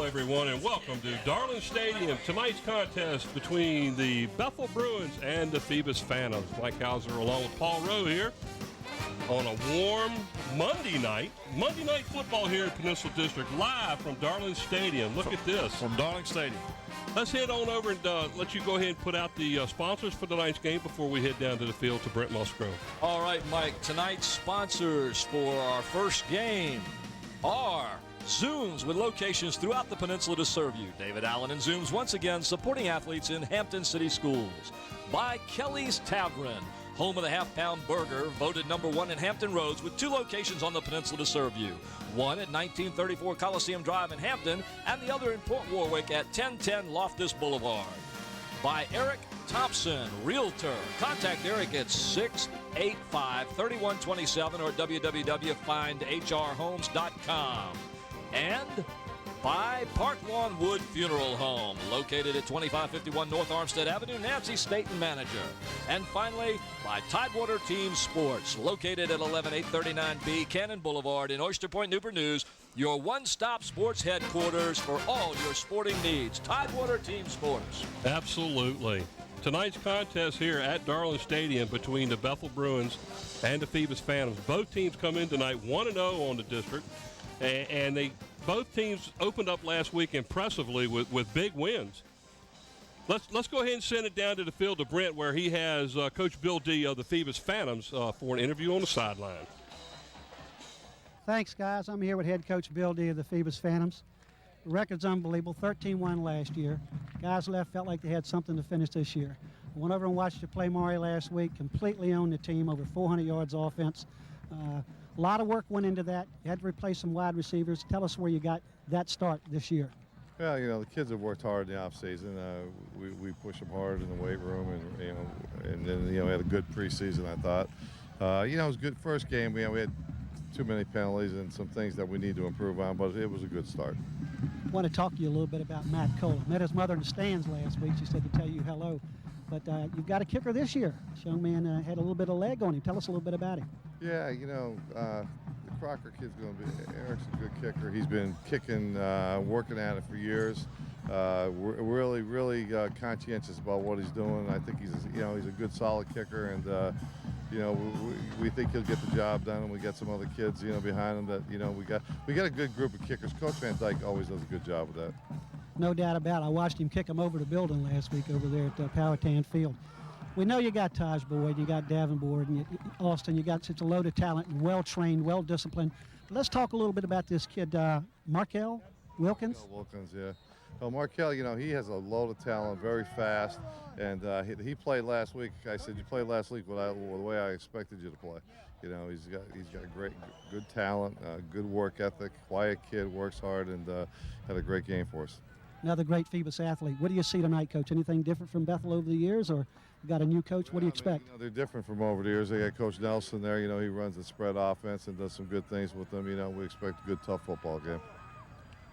everyone, and welcome to Darling Stadium. Tonight's contest between the Bethel Bruins and the Phoebus Phantoms. Mike Hauser along with Paul Rowe here on a warm Monday night football here in Peninsula District, live from Darling Stadium. Look at this. From Darling Stadium. Let's head on over and let you go ahead and put out the sponsors for tonight's game before we head down to the field to Brent Musgrove. All right, Mike. Tonight's sponsors for our first game are Zooms, with locations throughout the peninsula to serve you. David Allen and Zooms, once again, supporting athletes in Hampton City Schools. By Kelly's Tavern, home of the half-pound burger, voted #1 in Hampton Roads, with 2 locations on the peninsula to serve you. One at 1934 Coliseum Drive in Hampton, and the other in Port Warwick at 1010 Loftus Boulevard. By Eric Thompson, Realtor. Contact Eric at 685-3127 or www.findhrhomes.com. And by Park Lawn Wood Funeral Home, located at 2551 North Armstead Avenue, Nancy Staten, manager. And finally, by Tidewater Team Sports, located at 11839B Cannon Boulevard in Oyster Point, Newport News, your one-stop sports headquarters for all your sporting needs. Tidewater Team Sports. Absolutely. Tonight's contest here at Darling Stadium between the Bethel Bruins and the Phoebus Phantoms. Both teams come in tonight 1-0 on the district, and both teams opened up last week impressively with big wins. Let's go ahead and send it down to the field to Brent, where he has Coach Bill D of the Phoebus Phantoms for an interview on the sideline. Thanks, guys. I'm here with head coach Bill D of the Phoebus Phantoms. The record's unbelievable, 13-1 last year. Guys left felt like they had something to finish this year. I went over and watched you play Maury last week, completely owned the team, over 400 yards offense. A lot of work went into that. You had to replace some wide receivers. Tell us where you got that start this year. Well, the kids have worked hard in the off season. We pushed them hard in the weight room, and then we had a good preseason, I thought. It was a good first game. We had too many penalties and some things that we need to improve on, but it was a good start. I want to talk to you a little bit about Matt Cole. I met his mother in the stands last week. She said to tell you hello. But you've got a kicker this year. This young man had a little bit of leg on him. Tell us a little bit about him. Yeah, the Crocker kid's going to be, Eric's a good kicker. He's been kicking, working at it for years. We're really conscientious about what he's doing. I think he's a good, solid kicker, and we think he'll get the job done. And we got some other kids, behind him that we got a good group of kickers. Coach Van Dyke always does a good job with that. No doubt about it. I watched him kick him over the building last week over there at Powhatan Field. We know you got Taj Boyd, you got Davenport, and Austin. You got such a load of talent and well-trained, well-disciplined. Let's talk a little bit about this kid, Markel Wilkins. Wilkins, yeah. Well, Markel, he has a load of talent, very fast, and he played last week. I said, you played last week the way I expected you to play. He's got a good talent, good work ethic, quiet kid, works hard, and had a great game for us. Another great Phoebus athlete. What do you see tonight, Coach? Anything different from Bethel over the years, or you got a new coach? What do you expect? They're different from over the years. They got Coach Nelson there. He runs the spread offense and does some good things with them. We expect a good, tough football game.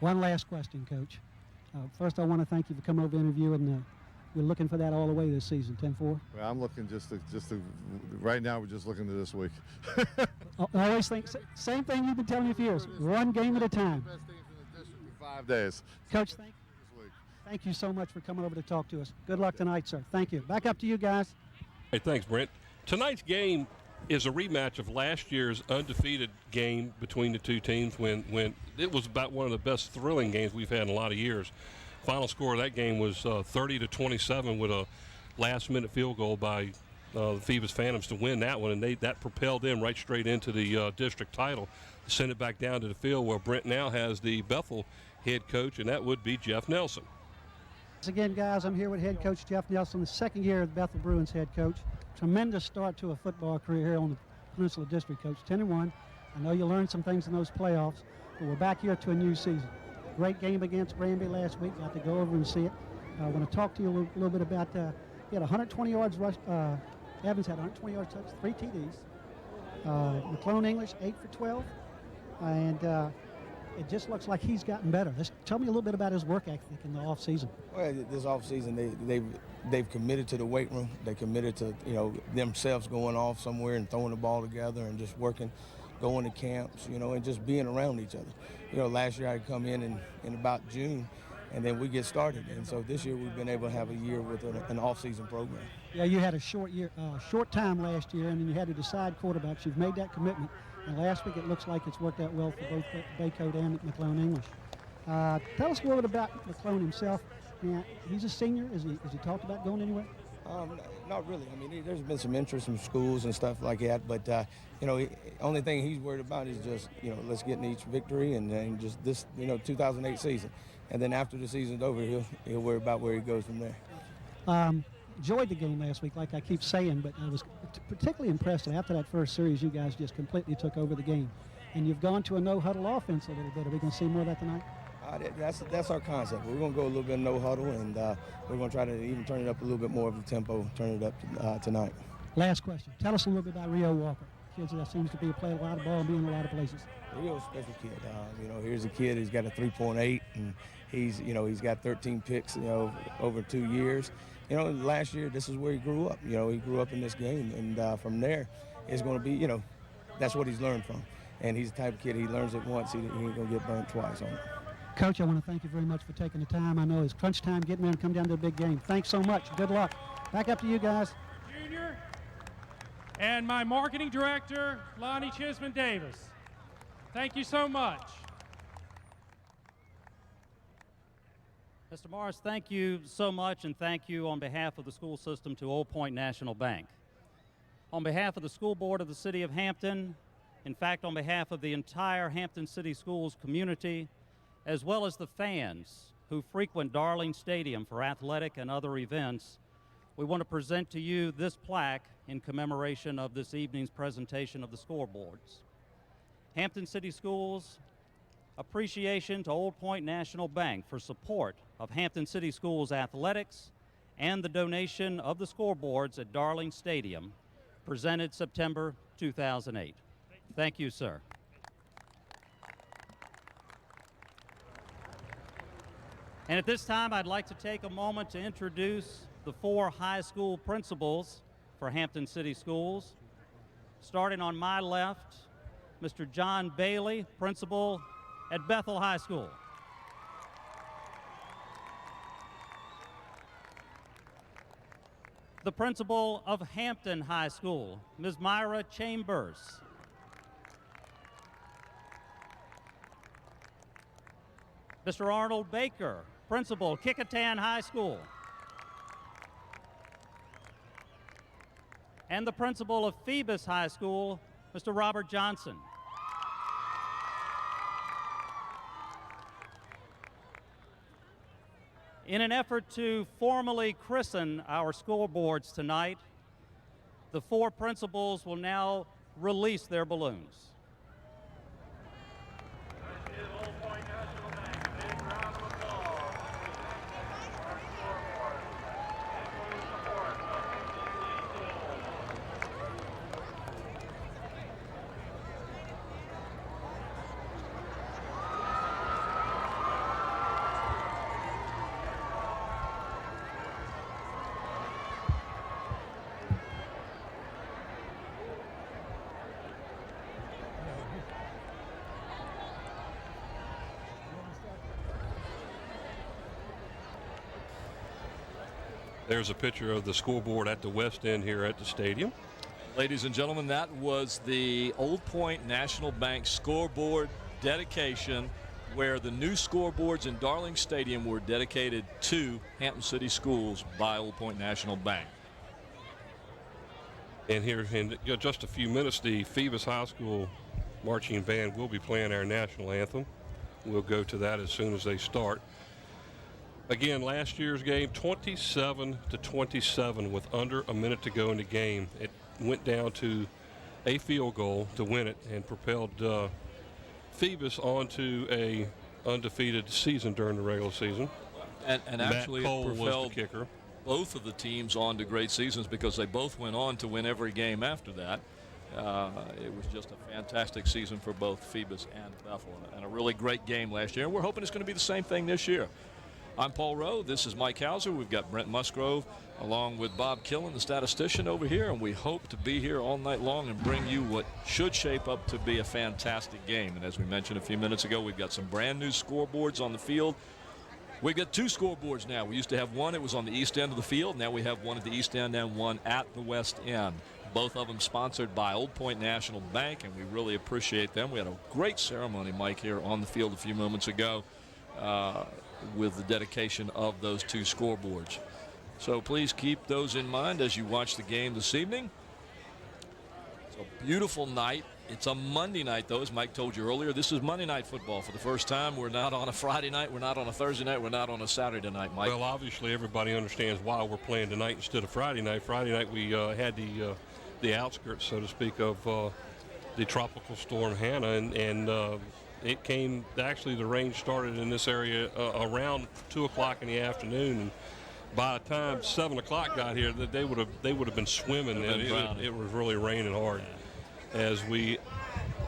One last question, Coach. First, I want to thank you for coming over to interview, and we're looking for that all the way this season, 10-4. Well, I'm looking just to right now we're just looking to this week. I always think, same thing you've been telling me for years, one game at a time. Best teams in the district in 5 days. Coach, thank you so much for coming over to talk to us. Good luck tonight, sir. Thank you. Back up to you guys. Hey, thanks, Brent. Tonight's game is a rematch of last year's undefeated game between the two teams when it was about one of the best thrilling games we've had in a lot of years. Final score of that game was 30-27 with a last-minute field goal by the Phoebus Phantoms to win that one, and that propelled them right straight into the district title. Send it back down to the field where Brent now has the Bethel head coach, and that would be Jeff Nelson. Once again, guys, I'm here with head coach Jeff Nelson, the second year of the Bethel Bruins head coach. Tremendous start to a football career here on the Peninsula District, Coach. 10-1. I know you learned some things in those playoffs, but we're back here to a new season. Great game against Granby last week. Got to go over and see it. I want to talk to you a little bit about, he had 120 yards rush. Evans had 120 yards touch, 3 TDs. McClone English, 8 for 12. And it just looks like he's gotten better. Tell me a little bit about his work ethic in the offseason. Well, this offseason, they've committed to the weight room. They committed to, themselves going off somewhere and throwing the ball together and just working. going to camps, you know, and just being around each other. You know, last year I come in about June, and then we get started. And so this year we've been able to have a year with an off-season program. Yeah, you had a short time last year, and then you had to decide quarterbacks. You've made that commitment, and last week it looks like it's worked out well for both Baycote and McClone English. Tell us a little bit about McClone himself. Now, he's a senior. Is he talked about going anywhere? Not really. I mean, there's been some interest from schools and stuff like that, but you know, only thing he's worried about is just, you know, let's get in each victory and then just this, you know, 2008 season, and then after the season's over, he'll worry about where he goes from there. Enjoyed the game last week, like I keep saying, but I was particularly impressed that after that first series, you guys just completely took over the game, and you've gone to a no-huddle offense a little bit. Are we going to see more of that tonight? That's our concept. We're going to go a little bit no huddle, and we're going to try to even turn it up a little bit more of the tempo, turn it up tonight. Last question. Tell us a little bit about Rio Walker. Kids that seems to be playing a lot of ball and being in a lot of places. Rio's a special kid. You know, here's a kid who's got a 3.8, and he's got 13 picks, you know, over 2 years. You know, last year this is where he grew up. You know, he grew up in this game, and from there, it's going to be, you know, that's what he's learned from. And he's the type of kid, he learns it once, he ain't going to get burnt twice on it. Coach, I want to thank you very much for taking the time. I know it's crunch time getting there and come down to a big game. Thanks so much. Good luck. Back up to you guys. Junior, and my marketing director, Lonnie Chisman Davis. Thank you so much. Mr. Morris, thank you so much, and thank you on behalf of the school system to Old Point National Bank. On behalf of the school board of the city of Hampton, in fact, on behalf of the entire Hampton City Schools community, as well as the fans who frequent Darling Stadium for athletic and other events, we want to present to you this plaque in commemoration of this evening's presentation of the scoreboards. Hampton City Schools appreciation to Old Point National Bank for support of Hampton City Schools athletics and the donation of the scoreboards at Darling Stadium, presented September 2008. Thank you, sir. And at this time, I'd like to take a moment to introduce the 4 high school principals for Hampton City Schools. Starting on my left, Mr. John Bailey, principal at Bethel High School. The principal of Hampton High School, Ms. Myra Chambers. Mr. Arnold Baker, principal, Kickotan High School. And the principal of Phoebus High School, Mr. Robert Johnson. In an effort to formally christen our scoreboards tonight, the 4 principals will now release their balloons. There's a picture of the scoreboard at the west end here at the stadium. Ladies and gentlemen, that was the Old Point National Bank scoreboard dedication, where the new scoreboards in Darling Stadium were dedicated to Hampton City Schools by Old Point National Bank. And here in just a few minutes, the Phoebus High School marching band will be playing our national anthem. We'll go to that as soon as they start. Again, last year's game, 27-27 with under a minute to go in the game. It went down to a field goal to win it and propelled Phoebus onto a undefeated season during the regular season. And actually, Matt Cole it was the propelled kicker. Both of the teams on to great seasons because they both went on to win every game after that. It was just a fantastic season for both Phoebus and Bethel, and a really great game last year. And we're hoping it's going to be the same thing this year. I'm Paul Rowe. This is Mike Hauser. We've got Brent Musgrove along with Bob Killen, the statistician, over here, and we hope to be here all night long and bring you what should shape up to be a fantastic game. And as we mentioned a few minutes ago, we've got some brand new scoreboards on the field. We've got 2 scoreboards now. We used to have one. It was on the east end of the field. Now we have one at the east end and one at the west end. Both of them sponsored by Old Point National Bank, and we really appreciate them. We had a great ceremony, Mike, here on the field a few moments ago with the dedication of those 2 scoreboards. So please keep those in mind as you watch the game this evening. It's a beautiful night. It's a Monday night, though, as Mike told you earlier. This is Monday Night Football for the first time. We're not on a Friday night. We're not on a Thursday night. We're not on a Saturday night, Mike. Well, obviously, everybody understands why we're playing tonight instead of Friday night. Friday night, we had the outskirts, so to speak, of the tropical storm Hannah, and it came. Actually, the rain started in this area around 2 o'clock in the afternoon, and by the time 7 o'clock got here, they would have been swimming, and it was really raining hard. As we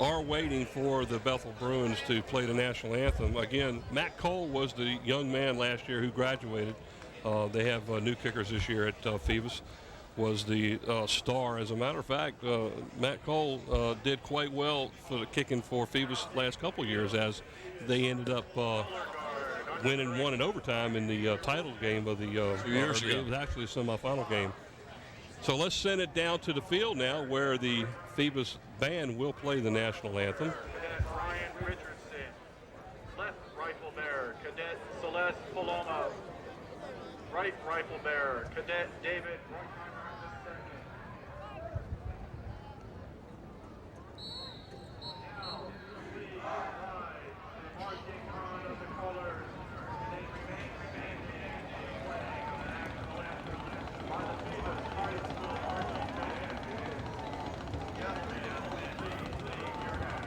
are waiting for the Bethel Bruins to play the national anthem. Again, Matt Cole was the young man last year who graduated. They have new kickers this year at Phoebus, was the star. As a matter of fact, Matt Cole did quite well for the kicking for Phoebus last couple years, as they ended up winning one in overtime in the title game of the 2 years ago. It was actually a semifinal game. So let's send it down to the field now, where the Phoebus band will play the national anthem. Cadet Ryan Richardson, left rifle bearer, Cadet Celeste Paloma, right rifle bearer, Cadet David Bruckheimer II. Now, we rise, marching on of the colors, they remain the flag of the national anthem by the Phoebus High School Marching Band. Yes, ma'am, please leave your hat.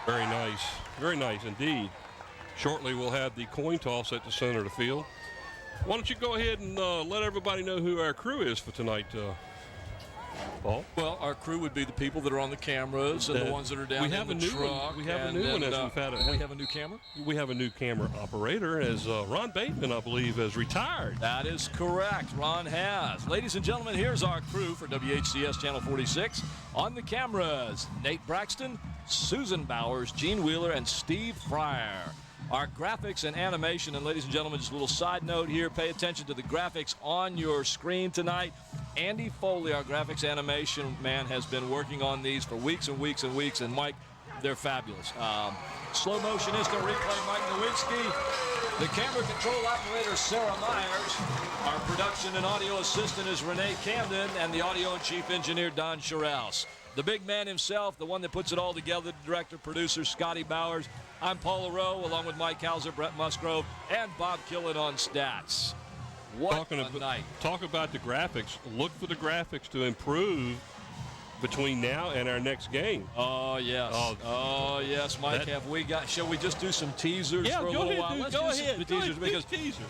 Very nice. Very nice indeed. Shortly we'll have the coin toss at the center of the field. Why don't you go ahead and let everybody know who our crew is for tonight, Paul? Well, our crew would be the people that are on the cameras and the ones that are down in the truck. We have a new one. We have a new camera? We have a new camera operator, as Ron Bateman, I believe, has retired. That is correct. Ron has. Ladies and gentlemen, here's our crew for WHCS Channel 46. On the cameras, Nate Braxton, Susan Bowers, Gene Wheeler, and Steve Fryer. Our graphics and animation, and ladies and gentlemen, just a little side note here, pay attention to the graphics on your screen tonight. Andy Foley, our graphics animation man, has been working on these for weeks and weeks and weeks, and Mike, they're fabulous. Slow motion instant replay, Mike Nowinski. The camera control operator, Sarah Myers. Our production and audio assistant is Renee Camden, and the audio and chief engineer, Don Sherrouse. The big man himself, the one that puts it all together, the director, producer, Scotty Bowers. I'm Paul Rowe, along with Mike Hauser, Brett Musgrove, and Bob Killen on stats. What a night. Talk about the graphics. Look for the graphics to improve between now and our next game. Oh, yes. Oh, yes, Mike. Shall we just do some teasers for a little while? Let's do some teasers because,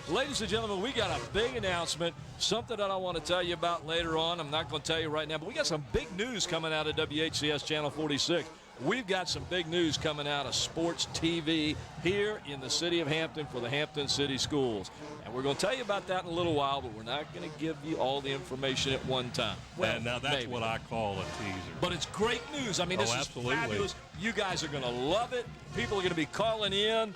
ladies and gentlemen, we got a big announcement, something that I want to tell you about later on. I'm not going to tell you right now, but we got some big news coming out of WHCS Channel 46. We've got some big news coming out of sports TV here in the city of Hampton for the Hampton City Schools. And we're going to tell you about that in a little while, but we're not going to give you all the information at one time. Well, now that's what I call a teaser. But it's great news. I mean, this is fabulous. You guys are going to love it. People are going to be calling in.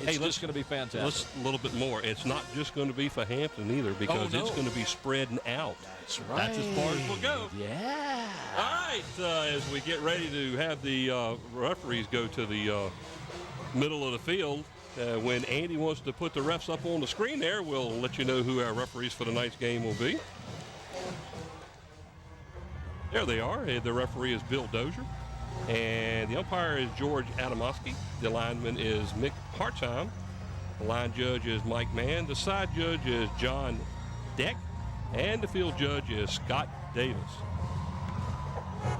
It's just going to be fantastic. Let's a little bit more. It's not just going to be for Hampton either, because it's going to be spreading out. That's right. That's as far as we'll go. Yeah. All right. As we get ready to have the referees go to the middle of the field, when Andy wants to put the refs up on the screen there, we'll let you know who our referees for tonight's game will be. There they are. The referee is Bill Dozier. And the umpire is George Adamowski. The lineman is Mick Hartzheim. The line judge is Mike Mann. The side judge is John Deck. And the field judge is Scott Davis.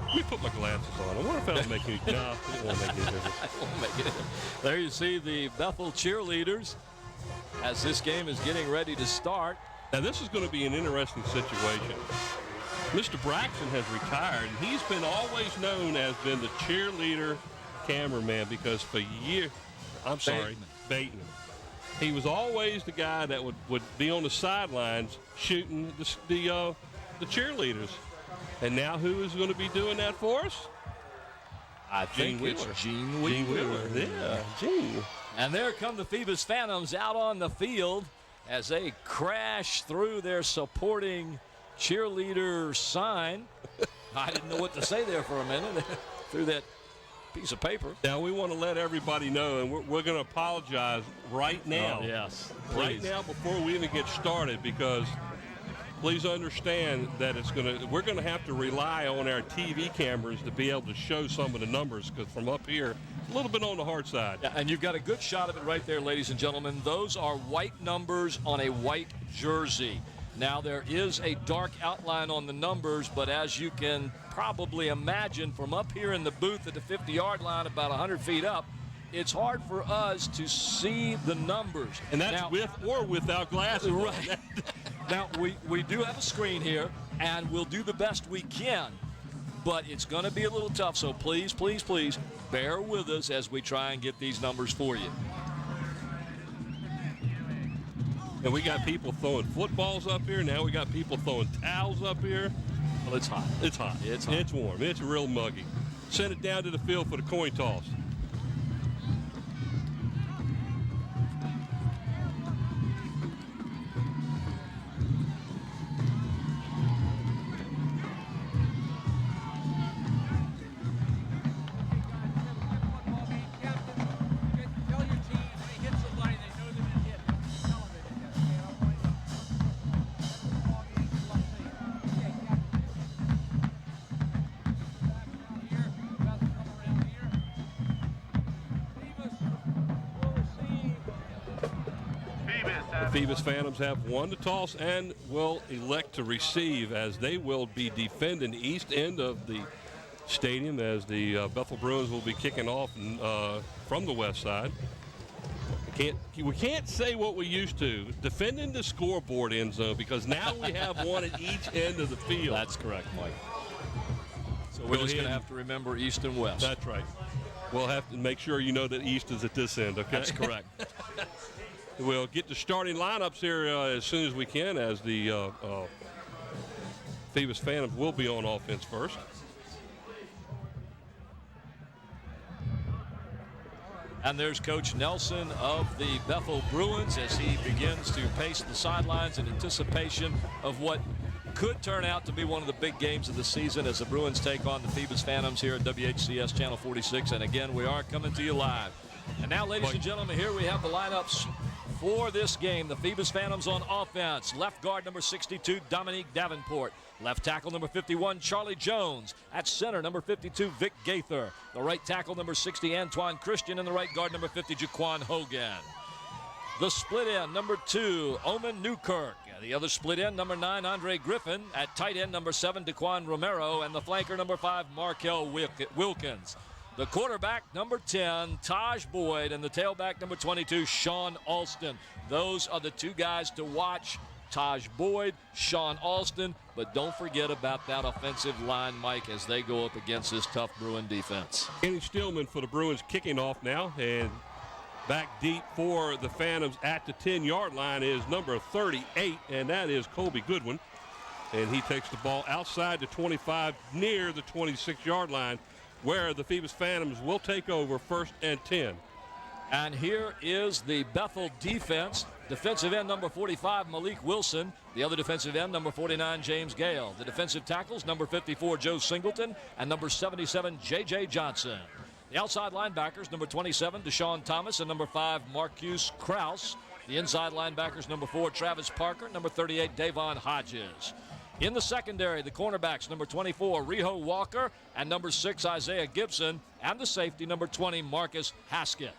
Let me put my glasses on. I wonder if that'll make any No, it won't make any difference. It won't make any difference. There you see the Bethel cheerleaders as this game is getting ready to start. Now, this is going to be an interesting situation. Mr. Braxton has retired, and he's been always known as being the cheerleader cameraman because for years, Bateman. He was always the guy that would be on the sidelines shooting the cheerleaders. And now who is going to be doing that for us? I think it's Gene Wheeler. Yeah, Gene. And there come the Phoebus Phantoms out on the field as they crash through their supporting cheerleader sign. I didn't know what to say there for a minute through that piece of paper. Now we want to let everybody know, and we're going to apologize right now. Oh, yes, please. Right now before we even get started, because please understand that we're going to have to rely on our TV cameras to be able to show some of the numbers, because from up here, a little bit on the hard side. Yeah, and you've got a good shot of it right there, ladies and gentlemen. Those are white numbers on a white jersey. Now, there is a dark outline on the numbers, but as you can probably imagine from up here in the booth at the 50-yard line, about 100 feet up, it's hard for us to see the numbers. And that's with or without glasses. Right. Now, we do have a screen here, and we'll do the best we can, but it's going to be a little tough, so please, please, please bear with us as we try and get these numbers for you. And we got people throwing footballs up here. Now we got people throwing towels up here. Well, it's hot. It's hot. It's hot. It's warm. It's real muggy. Send it down to the field for the coin toss. Phoebus Phantoms have won the toss and will elect to receive, as they will be defending the east end of the stadium, as the Bethel Bruins will be kicking off from the west side. We can't say what we used to, defending the scoreboard end zone, because now we have one at each end of the field. That's correct, Mike. So we're just going to have to remember east and west. That's right. We'll have to make sure you know that east is at this end, okay? That's correct. We'll get the starting lineups here as soon as we can, as the Phoebus Phantoms will be on offense first. And there's Coach Nelson of the Bethel Bruins as he begins to pace the sidelines in anticipation of what could turn out to be one of the big games of the season as the Bruins take on the Phoebus Phantoms here at WHCS Channel 46. And again, we are coming to you live. And now, ladies and gentlemen, here we have the lineups for this game. The Phoebus Phantoms on offense. Left guard number 62, Dominique Davenport. Left tackle number 51, Charlie Jones. At center, number 52, Vic Gaither. The right tackle number 60, Antoine Christian. And the right guard number 50, Jaquan Hogan. The split end, number 2, Omen Newkirk. The other split end, number 9, Andre Griffin. At tight end, number 7, Daquan Romero. And the flanker, number 5, Markel Wilkins. The quarterback, number 10, Taj Boyd. And the tailback, number 22, Sean Alston. Those are the two guys to watch. Taj Boyd, Sean Alston. But don't forget about that offensive line, Mike, as they go up against this tough Bruin defense. Kenny Stillman for the Bruins kicking off now. And back deep for the Phantoms at the 10-yard line is number 38, and that is Colby Goodwin. And he takes the ball outside the 25 near the 26-yard line, where the Phoebus Phantoms will take over 1st and 10. And here is the Bethel defense. Defensive end number 45, Malik Wilson. The other defensive end, number 49, James Gale. The defensive tackles, number 54, Joe Singleton, and number 77, J.J. Johnson. The outside linebackers, number 27, Deshaun Thomas, and number 5, Marcus Krause. The inside linebackers, number 4, Travis Parker, number 38, Davon Hodges. In the secondary, the cornerbacks, number 24, Riho Walker, and number 6, Isaiah Gibson, and the safety, number 20, Marcus Haskett.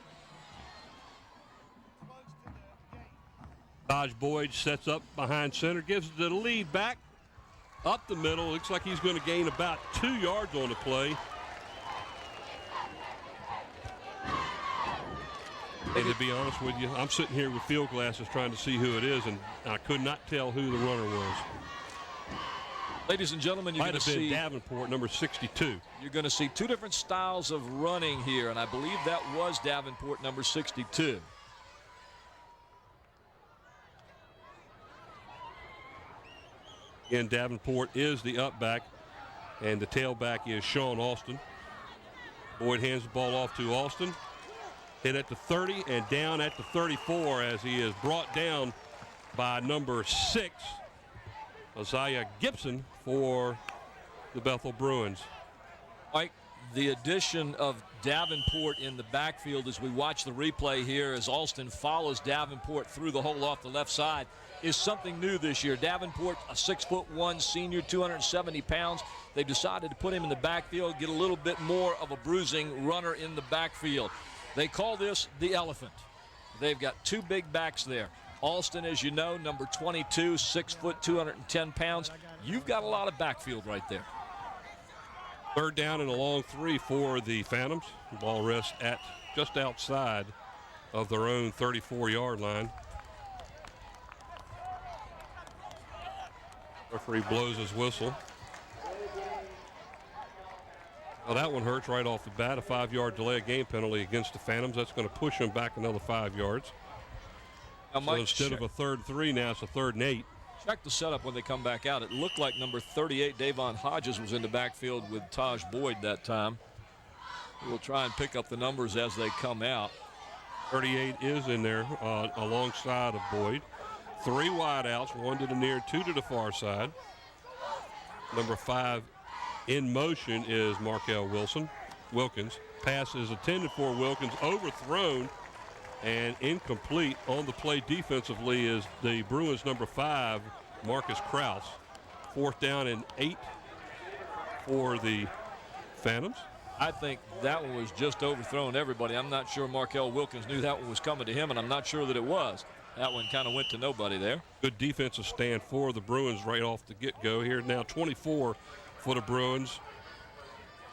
Taj Boyd sets up behind center, gives the lead back up the middle. Looks like he's going to gain about 2 yards on the play. And to be honest with you, I'm sitting here with field glasses trying to see who it is, and I could not tell who the runner was. Ladies and gentlemen, you're going to see Davenport, number 62. You're going to see two different styles of running here, and I believe that was Davenport, number 62. Again, Davenport is the up back, and the tailback is Sean Alston. Boyd hands the ball off to Alston. Hit at the 30 and down at the 34 as he is brought down by number 6, Isaiah Gibson, for the Bethel Bruins. Mike, the addition of Davenport in the backfield as we watch the replay here as Alston follows Davenport through the hole off the left side is something new this year. Davenport, a 6'1" senior, 270 pounds. They decided to put him in the backfield, get a little bit more of a bruising runner in the backfield. They call this the elephant. They've got two big backs there. Alston, as you know, number 22, 6 foot, 210 pounds. You've got a lot of backfield right there. 3rd down and a long 3 for the Phantoms. The ball rests at just outside of their own 34-yard line. Referee blows his whistle. Well, that one hurts right off the bat. A 5-yard delay of game penalty against the Phantoms. That's going to push them back another 5 yards. Now, so instead of a 3rd and 3, now it's a 3rd and 8. Check the setup when they come back out. It looked like number 38, Davon Hodges, was in the backfield with Taj Boyd that time. We'll try and pick up the numbers as they come out. 38 is in there alongside of Boyd. 3 wideouts, 1 to the near, 2 to the far side. Number 5 in motion is Markel Wilkins. Pass is intended for Wilkins, overthrown and incomplete. On the play defensively is the Bruins number 5, Marcus Krause. 4th down and 8 for the Phantoms. I think that one was just overthrown everybody. I'm not sure Markel Wilkins knew that one was coming to him, and I'm not sure that it was. That one kind of went to nobody there. Good defensive stand for the Bruins right off the get-go here. Now 24 for the Bruins.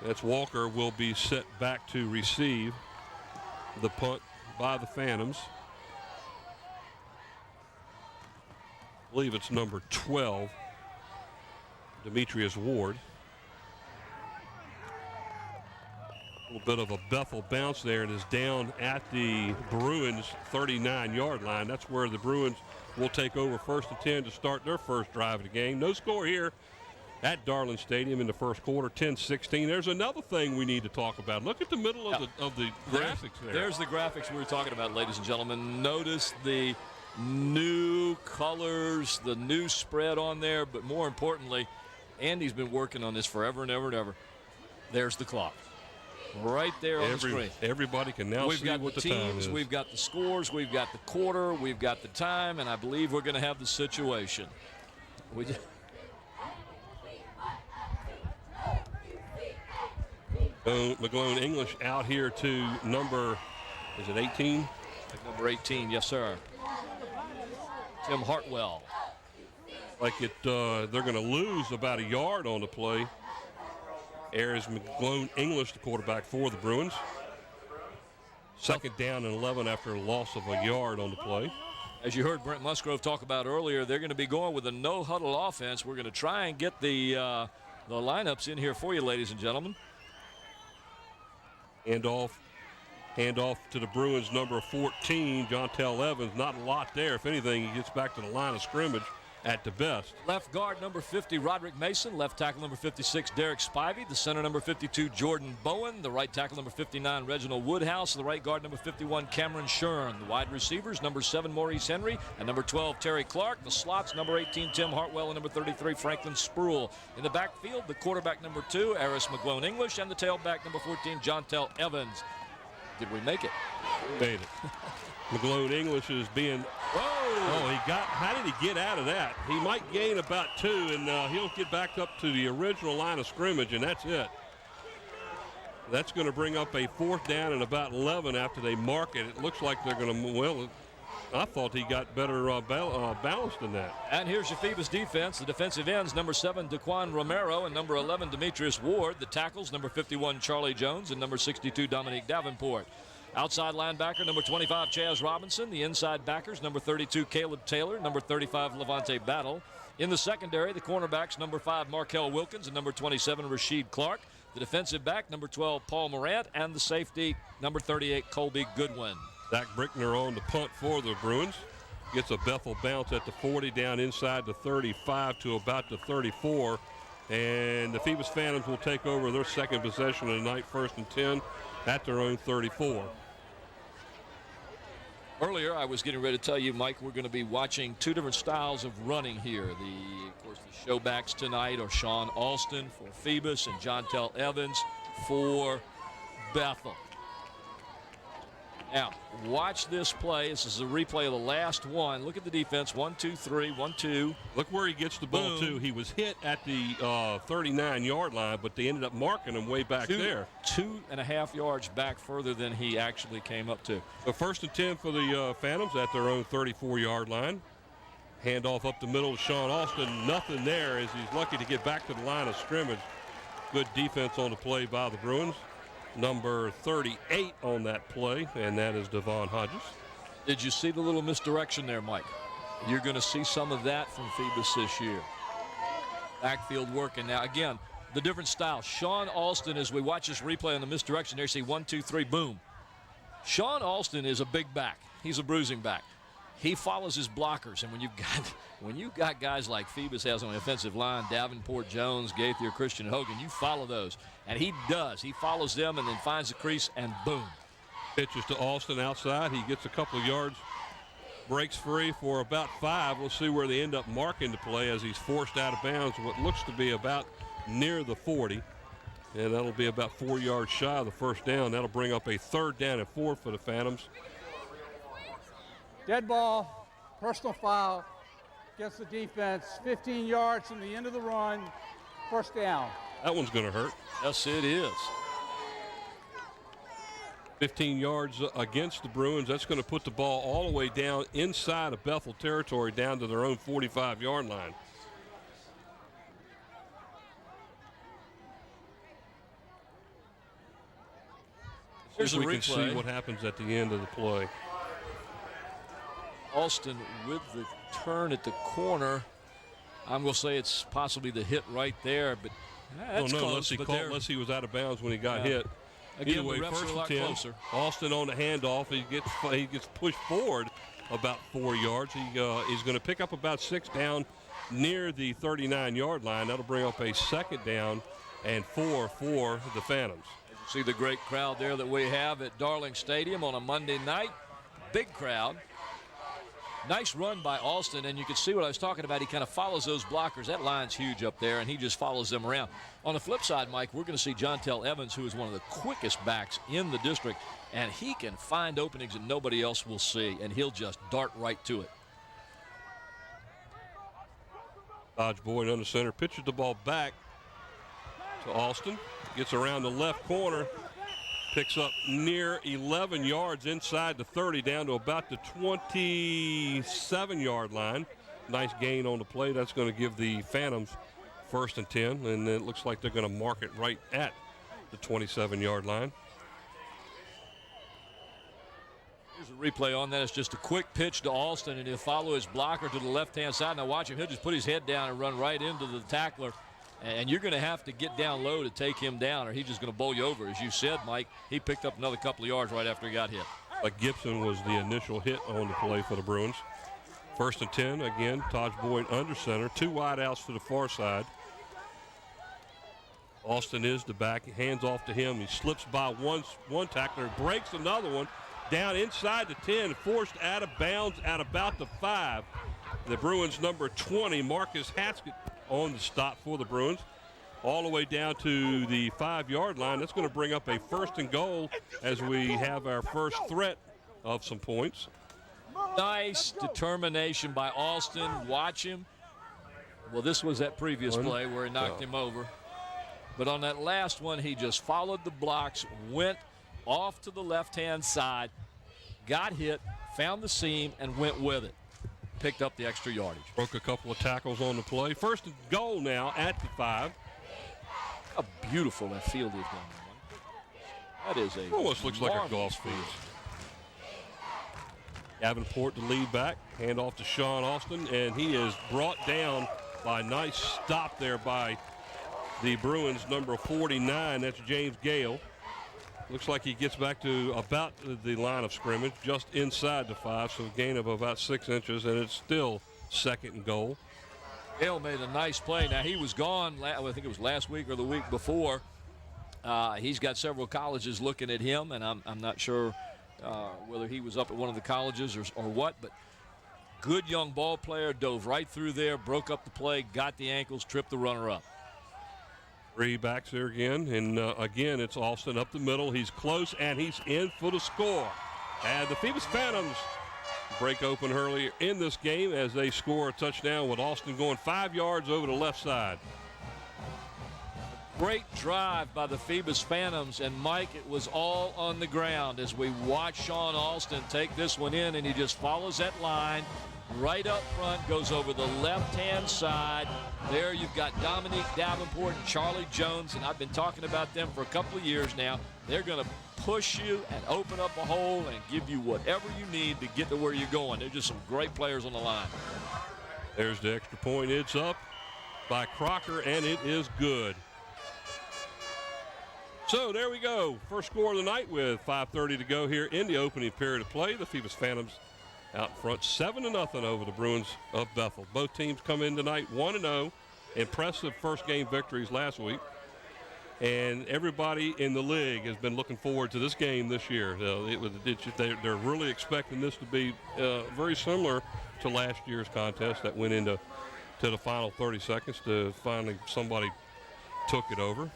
That's Walker will be set back to receive the punt by the Phantoms. I believe it's number 12, Demetrius Ward. A little bit of a Bethel bounce there, and is down at the Bruins 39-yard line. That's where the Bruins will take over 1st and 10 to start their first drive of the game. No score here at Darling Stadium in the first quarter, 10-16. There's another thing we need to talk about. Look at the middle of the graphics there. There's the graphics we were talking about, ladies and gentlemen. Notice the New colors, the new spread on there, but more importantly, Andy's been working on this forever and ever and ever. There's the clock. Right there on the screen. Everybody can now see what the time is. We've got the scores, we've got the quarter, we've got the time, and I believe we're going to have the situation. McGlone English out here to number, is it 18? Number 18, yes, sir. Tim Hartwell. Like they're going to lose about a yard on the play. Airs McGlone English, the quarterback for the Bruins. Second down and 11 after a loss of a yard on the play. As you heard Brent Musgrove talk about earlier, they're going to be going with a no-huddle offense. We're going to try and get the lineups in here for you, ladies and gentlemen. Hand off to the Bruins, number 14, Jontel Evans. Not a lot there. If anything, he gets back to the line of scrimmage at the best. Left guard number 50, Roderick Mason. Left tackle number 56, Derek Spivey. The center number 52, Jordan Bowen. The right tackle number 59, Reginald Woodhouse. The right guard number 51, Cameron Shern. The wide receivers, number 7, Maurice Henry, and number 12, Terry Clark. The slots, number 18, Tim Hartwell, and number 33, Franklin Spruill. In the backfield, the quarterback number 2, Aris McGlone English, and the tailback number 14, Jontel Evans. Did we make it? Made it. McGlone English is being. Oh, how did he get out of that? He might gain about 2, and he'll get back up to the original line of scrimmage, and that's it. That's going to bring up a 4th down and about 11 after they mark it. It looks like they're going to, well, I thought he got better balanced than that. And here's your Phoebus defense. The defensive ends, number 7, Daquan Romero, and number 11, Demetrius Ward. The tackles, number 51, Charlie Jones, and number 62, Dominique Davenport. Outside linebacker, number 25, Chaz Robinson. The inside backers, number 32, Caleb Taylor, number 35, Levante Battle. In the secondary, the cornerbacks, number 5, Markel Wilkins, and number 27, Rasheed Clark. The defensive back, number 12, Paul Morant, and the safety, number 38, Colby Goodwin. Zach Brickner on the punt for the Bruins. Gets a Bethel bounce at the 40, down inside the 35 to about the 34. And the Phoebus Phantoms will take over their second possession of the night, 1st and 10, at their own 34. Earlier, I was getting ready to tell you, Mike, we're going to be watching 2 different styles of running here. Of course, the showbacks tonight are Sean Alston for Phoebus and Jontel Evans for Bethel. Now, watch this play. This is a replay of the last one. Look at the defense. 1, 2, 3, 1, 2. Look where he gets the ball, too. He was hit at the 39-yard line, but they ended up marking him way back there. 2.5 yards back further than he actually came up to. The 1st and 10 for the Phantoms at their own 34-yard line. Handoff up the middle to Sean Alston. Nothing there as he's lucky to get back to the line of scrimmage. Good defense on the play by the Bruins. Number 38 on that play, and that is Devon Hodges. Did you see the little misdirection there, Mike? You're going to see some of that from Phoebus this year. Backfield working. Now, again, the different style. Sean Alston, as we watch this replay on the misdirection there, see 1, 2, 3, boom. Sean Alston is a big back. He's a bruising back. He follows his blockers, and when you've got guys like Phoebus has on the offensive line, Davenport, Jones, Gaither, Christian Hogan, you follow those, and he does. He follows them and then finds the crease, and boom. Pitches to Alston outside. He gets a couple of yards, breaks free for about 5. We'll see where they end up marking the play as he's forced out of bounds, what looks to be about near the 40, and that'll be about 4 yards shy of the 1st down. That'll bring up a 3rd down and 4 for the Phantoms. Dead ball, personal foul against the defense, 15 yards from the end of the run, 1st down. That one's going to hurt. Yes, it is. 15 yards against the Bruins. That's going to put the ball all the way down inside of Bethel territory, down to their own 45-yard line. Here's we can see what happens at the end of the play. Alston with the turn at the corner. I'm going to say it's possibly the hit right there, but that's close. Unless he was out of bounds when he got hit. Again, Either way, the refs 1st are a lot and 10. closer. Alston on the handoff. He gets pushed forward about 4 yards. He's going to pick up about 6 down near the 39-yard line. That'll bring up a 2nd down and 4 for the Phantoms. See the great crowd there that we have at Darling Stadium on a Monday night. Big crowd. Nice run by Alston, and you can see what I was talking about. He kind of follows those blockers. That line's huge up there, and he just follows them around. On the flip side, Mike, we're going to see Jontel Evans, who is one of the quickest backs in the district, and he can find openings that nobody else will see, and he'll just dart right to it. Dodge Boyd under center, pitches the ball back to Alston. Gets around the left corner, picks up near 11 yards inside the 30, down to about the 27-yard line. Nice gain on the play. That's going to give the Phantoms 1st and 10, and it looks like they're going to mark it right at the 27-yard line. Here's a replay on that. It's just a quick pitch to Alston, and he'll follow his blocker to the left-hand side. Now watch him. He'll just put his head down and run right into the tackler. And you're going to have to get down low to take him down, or he's just going to bowl you over. As you said, Mike, he picked up another couple of yards right after he got hit. Like Gibson was the initial hit on the play for the Bruins. 1st and 10, again, Dodge Boyd under center. 2 wide outs to the far side. Alston is the back. Hands off to him. He slips by one tackler, breaks another one. Down inside the 10, forced out of bounds at about the 5. The Bruins number 20, Marcus Haskett, on the stop for the Bruins. All the way down to the 5-yard line. That's going to bring up a 1st and goal as we have our first threat of some points. Nice determination by Alston. Watch him. Well, this was that previous play where he knocked him over. But on that last one, he just followed the blocks, went off to the left-hand side, got hit, found the seam, and went with it. Picked up the extra yardage. Broke a couple of tackles on the play. 1st and goal now at the 5. How beautiful that field is down there. That is a almost looks like a golf field. Davenport, the lead back. Hand off to Sean Alston, and he is brought down by a nice stop there by the Bruins number 49. That's James Gale. Looks like he gets back to about the line of scrimmage, just inside the 5, so a gain of about 6 inches, and it's still 2nd and goal. Gale made a nice play. Now, he was gone, I think it was last week or the week before. He's got several colleges looking at him, and I'm not sure whether he was up at one of the colleges or what, but good young ball player, dove right through there, broke up the play, got the ankles, tripped the runner up. 3 backs there again, and again, it's Alston up the middle. He's close, and he's in for the score. And the Phoebus Phantoms break open early in this game as they score a touchdown with Alston going 5 yards over the left side. Great drive by the Phoebus Phantoms, and Mike, it was all on the ground as we watch Sean Alston take this one in, and he just follows that line right up front, goes over the left-hand side. There you've got Dominique Davenport and Charlie Jones, and I've been talking about them for a couple of years now. They're going to push you and open up a hole and give you whatever you need to get to where you're going. They're just some great players on the line. There's the extra point. It's up by Crocker, and it is good. So there we go. First score of the night with 5:30 to go here in the opening period of play. The Phoebus Phantoms out in front 7-0 over the Bruins of Bethel. Both teams come in tonight 1-0. Impressive first game victories last week. And everybody in the league has been looking forward to this game this year. They're really expecting this to be very similar to last year's contest that went into the final 30 seconds to finally somebody took it over.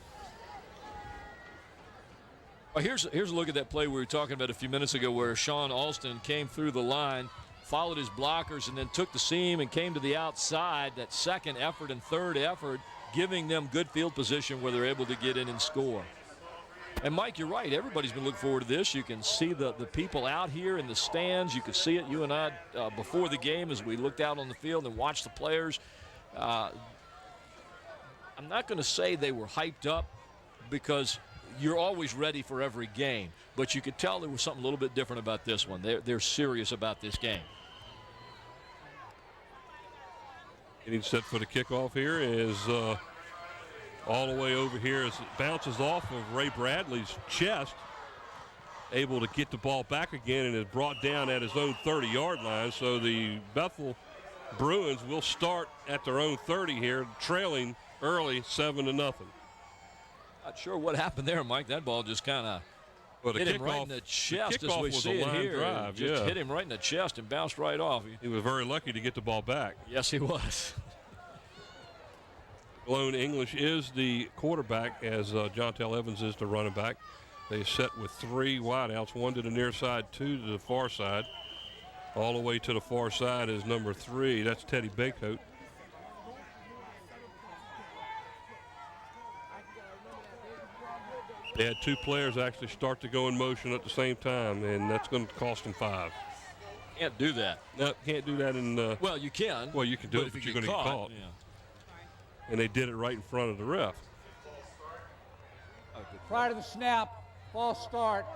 Well, here's a look at that play we were talking about a few minutes ago where Sean Alston came through the line, followed his blockers, and then took the seam and came to the outside. That second effort and third effort giving them good field position where they're able to get in and score. And, Mike, you're right. Everybody's been looking forward to this. You can see the people out here in the stands. You could see it, you and I, before the game as we looked out on the field and watched the players. I'm not going to say they were hyped up because you're always ready for every game, but you could tell there was something a little bit different about this one. They're serious about this game. Getting set for the kickoff here is all the way over here as it bounces off of Ray Bradley's chest. Able to get the ball back again and is brought down at his own 30-yard line. So the Bethel Bruins will start at their own 30 here, trailing early 7-0. Not sure what happened there, Mike. That ball just kind of Well, hit him right in the chest as we see it here. Drive, just hit him right in the chest and bounced right off. He was very lucky to get the ball back. Yes, he was. McGlone English is the quarterback, as Jontel Evans is the running back. They set with 3 wideouts, 1 to the near side, 2 to the far side. All the way to the far side is number 3. That's Teddy Baycoat. They had 2 players actually start to go in motion at the same time, and that's going to cost them 5. Can't do that. No, can't do that in. Well, you can. Well, you can do it, but you're going to get caught. Yeah. And they did it right in front of the ref. Prior to the snap, false start,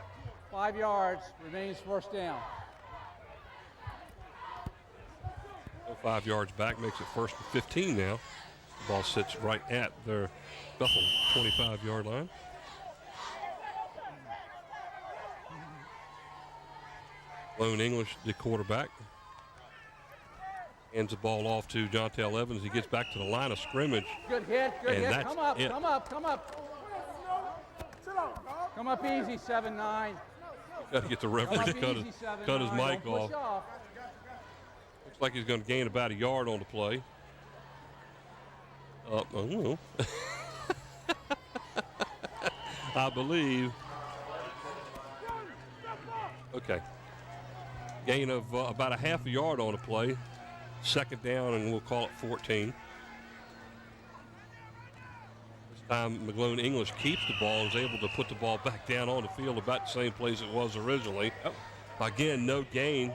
5 yards, remains first down. 5 yards back makes it 1st and 15 now. The ball sits right at their Bethel 25-yard line. Lone English, the quarterback, hands the ball off to Jontel Evans. He gets back to the line of scrimmage. Good hit, good and hit. Come up, come up, come up. Come up easy, 7-9. Got to get the referee to cut his mic off. Looks like he's going to gain about a yard on the play. I don't know. I believe. Okay. Gain of about a half a yard on the play. 2nd down, and we'll call it 14. This time, McGlone English keeps the ball and is able to put the ball back down on the field about the same place it was originally. Again, no gain.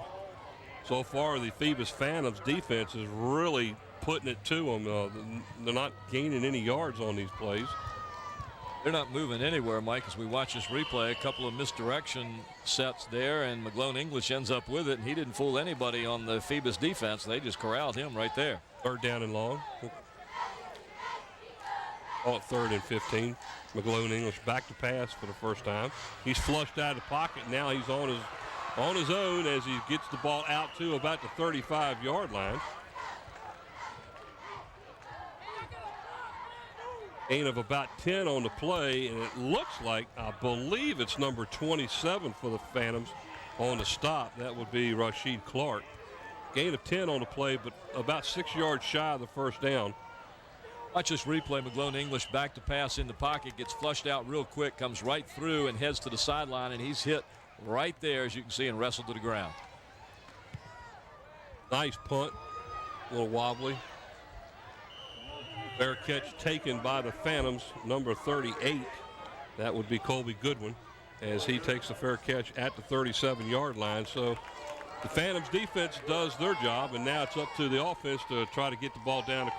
So far, the Phoebus Phantoms defense is really putting it to them. They're not gaining any yards on these plays. They're not moving anywhere, Mike, as we watch this replay. A couple of misdirection sets there, and McGlone English ends up with it, and he didn't fool anybody on the Phoebus defense. They just corralled him right there. 3rd down and long. Call it 3rd and 15. McGlone English back to pass for the first time. He's flushed out of the pocket. Now he's on his own as he gets the ball out to about the 35-yard line. Gain of about 10 on the play, and it looks like, I believe it's number 27 for the Phantoms on the stop. That would be Rashid Clark. Gain of 10 on the play, but about 6 yards shy of the first down. Watch this replay. McGlone English back to pass in the pocket, gets flushed out real quick, comes right through and heads to the sideline, and he's hit right there, as you can see, and wrestled to the ground. Nice punt, a little wobbly. Fair catch taken by the Phantoms, number 38. That would be Colby Goodwin, as he takes the fair catch at the 37-yard line. So the Phantoms defense does their job, and now it's up to the offense to try to get the ball down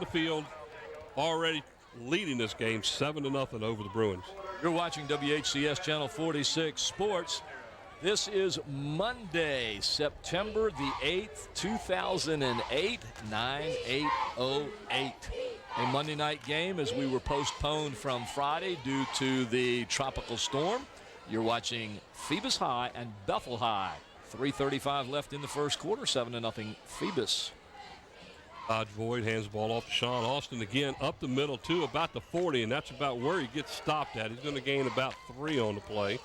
the field. Already leading this game 7-0 over the Bruins. You're watching WHCS Channel 46 Sports. This is Monday, September the 8th, 2008, 9/8/08. A Monday night game as we were postponed from Friday due to the tropical storm. You're watching Phoebus High and Bethel High. 3:35 left in the first quarter, 7-0 Phoebus. Dodge Boyd hands the ball off to Sean Austin again up the middle to about the 40, and that's about where he gets stopped at. He's going to gain about 3 on the play.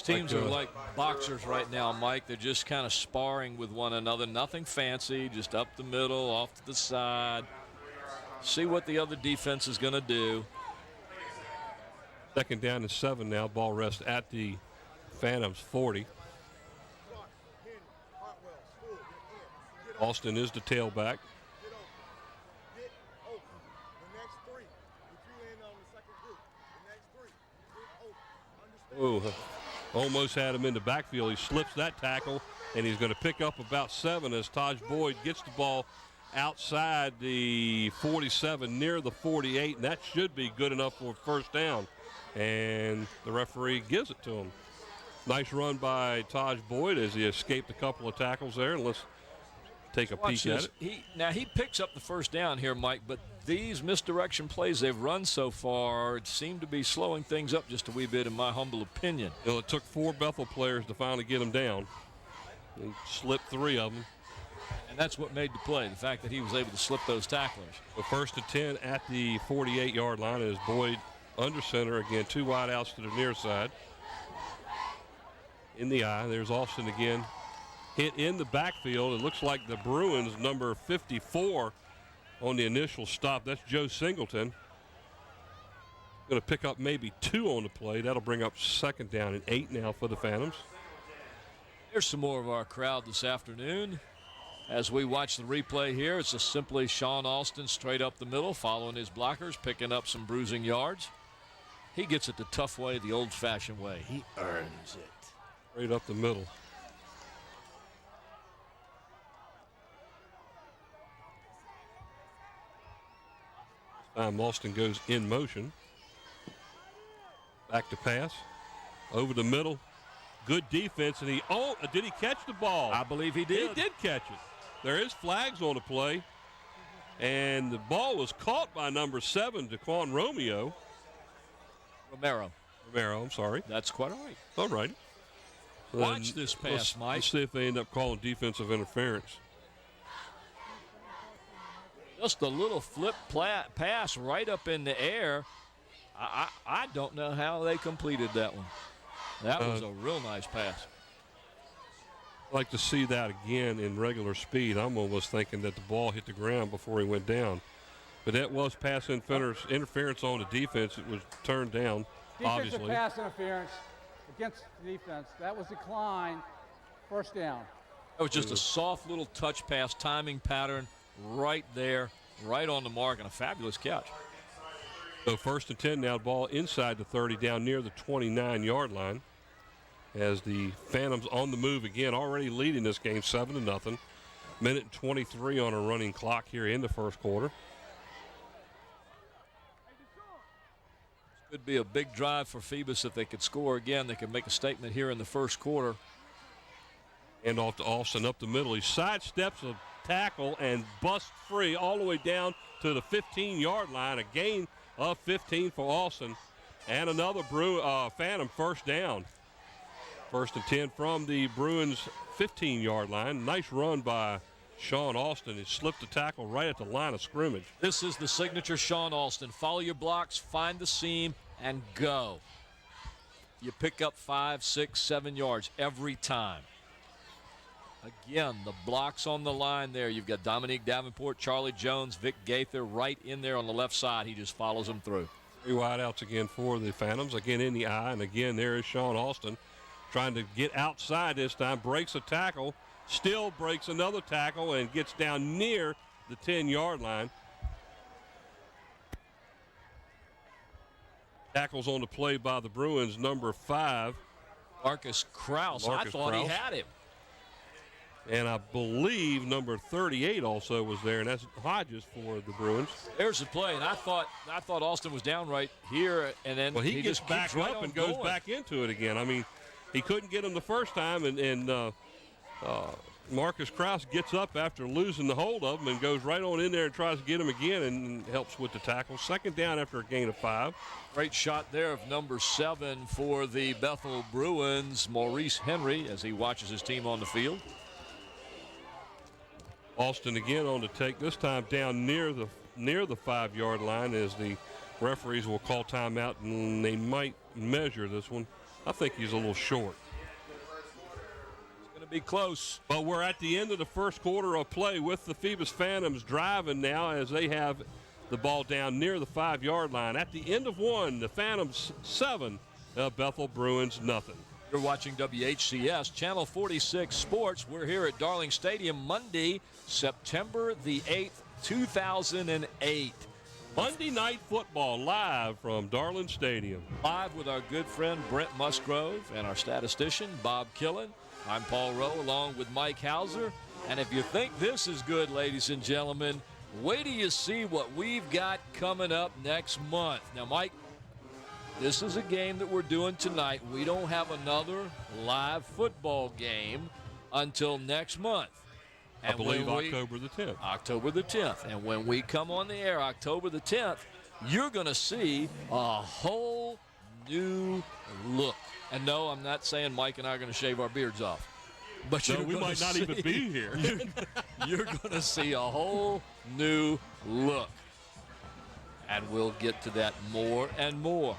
Teams are like boxers right now, Mike. They're just kind of sparring with one another. Nothing fancy, just up the middle, off to the side. See what the other defense is going to do. 2nd down and 7 now. Ball rest at the Phantoms 40. Austin is the tailback. Oh, almost had him in the backfield. He slips that tackle, and he's going to pick up about 7 as Taj Boyd gets the ball outside the 47, near the 48, and that should be good enough for a first down. And the referee gives it to him. Nice run by Taj Boyd as he escaped a couple of tackles there. And let's take a peek at it. Now he picks up the first down here, Mike, but these misdirection plays they've run so far seem to be slowing things up just a wee bit, in my humble opinion. Well, it took 4 Bethel players to finally get him down. He slipped 3 of them. And that's what made the play, the fact that he was able to slip those tacklers. The first and 10 at the 48-yard line is Boyd under center. Again, 2 wide outs to the near side. In the eye, there's Austin again. Hit in the backfield. It looks like the Bruins number 54 on the initial stop. That's Joe Singleton. Going to pick up maybe 2 on the play. That'll bring up 2nd down and 8 now for the Phantoms. There's some more of our crowd this afternoon. As we watch the replay here, it's just simply Sean Austin straight up the middle, following his blockers, picking up some bruising yards. He gets it the tough way, the old-fashioned way. He earns it. Straight up the middle. This time Austin goes in motion. Back to pass. Over the middle. Good defense, and did he catch the ball? I believe he did. He did catch it. There is flags on the play, and the ball was caught by number 7, Daquan Romero, I'm sorry. That's quite all right. All right. Watch this pass, Mike. Let's see if they end up calling defensive interference. Just a little flip pass right up in the air. I don't know how they completed that one. That was a real nice pass. I'd like to see that again in regular speed. I'm almost thinking that the ball hit the ground before he went down. But that was pass interference on the defense. It was turned down, Defensive obviously. pass interference against the defense. That was declined. 1st down. That was just a soft little touch pass, timing pattern right there, right on the mark, and a fabulous catch. So 1st and 10 now, ball inside the 30 down near the 29-yard line. As the Phantoms on the move again, already leading this game 7-0. Minute and 23 on a running clock here in the first quarter. Could be a big drive for Phoebus if they could score again. They could make a statement here in the first quarter. And off to Austin up the middle. He sidesteps a tackle and busts free all the way down to the 15-yard line. A gain of 15 for Austin. And another Phantom 1st down. 1st and 10 from the Bruins 15-yard line. Nice run by Sean Austin. He slipped the tackle right at the line of scrimmage. This is the signature Sean Austin. Follow your blocks, find the seam, and go. You pick up 5, 6, 7 yards every time. Again, the blocks on the line there. You've got Dominique Davenport, Charlie Jones, Vic Gaither right in there on the left side. He just follows them through. 3 wideouts again for the Phantoms. Again in the eye, and again there is Sean Austin trying to get outside this time. Breaks a tackle, still breaks another tackle, and gets down near the 10-yard line. Tackles on the play by the Bruins, number 5. Marcus Krause. I thought he had him. And I believe number 38 also was there, and that's Hodges for the Bruins. There's the play, and I thought Austin was down right here, and then he gets just back right up and goes back into it again. I mean, he couldn't get him the first time, and Marcus Krause gets up after losing the hold of him and goes right on in there and tries to get him again and helps with the tackle. 2nd down after a gain of 5. Great shot there of number 7 for the Bethel Bruins, Maurice Henry, as he watches his team on the field. Austin again on the take, this time down near the 5-yard line, as the referees will call timeout, and they might measure this one. I think he's a little short. It's going to be close. But we're at the end of the first quarter of play with the Phoebus Phantoms driving now as they have the ball down near the 5-yard line. At the end of 1, the Phantoms 7, Bethel Bruins nothing. You're watching WHCS Channel 46 Sports. We're here at Darling Stadium Monday, September the 8th, 2008. Monday Night Football live from Darling Stadium. Live with our good friend Brent Musgrove and our statistician Bob Killen. I'm Paul Rowe along with Mike Hauser. And if you think this is good, ladies and gentlemen, wait till you see what we've got coming up next month. Now, Mike, this is a game that we're doing tonight. We don't have another live football game until next month. And I believe October the 10th. October the 10th. And when we come on the air October the 10th, you're going to see a whole new look. And no, I'm not saying Mike and I are going to shave our beards off. But No, we might not even be here. You're going to see a whole new look. And we'll get to that more and more.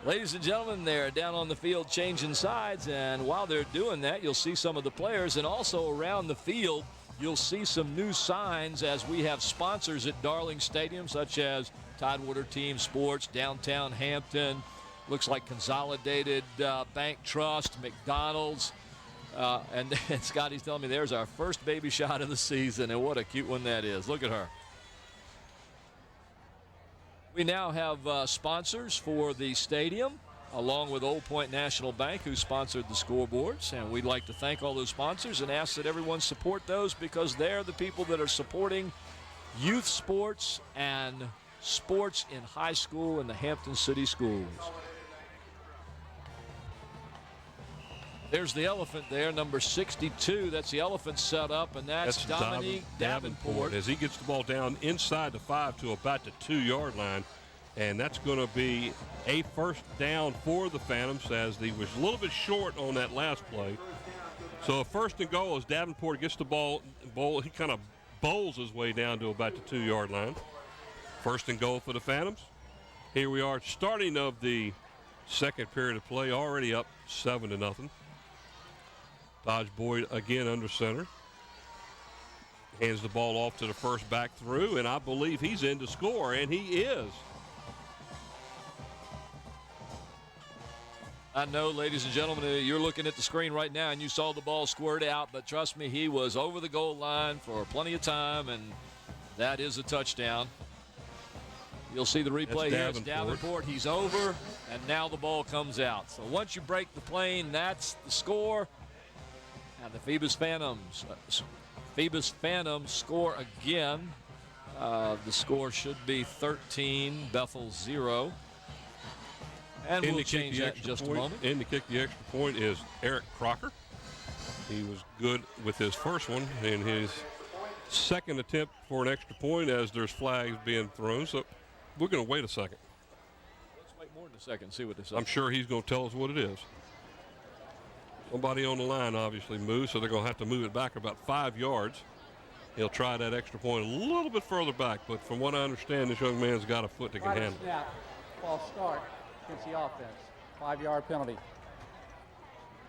Ladies and gentlemen, they're down on the field changing sides, and while they're doing that, you'll see some of the players, and also around the field, you'll see some new signs as we have sponsors at Darling Stadium, such as Tidewater Team Sports, Downtown Hampton, looks like Consolidated Bank Trust, McDonald's, and Scotty's telling me there's our first baby shot of the season, and what a cute one that is. Look at her. We now have sponsors for the stadium, along with Old Point National Bank, who sponsored the scoreboards. And we'd like to thank all those sponsors and ask that everyone support those, because they're the people that are supporting youth sports and sports in high school in the Hampton City Schools. There's the elephant there, number 62. That's the elephant set up, and that's Dominique Davenport. As he gets the ball down inside the 5 to about the 2-yard line. And that's going to be a first down for the Phantoms, as he was a little bit short on that last play. So a first and goal as Davenport gets the ball. He kind of bowls his way down to about the 2-yard line. First and goal for the Phantoms. Here we are, starting of the second period of play, already up 7-0. Dodge Boyd again under center. Hands the ball off to the first back through, and I believe he's in to score, and he is. I know, ladies and gentlemen, you're looking at the screen right now, and you saw the ball squirt out, but trust me, he was over the goal line for plenty of time, and that is a touchdown. You'll see the replay here. It's Davenport. He's over, and now the ball comes out. So once you break the plane, that's the score. And the Phoebus Phantoms score again. The score should be 13, Bethel 0. And we'll change that in just a moment. In to kick the extra point is Eric Crocker. He was good with his first one, and his second attempt for an extra point, as there's flags being thrown. So we're going to wait a second. Let's wait more than a second and see what they say. I'm sure he's going to tell us what it is. Somebody on the line obviously moved, so they're going to have to move it back about 5 yards. He'll try that extra point a little bit further back, but from what I understand, this young man's got a foot that can handle it. Snap, false start against the offense. 5-yard penalty.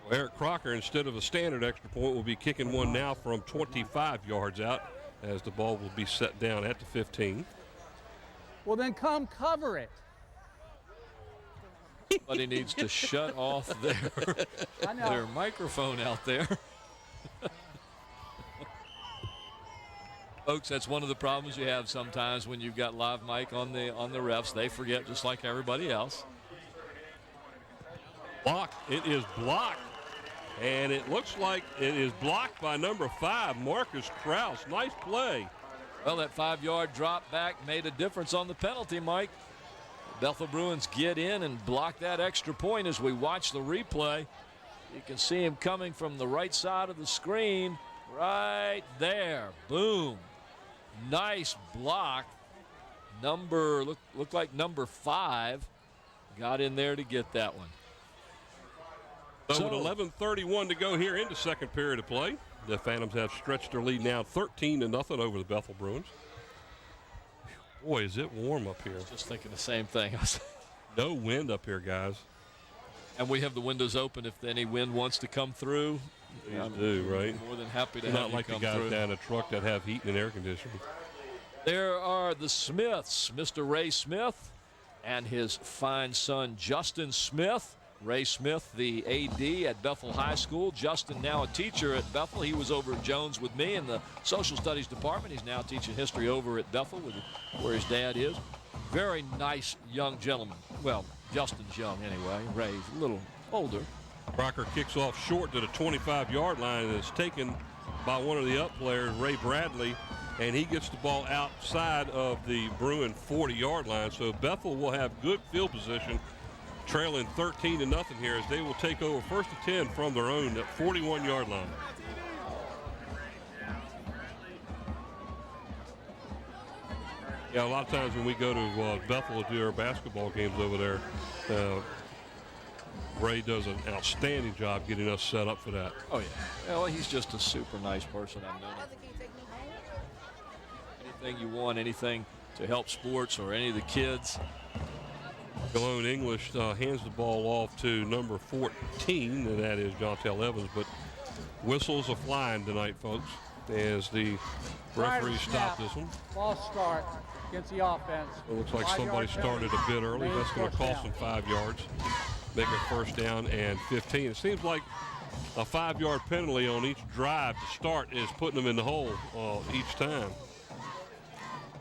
Well, Eric Crocker, instead of a standard extra point, will be kicking one now from 25 yards out, as the ball will be set down at the 15. Well, then come cover it. Somebody needs to shut off their microphone out there. Folks, that's one of the problems you have sometimes when you've got live mic on the refs. They forget, just like everybody else. Blocked. It is blocked. And it looks like it is blocked by number 5, Marcus Krause. Nice play. Well, that 5-yard drop back made a difference on the penalty, Mike. Bethel Bruins get in and block that extra point. As we watch the replay, you can see him coming from the right side of the screen right there. Boom. Nice block. Looked like number 5 got in there to get that one. So with 11:31 to go here into second period of play, the Phantoms have stretched their lead now 13-0 over the Bethel Bruins. Boy, is it warm up here. Just thinking the same thing. No wind up here, guys. And we have the windows open if any wind wants to come through. Please do, right? More than happy to have not you like come the guys through. down a truck that have heat and air conditioning. There are the Smiths, Mr. Ray Smith and his fine son, Justin Smith. Ray Smith, the AD at Bethel High School. Justin, now a teacher at Bethel. He was over at Jones with me in the social studies department. He's now teaching history over at Bethel, where his dad is. Very nice young gentleman. Well, Justin's young anyway. Ray's a little older. Crocker kicks off short to the 25-yard line and is taken by one of the up players, Ray Bradley, and he gets the ball outside of the Bruin 40-yard line. So Bethel will have good field position, trailing 13-0 here, as they will take over first and 10 from their own 41-yard line. Yeah, a lot of times when we go to Bethel to do our basketball games over there, Ray does an outstanding job getting us set up for that. Oh, yeah. Well, he's just a super nice person. I've known him. Anything you want, anything to help sports or any of the kids. Malone English hands the ball off to number 14, and that is Jontel Evans. But whistles are flying tonight, folks, as the referee stopped this one. Ball start against the offense. It looks like somebody started a bit early. That's going to cost them 5 yards. Make it first down and 15. It seems like a 5-yard penalty on each drive to start is putting them in the hole each time.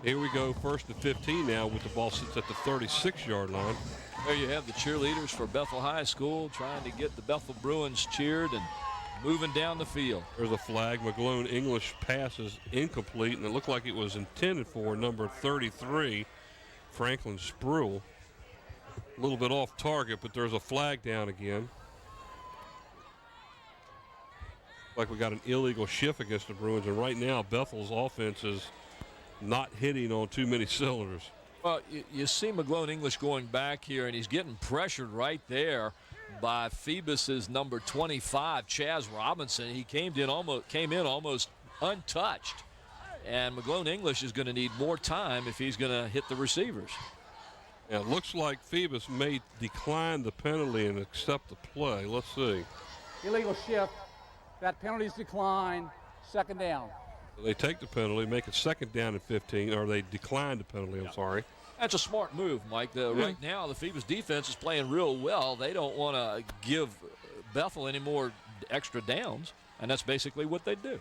Here we go, first and 15 now with the ball sits at the 36-yard line. There you have the cheerleaders for Bethel High School trying to get the Bethel Bruins cheered and moving down the field. There's a flag. McGlone English pass is incomplete, and it looked like it was intended for number 33, Franklin Spruill. A little bit off target, but there's a flag down again. Like we got an illegal shift against the Bruins, and right now Bethel's offense is not hitting on too many cylinders. Well, you see McGlone English going back here, and he's getting pressured right there by Phoebus's number 25, Chaz Robinson. He came in almost untouched, and McGlone English is going to need more time if he's going to hit the receivers. Yeah, it looks like Phoebus may decline the penalty and accept the play. Let's see. Illegal shift. That penalty's declined. Second down. They take the penalty, make it second down and 15, or they decline the penalty, I'm sorry. That's a smart move, Mike. Right now, the Phoebus defense is playing real well. They don't want to give Bethel any more extra downs, and that's basically what they do.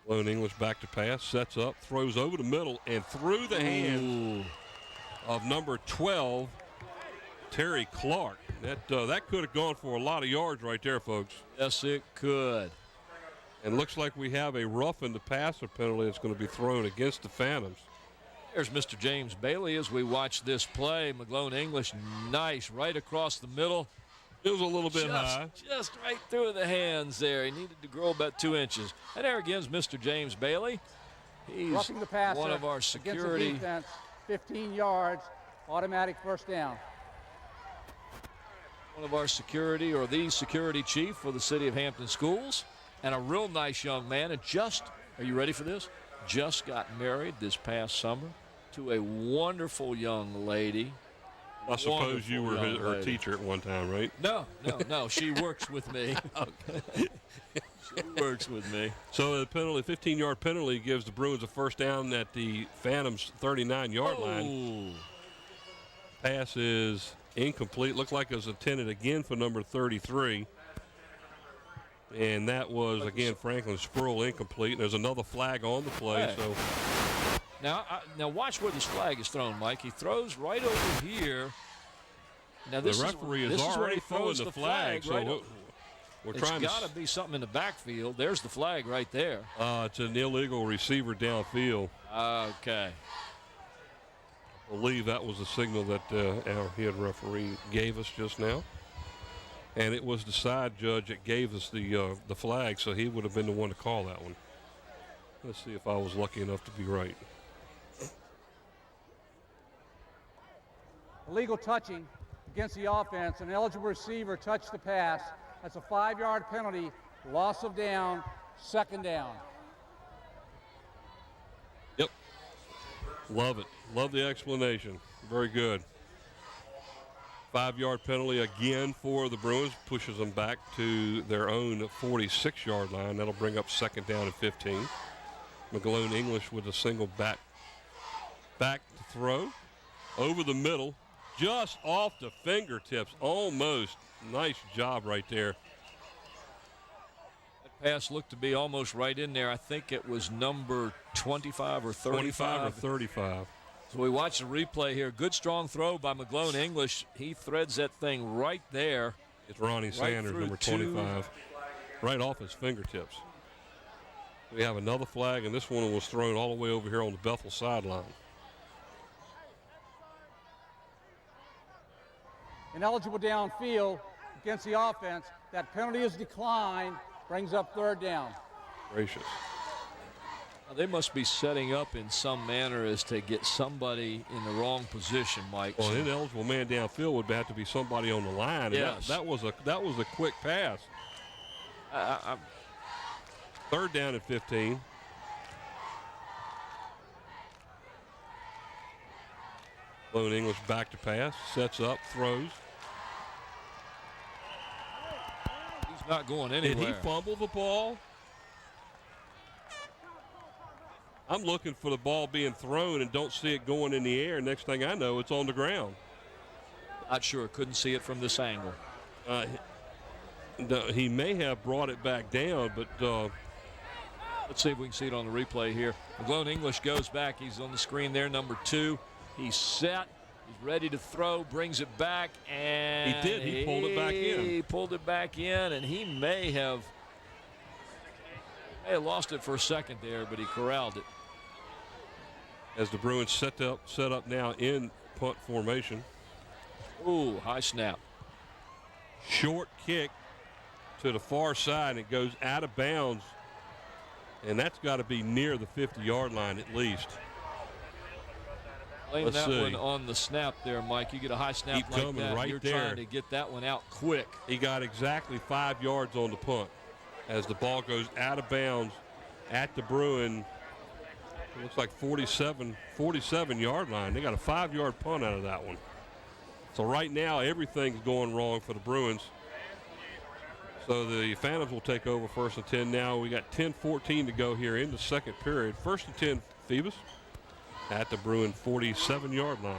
Lone English back to pass, sets up, throws over the middle, and through the hands of number 12, Terry Clark. That could have gone for a lot of yards right there, folks. Yes, it could. And looks like we have a roughing the passer penalty that's going to be thrown against the Phantoms. There's Mr. James Bailey as we watch this play. McGlone English, nice, right across the middle. It was a little bit high. Just right through the hands there. He needed to grow about 2 inches. And there again is Mr. James Bailey. He's roughing the passer one of our security. Against the defense, 15 yards, automatic first down. One of our security, or the security chief for the City of Hampton Schools. And a real nice young man. And are you ready for this? Just got married this past summer to a wonderful young lady. I suppose you were her teacher at one time, right? No. She works with me. Okay. She works with me. So the penalty, 15-yard penalty, gives the Bruins a first down at the Phantoms' 39-yard line. Pass is incomplete. Looked like it was intended again for number 33. And that was, again, Franklin Spruill incomplete. And there's another flag on the play. Hey. So now watch where this flag is thrown, Mike. He throws right over here. Now the referee is already throwing the flag. So we're trying to. It's got to be something in the backfield. There's the flag right there. It's an illegal receiver downfield. Okay. I believe that was the signal that our head referee gave us just now. And it was the side judge that gave us the flag, so he would have been the one to call that one. Let's see if I was lucky enough to be right. Illegal touching against the offense. An eligible receiver touched the pass. That's a 5-yard penalty. Loss of down. Second down. Yep. Love it. Love the explanation. Very good. 5-yard penalty again for the Bruins, pushes them back to their own 46-yard line. That'll bring up second down and 15. McGlone English with a single back to throw. Over the middle, just off the fingertips, almost. Nice job right there. That pass looked to be almost right in there. I think it was number 25 or 35. 25 or 35. So we watch the replay here. Good strong throw by McGlone English. He threads that thing right there. It's Ronnie Sanders, number 25, right off his fingertips. We have another flag, and this one was thrown all the way over here on the Bethel sideline. Ineligible downfield against the offense. That penalty is declined. Brings up third down. Gracious. They must be setting up in some manner as to get somebody in the wrong position, Mike. Well, an ineligible man downfield would have to be somebody on the line. Yes. And that was a quick pass. Third down and 15. Lone English back to pass, sets up, throws. He's not going anywhere. Did he fumble the ball? I'm looking for the ball being thrown and don't see it going in the air. Next thing I know, it's on the ground. Not sure. Couldn't see it from this angle. He may have brought it back down, but let's see if we can see it on the replay here. Lone English goes back. He's on the screen there, number 2. He's set. He's ready to throw. Brings it back, and he did. He pulled it back in. He pulled it back in, and he may have lost it for a second there, but he corralled it. As the Bruins set up now in punt formation. Ooh, high snap. Short kick to the far side, and it goes out of bounds. And that's got to be near the 50-yard line at least. Blame that one on the snap there, Mike. You get a high snap Keep like coming that, right you're there. trying to get that one out quick. He got exactly 5 yards on the punt as the ball goes out of bounds at the Bruin. It looks like 47-yard line. They got a 5-yard punt out of that one. So right now everything's going wrong for the Bruins. So the Phantoms will take over 1st and 10 now. We got 10:14 to go here in the second period. 1st and 10, Phoebus at the Bruin 47-yard line.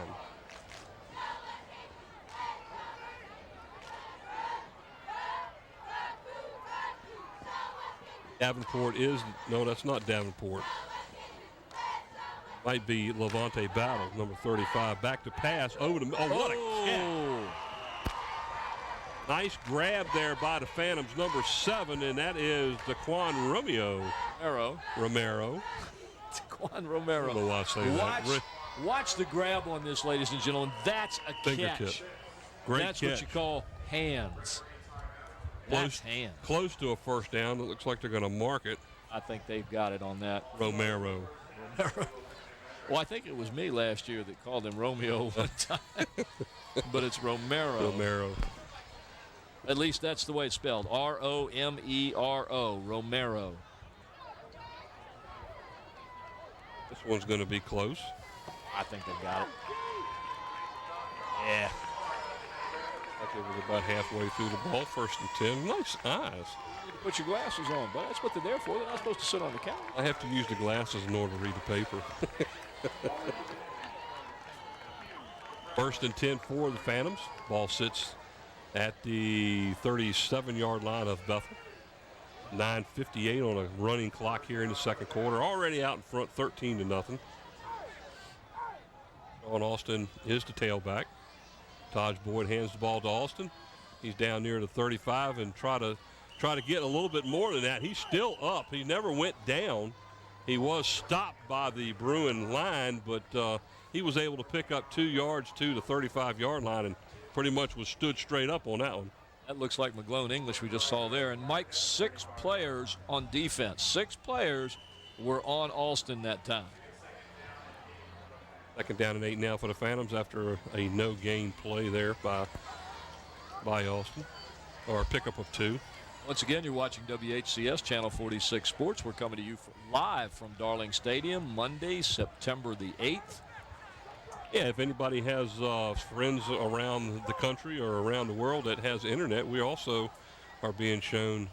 Davenport is, no, that's not Davenport. Might be Levante Battle, number 35. Back to pass over to, what a catch. Nice grab there by the Phantoms, number 7, and that is Daquan Romero. Daquan Romero. I don't know why I say that. Watch the grab on this, ladies and gentlemen. That's a Fingertip. catch. Great That's catch. what you call hands. That's hands. Close to a first down. It looks like they're going to mark it. I think they've got it on that. Romero. Well, I think it was me last year that called him Romeo one time. But it's Romero. Romero. At least that's the way it's spelled. R-O-M-E-R-O. Romero. This one's going to be close. I think they've got it. Yeah. I think it was about halfway through the ball. 1st and 10. Nice eyes. You put your glasses on, but that's what they're there for. They're not supposed to sit on the counter. I have to use the glasses in order to read the paper. 1st and 10 for the Phantoms. Ball sits at the 37-yard line of Bethel. 9:58 on a running clock here in the second quarter. Already out in front, 13-0. Sean Austin is the tailback. Taj Boyd hands the ball to Austin. He's down near the 35 and try to get a little bit more than that. He's still up. He never went down. He was stopped by the Bruin line, but he was able to pick up 2 yards to the 35-yard line and pretty much was stood straight up on that one. That looks like McGlone English we just saw there. And Mike, 6 players on defense. 6 players were on Alston that time. 2nd down and 8 now for the Phantoms after a no-gain play there by Alston, or a pickup of 2. Once again, you're watching WHCS Channel 46 Sports. We're coming to you live from Darling Stadium, Monday, September the 8th. Yeah, if anybody has friends around the country or around the world that has internet, we also are being shown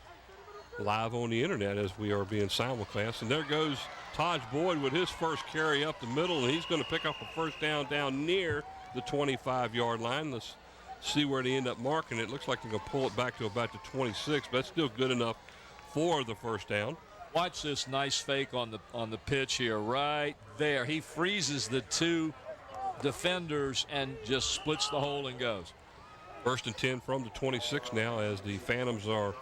live on the internet as we are being simulcast. And there goes Taj Boyd with his first carry up the middle, and he's going to pick up a first down near the 25-yard line. Let's see where they end up marking it. Looks like they're going to pull it back to about the 26, but that's still good enough for the first down. Watch this nice fake on the pitch here, right there. He freezes the 2 defenders and just splits the hole and goes. 1st and 10 from the 26 now as the Phantoms are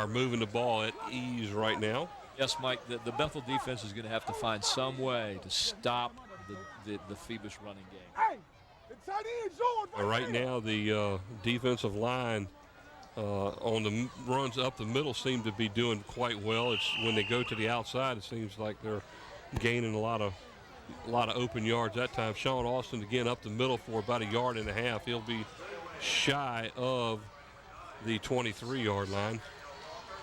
moving the ball at ease right now. Yes, Mike, the Bethel defense is going to have to find some way to stop the Phoebus running game. Right now the defensive line on the runs up the middle seem to be doing quite well. It's when they go to the outside, it seems like they're gaining a lot of open yards that time. Sean Austin again up the middle for about 1.5 yards. He'll be shy of the 23-yard line.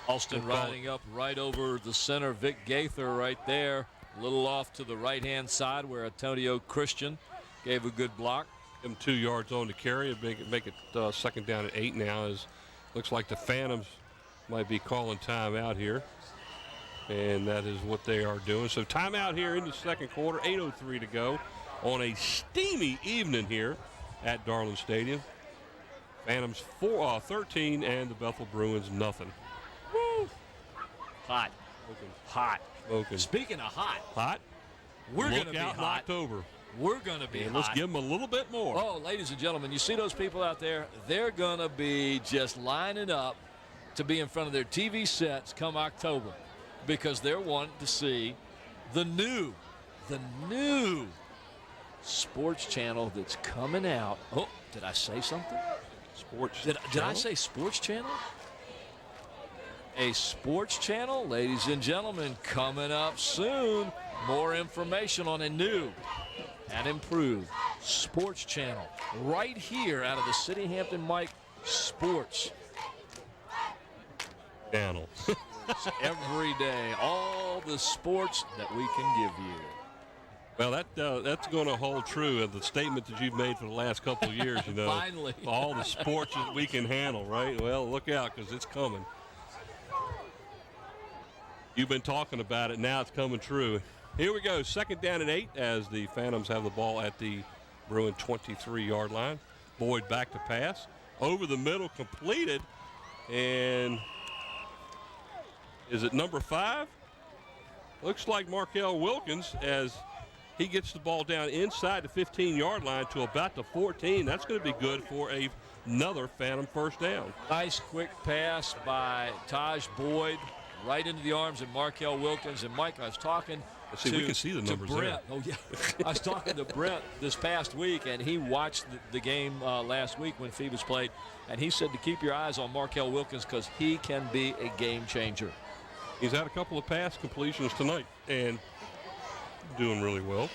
Austin riding up right over the center. Vic Gaither right there, a little off to the right-hand side where Antonio Christian gave a good block. Him 2 yards on the carry and make it 2nd down at 8 now. As looks like the Phantoms might be calling timeout here, and that is what they are doing. So timeout here in the 2nd quarter. 8:03 to go on a steamy evening here at Darland Stadium. Phantoms 13 and the Bethel Bruins nothing. Woo! Hot. Smoking. Hot. Smoking. Speaking of hot, We're going to be out in hot. October. We're going to be hot. Let's give them a little bit more. Oh, ladies and gentlemen, you see those people out there? They're going to be just lining up to be in front of their TV sets come October because they're wanting to see the new sports channel that's coming out. Oh, did I say something? Sports Did channel? I say sports channel? A sports channel, ladies and gentlemen, coming up soon. More information on a new and improved sports channel right here out of the City Hampton Mike Sports channel. Every day, all the sports that we can give you. Well, that's going to hold true of the statement that you've made for the last couple of years, you know. Finally. All the sports that we can handle, right? Well, look out because it's coming. You've been talking about it. Now it's coming true. Here we go. 2nd down and 8 as the Phantoms have the ball at the Bruin 23-yard line. Boyd back to pass. Over the middle, completed. And is it number 5? Looks like Markel Wilkins as he gets the ball down inside the 15-yard line to about the 14. That's going to be good for another Phantom first down. Nice quick pass by Taj Boyd right into the arms of Markel Wilkins. And Mike, I was talking we can see the numbers Brent. there. Oh, yeah. I was talking to Brent this past week, and he watched the game last week when Phoebus played, and he said to keep your eyes on Markel Wilkins because he can be a game changer. He's had a couple of pass completions tonight and doing really well.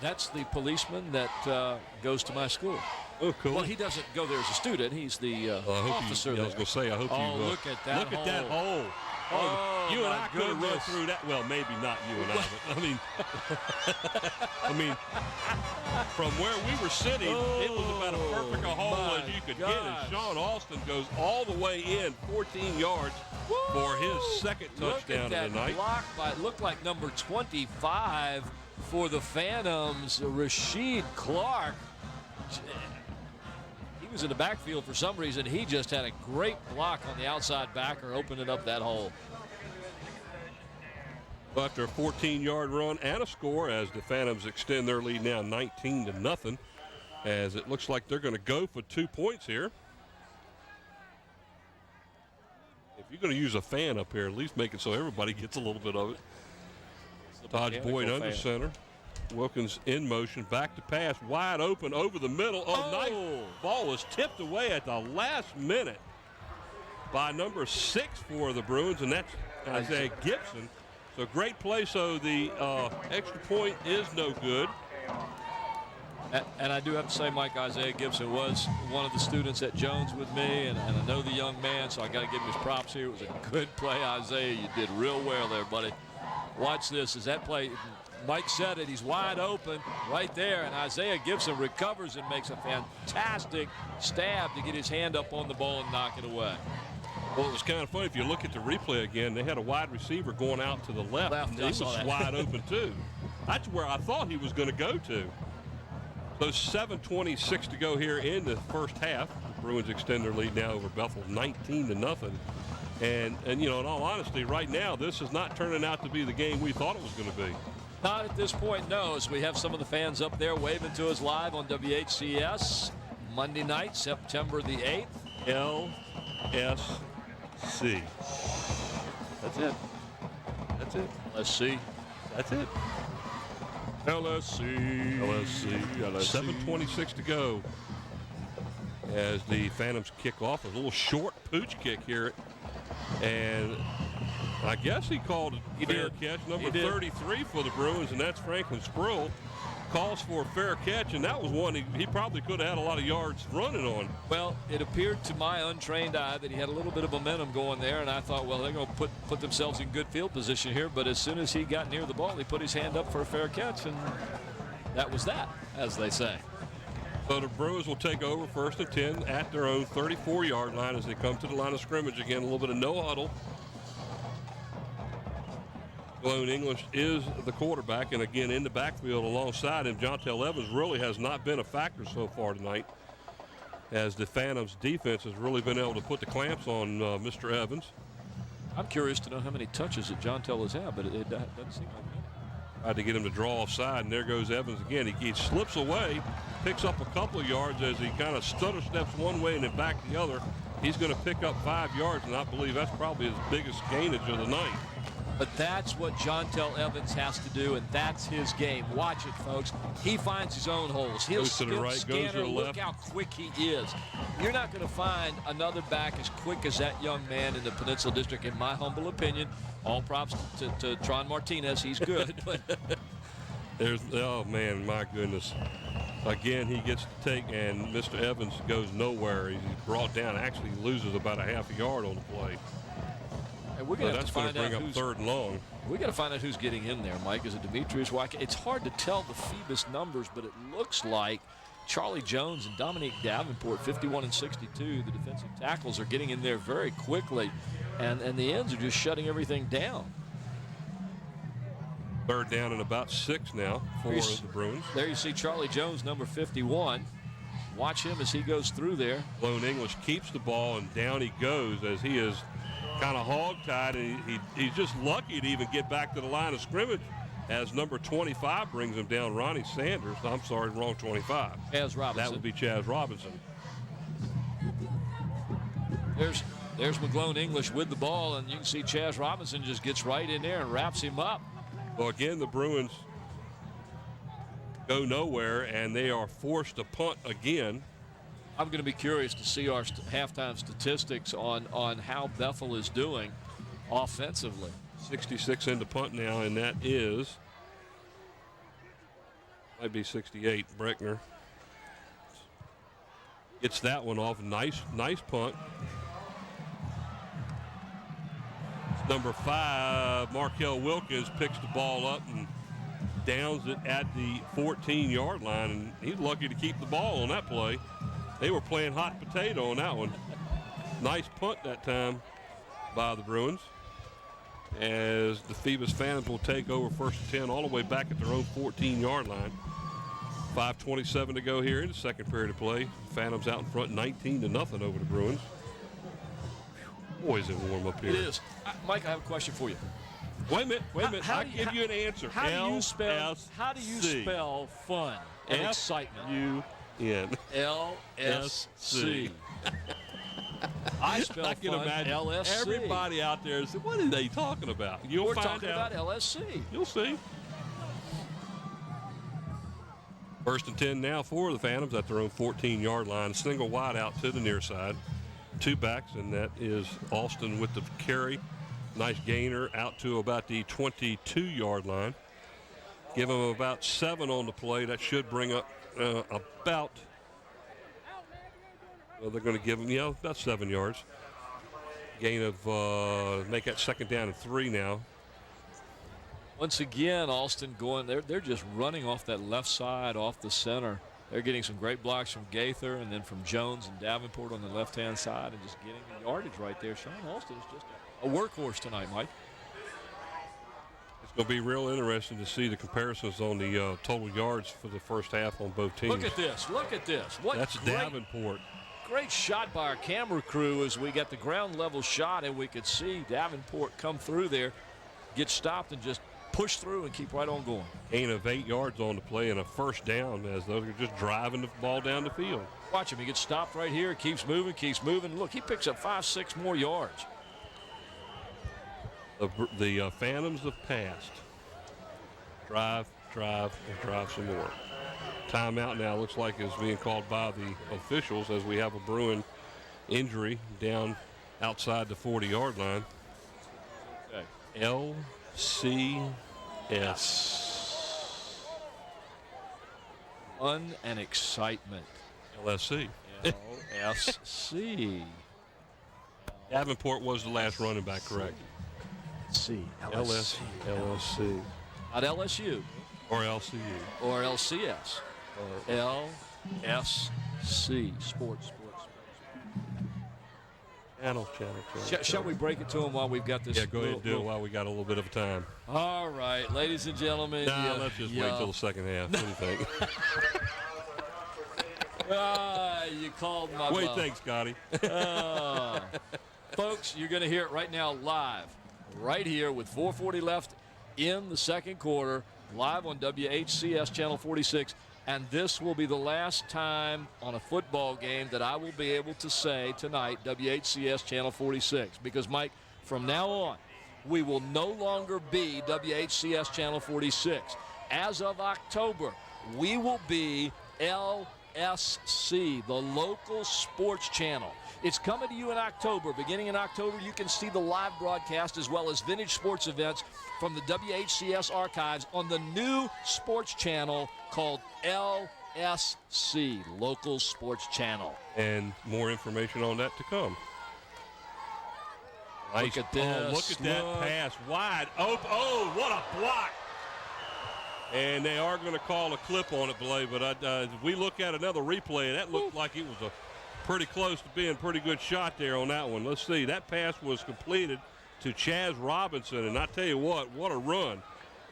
That's the policeman that goes to my school. Oh, cool. Well, he doesn't go there as a student. He's the officer. I was going to say, I hope you look at that look at that hole. Oh, you and I could have run goodness. through that. Well, maybe not you and I, but I mean, from where we were sitting, it was about as perfect a hole as you could get. And Sean Austin goes all the way in, 14 yards for his 2nd touchdown of the night. Block by looked like number 25 for the Phantoms, Rasheed Clark. He was in the backfield for some reason. He just had a great block on the outside backer, opening up that hole. After a 14-yard run and a score as the Phantoms extend their lead now 19-0, as it looks like they're going to go for 2 points here. If you're going to use a fan up here, at least make it so everybody gets a little bit of it. Taj Boyd under center. Wilkins in motion, back to pass, wide open over the middle. Nice ball was tipped away at the last minute by number 6 for the Bruins, and that's Isaiah Gibson. So great play. So the extra point is no good. And I do have to say, Mike, Isaiah Gibson was one of the students at Jones with me, and I know the young man, so I got to give him his props here. It was a good play, Isaiah. You did real well there, buddy. Watch this as that play. Mike said it. He's wide open right there, and Isaiah Gibson recovers and makes a fantastic stab to get his hand up on the ball and knock it away. Well, it was kind of funny. If you look at the replay again, they had a wide receiver going out to the left and he was wide open too. That's where I thought he was going to go to. So 7:26 to go here in the first half. The Bruins extend their lead now over Bethel 19-0. And you know, in all honesty, right now, this is not turning out to be the game we thought it was going to be. Not at this point, no, as we have some of the fans up there waving to us live on WHCS. Monday night, September the 8th. LSC. That's it. That's it. Let's see. That's it. LSC. 7:26 to go as the Phantoms kick off. A little short pooch kick here. And I guess he called He a fair did. catch. Number He did. 33 for the Bruins, and that's Franklin Sproul. Calls for a fair catch, and that was one he probably could have had a lot of yards running on. Well, it appeared to my untrained eye that he had a little bit of momentum going there, and I thought, well, they're going to put themselves in good field position here. But as soon as he got near the ball, he put his hand up for a fair catch, and that was that, as they say. So the Bruins will take over 1st and 10 at their own 34-yard line as they come to the line of scrimmage again. A little bit of no huddle. Sloan English is the quarterback, and again in the backfield alongside him, Jontel Evans really has not been a factor so far tonight, as the Phantoms defense has really been able to put the clamps on Mr. Evans. I'm curious to know how many touches that Jontel has had, but it doesn't seem like many. Tried to get him to draw offside, and there goes Evans again. He slips away, picks up a couple of yards as he kind of stutter steps one way and then back the other. He's going to pick up 5 yards, and I believe that's probably his biggest gainage of the night. But that's what Jontel Evans has to do, and that's his game. Watch it, folks. He finds his own holes. He'll Goes to the right, goes to the look left. how quick he is. You're not going to find another back as quick as that young man in the Peninsula District, in my humble opinion. All props to Tron Martinez. He's good. But oh, man, my goodness. Again, he gets to take, and Mr. Evans goes nowhere. He's brought down. Actually loses about a half a yard on the play. And we're going to have that's to find going to out bring up who's 3rd and long. We got to find out who's getting in there, Mike. Is it Demetrius Wack? It's hard to tell the Phoebus numbers, but it looks like Charlie Jones and Dominique Davenport, 51 and 62, the defensive tackles, are getting in there very quickly, and the ends are just shutting everything down. 3rd down and about 6 now for the Bruins. There you see Charlie Jones, number 51. Watch him as he goes through there. Sloan English keeps the ball, and down he goes as he is kind of hog-tied, and he's just lucky to even get back to the line of scrimmage as number 25 brings him down, Ronnie Sanders. I'm sorry, wrong 25. Chaz Robinson. That would be Chaz Robinson. There's McGlone English with the ball, and you can see Chaz Robinson just gets right in there and wraps him up. Well, again, the Bruins go nowhere, and they are forced to punt again. I'm going to be curious to see our halftime statistics on how Bethel is doing offensively. 66 into punt now, and that is, might be 68. Breckner gets that one off. Nice punt. Number 5, Markel Wilkins, picks the ball up and downs it at the 14-yard line, and he's lucky to keep the ball on that play. They were playing hot potato on that one. Nice punt that time by the Bruins, as the Phoebus Phantoms will take over 1st and 10 all the way back at their own 14-yard line. 5:27 to go here in the 2nd period of play. Phantoms out in front 19-0 over the Bruins. Boy, is it warm up here. It is. Mike, I have a question for you. Wait a minute. I'll give you an answer. How do you spell fun and excitement? U-N. LSC. I spell I can fun imagine LSC. everybody out there said, what are they talking about? We're talking about LSC. You'll see. 1st and 10 now for the Phantoms at their own 14-yard line. Single wide out to the near side. 2 backs, and that is Alston with the carry. Nice gainer out to about the 22-yard line. Give them about 7 on the play. That should bring up about, well, they're going to give them, about 7 yards. Gain of, make that 2nd down and 3 now. Once again, Alston going, they're just running off that left side, off the center. They're getting some great blocks from Gaither and then from Jones and Davenport on the left-hand side, and just getting the yardage right there. Sean Alston is just a workhorse tonight, Mike. It's going to be real interesting to see the comparisons on the total yards for the first half on both teams. Look at this. Look at this. That's Davenport. Great shot by our camera crew as we got the ground level shot, and we could see Davenport come through there, get stopped, and just push through and keep right on going. Gain of 8 yards on the play and a 1st down as those are just driving the ball down the field. Watch him. He gets stopped right here. Keeps moving, keeps moving. Look, he picks up 5-6 more yards. The Phantoms have passed. Drive, and drive some more. Timeout now looks like is being called by the officials as we have a Bruin injury down outside the 40-yard line. Okay. LCS. Fun and excitement. LSC. LSC. Davenport was the last running back, correct? C. LSC. Not LSU. Or LCU. Or LCS. LSC. Sports. Channel. Shall we break it to them while we've got this? Yeah, go ahead and do it while we got a little bit of time. All right, ladies and gentlemen. Nah, let's just wait till the second half. What do you think? You called my Wait, bluff. thanks, Scotty. Folks, you're going to hear it right now live, right here with 4:40 left in the second quarter, live on WHCS Channel 46. And this will be the last time on a football game that I will be able to say tonight, WHCS Channel 46. Because, Mike, from now on, we will no longer be WHCS Channel 46. As of October, we will be LSC, the local sports channel. It's coming to you in October. Beginning in October, you can see the live broadcast as well as vintage sports events from the WHCS archives on the new sports channel called LSC, Local Sports Channel. And more information on that to come. Look at this. Oh, look at that pass. Wide open. Oh, what a block. And they are going to call a clip on it, Blay, but if we look at another replay, that looked like it was a pretty close to being a pretty good shot there on that one. Let's see. That pass was completed to Chaz Robinson, and I tell you what a run.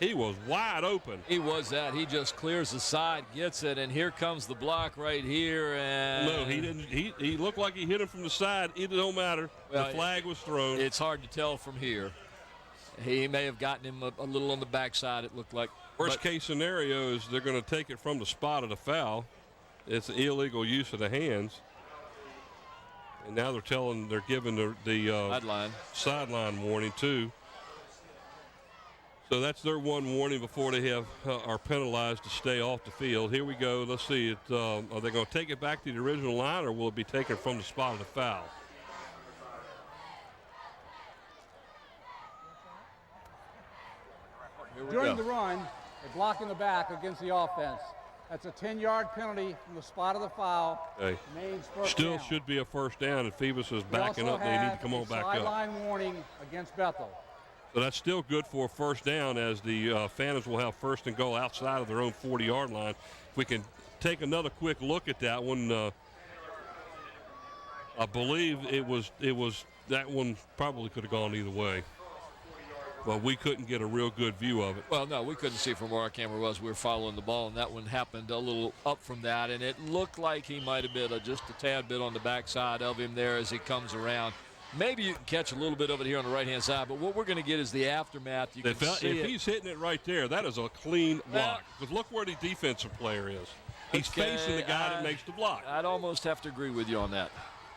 He was wide open. He was that. He just clears the side, gets it, and here comes the block right here. And no, he didn't. He looked like he hit him from the side. It don't matter. Well, the flag was thrown. It's hard to tell from here. He may have gotten him a little on the backside, it looked like. Worst case scenario is they're going to take it from the spot of the foul. It's an illegal use of the hands. And now they're giving the sideline warning too. So that's their one warning before they are penalized to stay off the field. Here we go. Let's see. Are they going to take it back to the original line, or will it be taken from the spot of the foul? During the run, they block in the back against the offense. That's a 10-yard penalty from the spot of the foul. Okay. Means first Still down. should be a first down, and Phoebus is backing up. They need to come on back up. Sideline warning against Bethel. So that's still good for a first down, as the Phantoms will have first and goal outside of their own 40-yard line. If we can take another quick look at that one, I believe it was that one probably could have gone either way. But we couldn't get a real good view of it. Well, no, we couldn't see from where our camera was. We were following the ball, and that one happened a little up from that, and it looked like he might have been just a tad bit on the backside of him there as he comes around. Maybe you can catch a little bit of it here on the right-hand side, but what we're going to get is the aftermath. You can see if he's hitting it right there, that is a clean block. Because look where the defensive player is. He's facing the guy that makes the block. I'd almost have to agree with you on that.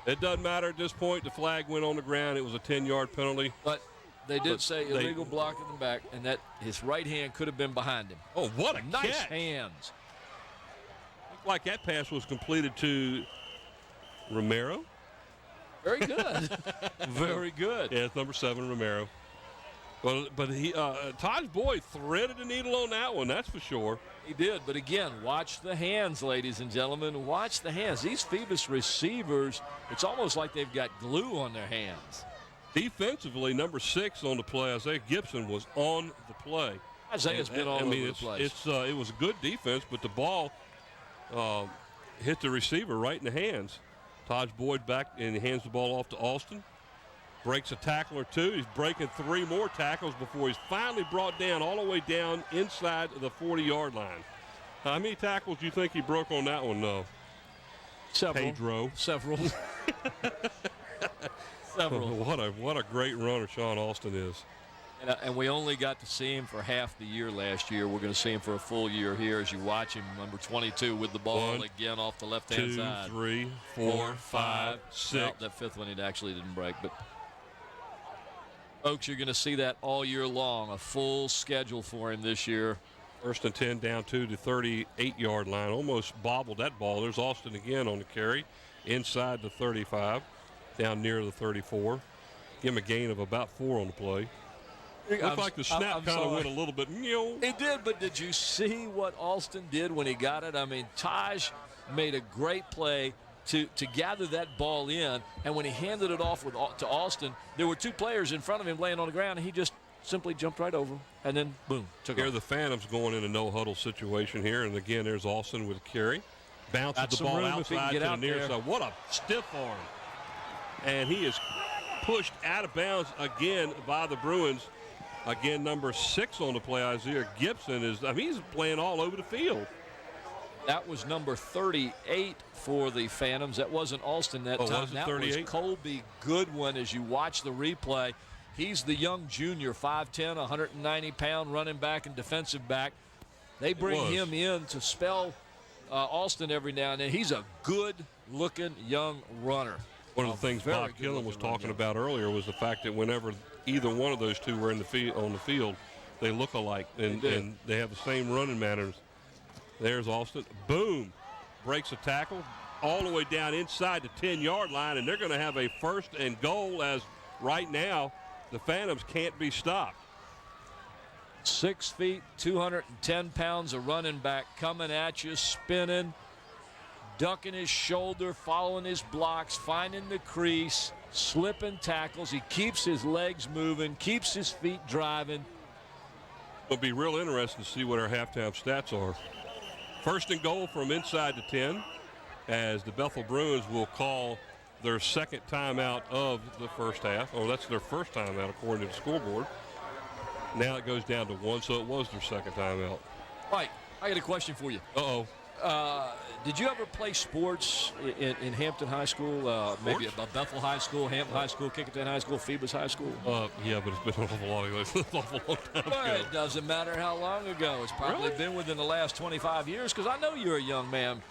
It doesn't matter at this point. The flag went on the ground. It was a 10-yard penalty. But they did say illegal block in the back, and that his right hand could have been behind him. Oh, what a nice catch. Hands. Looked like that pass was completed to Romero. Very good. Very good. Yeah, it's number 7, Romero. Well, but Taj Boyd threaded the needle on that one, that's for sure. He did, but again, watch the hands, ladies and gentlemen. Watch the hands. These Phoebus receivers, it's almost like they've got glue on their hands. Defensively, number 6 on the play, Isaiah Gibson, was on the play. Isaiah's been all over the place. It was a good defense, but the ball hit the receiver right in the hands. Taj Boyd back and he hands the ball off to Alston. Breaks a tackle or two. He's breaking 3 more tackles before he's finally brought down all the way down inside of the 40-yard line. How many tackles do you think he broke on that one, Several. Pedro? Several. Several. What a great runner Sean Alston is. And we only got to see him for half the year last year. We're going to see him for a full year here as you watch him. Number 22 with the ball again off the left-hand side. 2, 3, 4, 5, 6. Well, that 5th one, it actually didn't break. But, folks, you're going to see that all year long, a full schedule for him this year. 1st and 10 down to the 38-yard line. Almost bobbled that ball. There's Alston again on the carry. Inside the 35, down near the 34. Give him a gain of about 4 on the play. Looked like the snap kind of went a little bit. It did, but did you see what Alston did when he got it? I mean, Taj made a great play to gather that ball in, and when he handed it off to Alston, there were two players in front of him laying on the ground, and he just simply jumped right over, and then, boom, took Here off. the Phantoms going in a no-huddle situation here, and again, there's Alston with a carry. Bounces the ball outside to the near side. What a stiff arm. And he is pushed out of bounds again by the Bruins. Again, number 6 on the play, Isaiah Gibson, he's playing all over the field. That was number 38 for the Phantoms. That wasn't Alston that time. Was it that 38? was Colby Goodwin as you watch the replay. He's the young junior, 5'10", 190-pound running back and defensive back. They bring him in to spell Alston every now and then. He's a good-looking young runner. One of the things Bob Gillen was talking about earlier was the fact that whenever either one of those two were on the field, they look alike, and they have the same running manners. There's Alston. Boom. Breaks a tackle all the way down inside the 10-yard line, and they're going to have a 1st and goal as right now the Phantoms can't be stopped. 6 feet, 210 pounds of running back coming at you, spinning, ducking his shoulder, following his blocks, finding the crease, slipping tackles. He keeps his legs moving, keeps his feet driving. It'll be real interesting to see what our halftime stats are. 1st and goal from inside the 10 as the Bethel Bruins will call their 2nd timeout of the first half. Oh, that's their 1st timeout according to the scoreboard. Now it goes down to 1, so it was their 2nd timeout. Mike, I got a question for you. Uh-oh. Did you ever play sports in Hampton High School? Maybe Bethel High School, Hampton High School, Kickinton High School, Phoebus High School? Yeah, but it's been an awful long time ago. It doesn't matter how long ago. It's probably been within the last 25 years because I know you're a young man.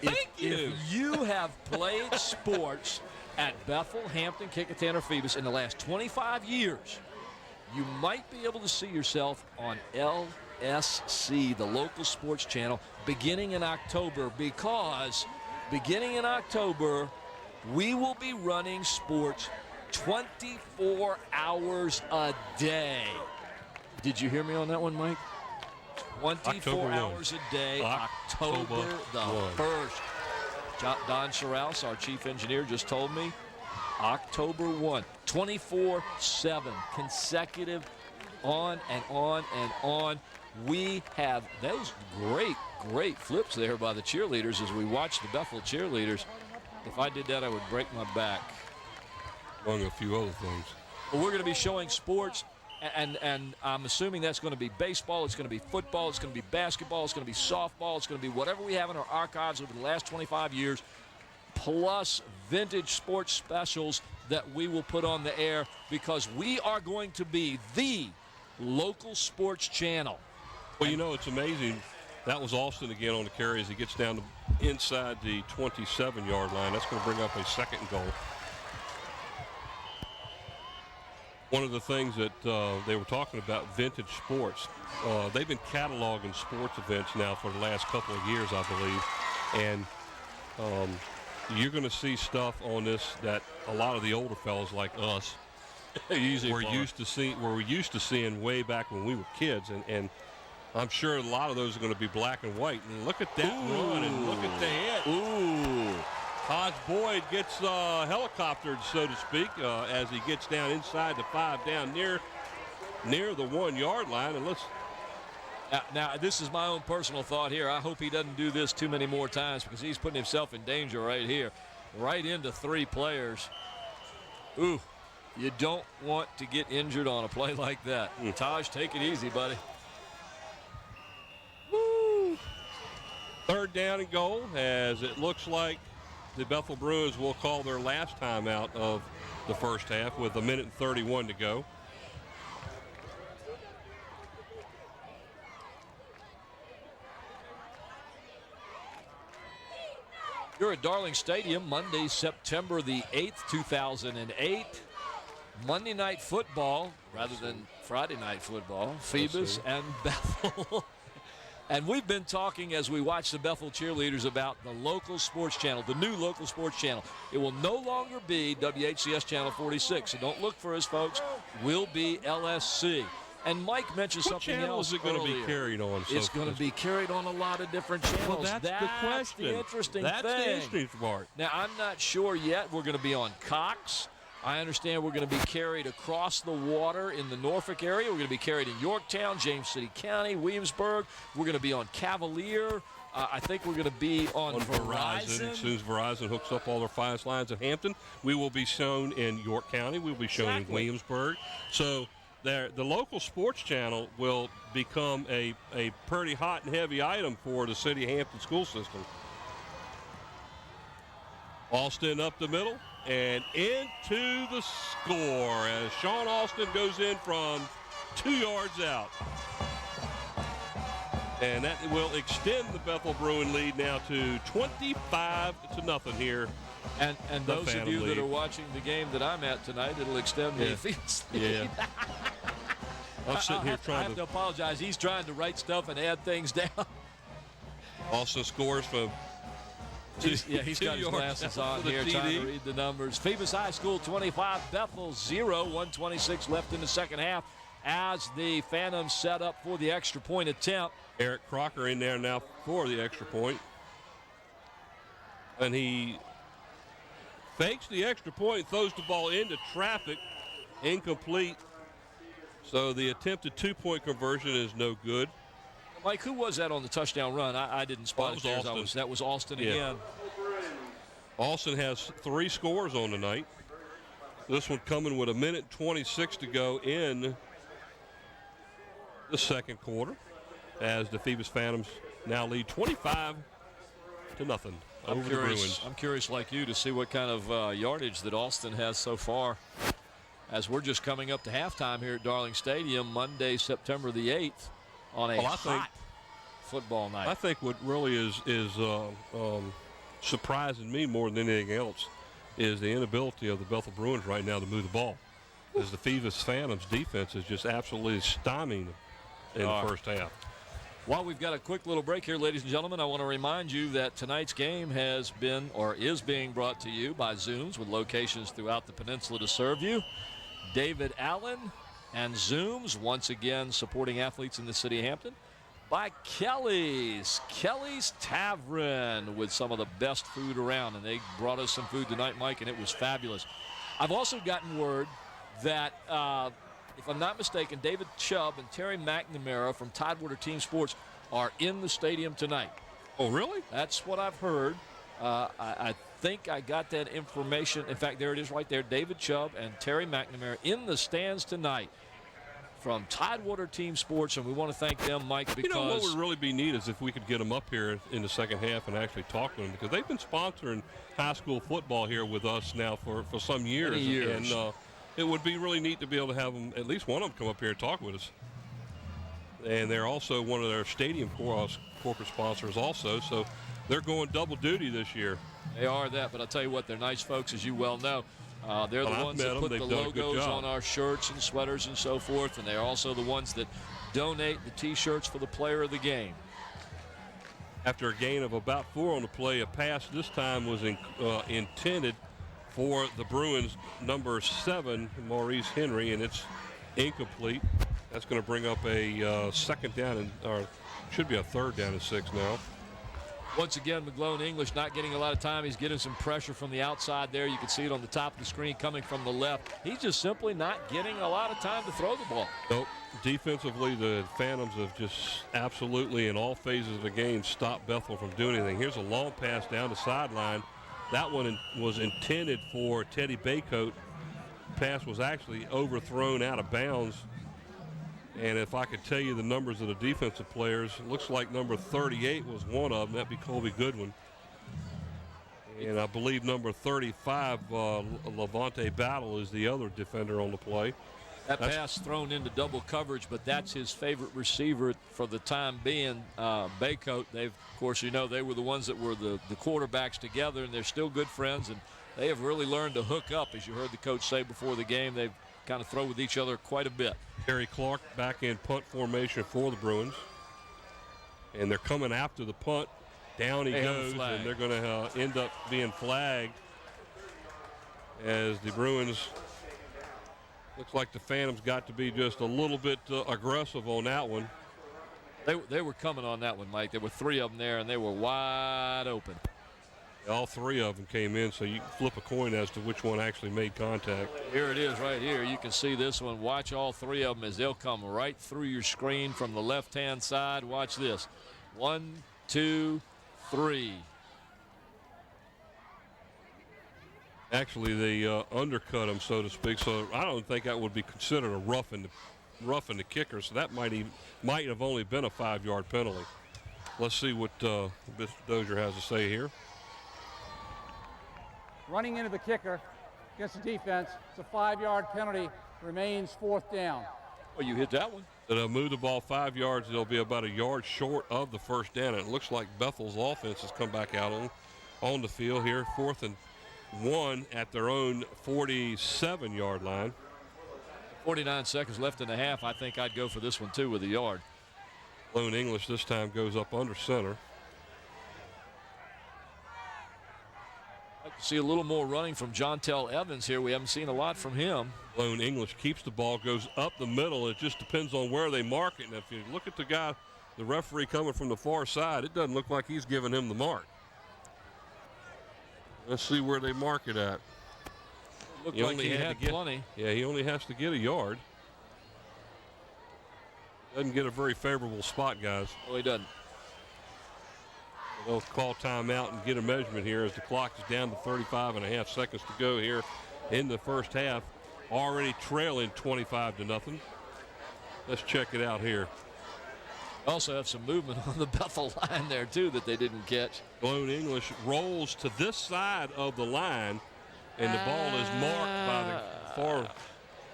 Thank you. If you have played sports at Bethel, Hampton, Kickinton, or Phoebus in the last 25 years, you might be able to see yourself on LSC, the local sports channel, beginning in October, because beginning in October, we will be running sports 24 hours a day. Did you hear me on that one, Mike? 24 hours a day, October the 1st. Don Sorrells, our chief engineer, just told me, October 1, 24/7, consecutive, on and on and on. We have those great flips there by the cheerleaders as we watch the Bethel cheerleaders. If I did that, I would break my back. Among a few other things. Well, we're going to be showing sports, and I'm assuming that's going to be baseball, it's going to be football, it's going to be basketball, it's going to be softball, it's going to be whatever we have in our archives over the last 25 years, plus vintage sports specials that we will put on the air, because we are going to be the local sports channel. Well, you know, it's amazing. That was Alston again on the carry as he gets down to inside the 27-yard line. That's going to bring up a 2nd and goal. One of the things that they were talking about, vintage sports. They've been cataloging sports events now for the last couple of years, I believe. And you're going to see stuff on this that a lot of the older fellas like us we're used to seeing way back when we were kids. And I'm sure a lot of those are going to be black and white. And look at that run and look at the hit. Ooh. Hodge Boyd gets helicoptered, so to speak, as he gets down inside the 5 down near the 1-yard line. And now, this is my own personal thought here. I hope he doesn't do this too many more times, because he's putting himself in danger right here. Right into 3 players. Ooh, you don't want to get injured on a play like that. Taj, take it easy, buddy. Woo! 3rd down and goal, as it looks like the Bethel Bruins will call their last timeout of the first half with 1:31 to go. You're at Darling Stadium, Monday, September the 8th, 2008. Monday Night Football, rather than Friday Night Football, Phoebus and Bethel. And we've been talking as we watch the Bethel cheerleaders about the local sports channel, the new local sports channel. It will no longer be WHCS Channel 46, so don't look for us, folks. We'll be LSC. And Mike mentioned what something channel else is it going to be carried on? It's going to be carried on a lot of different channels. Well, that's the question. The interesting That's thing. the interesting part. Now, I'm not sure yet. We're going to be on Cox. I understand we're going to be carried across the water in the Norfolk area. We're going to be carried in Yorktown, James City County, Williamsburg. We're going to be on Cavalier. I think we're going to be on Verizon. As soon as Verizon hooks up all their fast lines at Hampton, we will be shown in York County. We'll be shown in Williamsburg. So the local sports channel will become a pretty hot and heavy item for the City of Hampton school system. Alston up the middle and into the score as Sean Alston goes in from 2 yards out. And that will extend the Bethel Bruin lead now to 25-0 here. And those of you that are watching the game that I'm at tonight, it'll extend the Phoebus lead. Yeah. I'm sitting here I have to apologize. He's trying to write stuff and add things down. Also scores from he's got his glasses on here trying to read the numbers. Phoebus High School 25, Bethel 0, 1:26 left in the second half as the Phantoms set up for the extra point attempt. Eric Crocker in there now for the extra point. And he fakes the extra point, throws the ball into traffic, incomplete. So the attempted 2-point conversion is no good. Mike, who was that on the touchdown run? I didn't spot it. That was Alston again. Alston has 3 scores on the night. This one coming with 1:26 to go in the second quarter as the Phoebus Phantoms now lead 25-0 over the Bruins. I'm curious, like you, to see what kind of yardage that Alston has so far, as we're just coming up to halftime here at Darling Stadium, Monday, September the 8th, on a hot football night. I think what really is surprising me more than anything else is the inability of the Bethel Bruins right now to move the ball. As the Phoebus Phantoms defense is just absolutely stymieing in the first half. While we've got a quick little break here, ladies and gentlemen, I want to remind you that tonight's game has been or is being brought to you by Zooms, with locations throughout the peninsula to serve you. David Allen and Zooms, once again supporting athletes in the city of Hampton. By Kelly's Tavern, with some of the best food around. And they brought us some food tonight, Mike, and it was fabulous. I've also gotten word that, if I'm not mistaken, David Chubb and Terry McNamara from Tidewater Team Sports are in the stadium tonight. Oh, really? That's what I've heard. I think I got that information. In fact, there it is right there. David Chubb and Terry McNamara in the stands tonight from Tidewater Team Sports, and we want to thank them, Mike, because... You know, what would really be neat is if we could get them up here in the second half and actually talk to them, because they've been sponsoring high school football here with us now for some years. Many years. And it would be really neat to be able to have them, at least one of them, come up here and talk with us. And they're also one of their stadium corporate sponsors also, so they're going double duty this year. They are that, but I'll tell you what, they're nice folks, as you well know. They're the ones that put the logos on our shirts and sweaters and so forth, and they're also the ones that donate the T-shirts for the player of the game. After a gain of about 4 on the play, a pass this time was intended for the Bruins' number 7, Maurice Henry, and it's incomplete. That's going to bring up a second down, or should be a third down and 6 now. Once again, McGlone English not getting a lot of time. He's getting some pressure from the outside there. You can see it on the top of the screen coming from the left. He's just simply not getting a lot of time to throw the ball. Nope. Defensively, the Phantoms have just absolutely, in all phases of the game, stopped Bethel from doing anything. Here's a long pass down the sideline. That one was intended for Teddy Baycoat. Pass was actually overthrown out of bounds. And if I could tell you the numbers of the defensive players, it looks like number 38 was one of them. That'd be Colby Goodwin. And I believe number 35, Levante Battle, is the other defender on the play. That pass thrown into double coverage, but that's his favorite receiver for the time being, Baycoat. Of course, you know, they were the ones that were the quarterbacks together, and they're still good friends, and they have really learned to hook up. As you heard the coach say before the game, they've kind of throw with each other quite a bit. Terry Clark back in punt formation for the Bruins. And they're coming after the punt. Down he goes, and they're going to end up being flagged as the Bruins Looks like the Phantoms got to be just a little bit aggressive on that one. They were coming on that one, Mike. There were 3 of them there, and they were wide open. All 3 of them came in, so you can flip a coin as to which one actually made contact. Here it is right here. You can see this one. Watch all 3 of them as they'll come right through your screen from the left-hand side. Watch this. 1, 2, 3. Actually, they undercut him, so to speak, so I don't think that would be considered a roughing the kicker, so that might have only been a 5-yard penalty. Let's see what Mr. Dozier has to say here. Running into the kicker against the defense, it's a 5-yard penalty, remains 4th down. Well, you hit that one. So they'll move the ball 5 yards. They'll be about a yard short of the first down. And it looks like Bethel's offense has come back out on the field here. 4th and 1 at their own 47-yard line. 49 seconds left in the half. I think I'd go for this one, too, with a yard. Lone English this time goes up under center. See a little more running from Jontel Evans here. We haven't seen a lot from him. Lone English keeps the ball, goes up the middle. It just depends on where they mark it. And if you look at the guy, the referee coming from the far side, it doesn't look like he's giving him the mark. Let's see where they mark it at. Looked like he had plenty. Yeah, he only has to get a yard. Doesn't get a very favorable spot, guys. Well, he doesn't. They'll call timeout and get a measurement here as the clock is down to 35.5 seconds to go here in the first half. Already trailing 25-0. Let's check it out here. Also have some movement on the Bethel line there, too, that they didn't catch. Lone English rolls to this side of the line, and the ball is marked by the far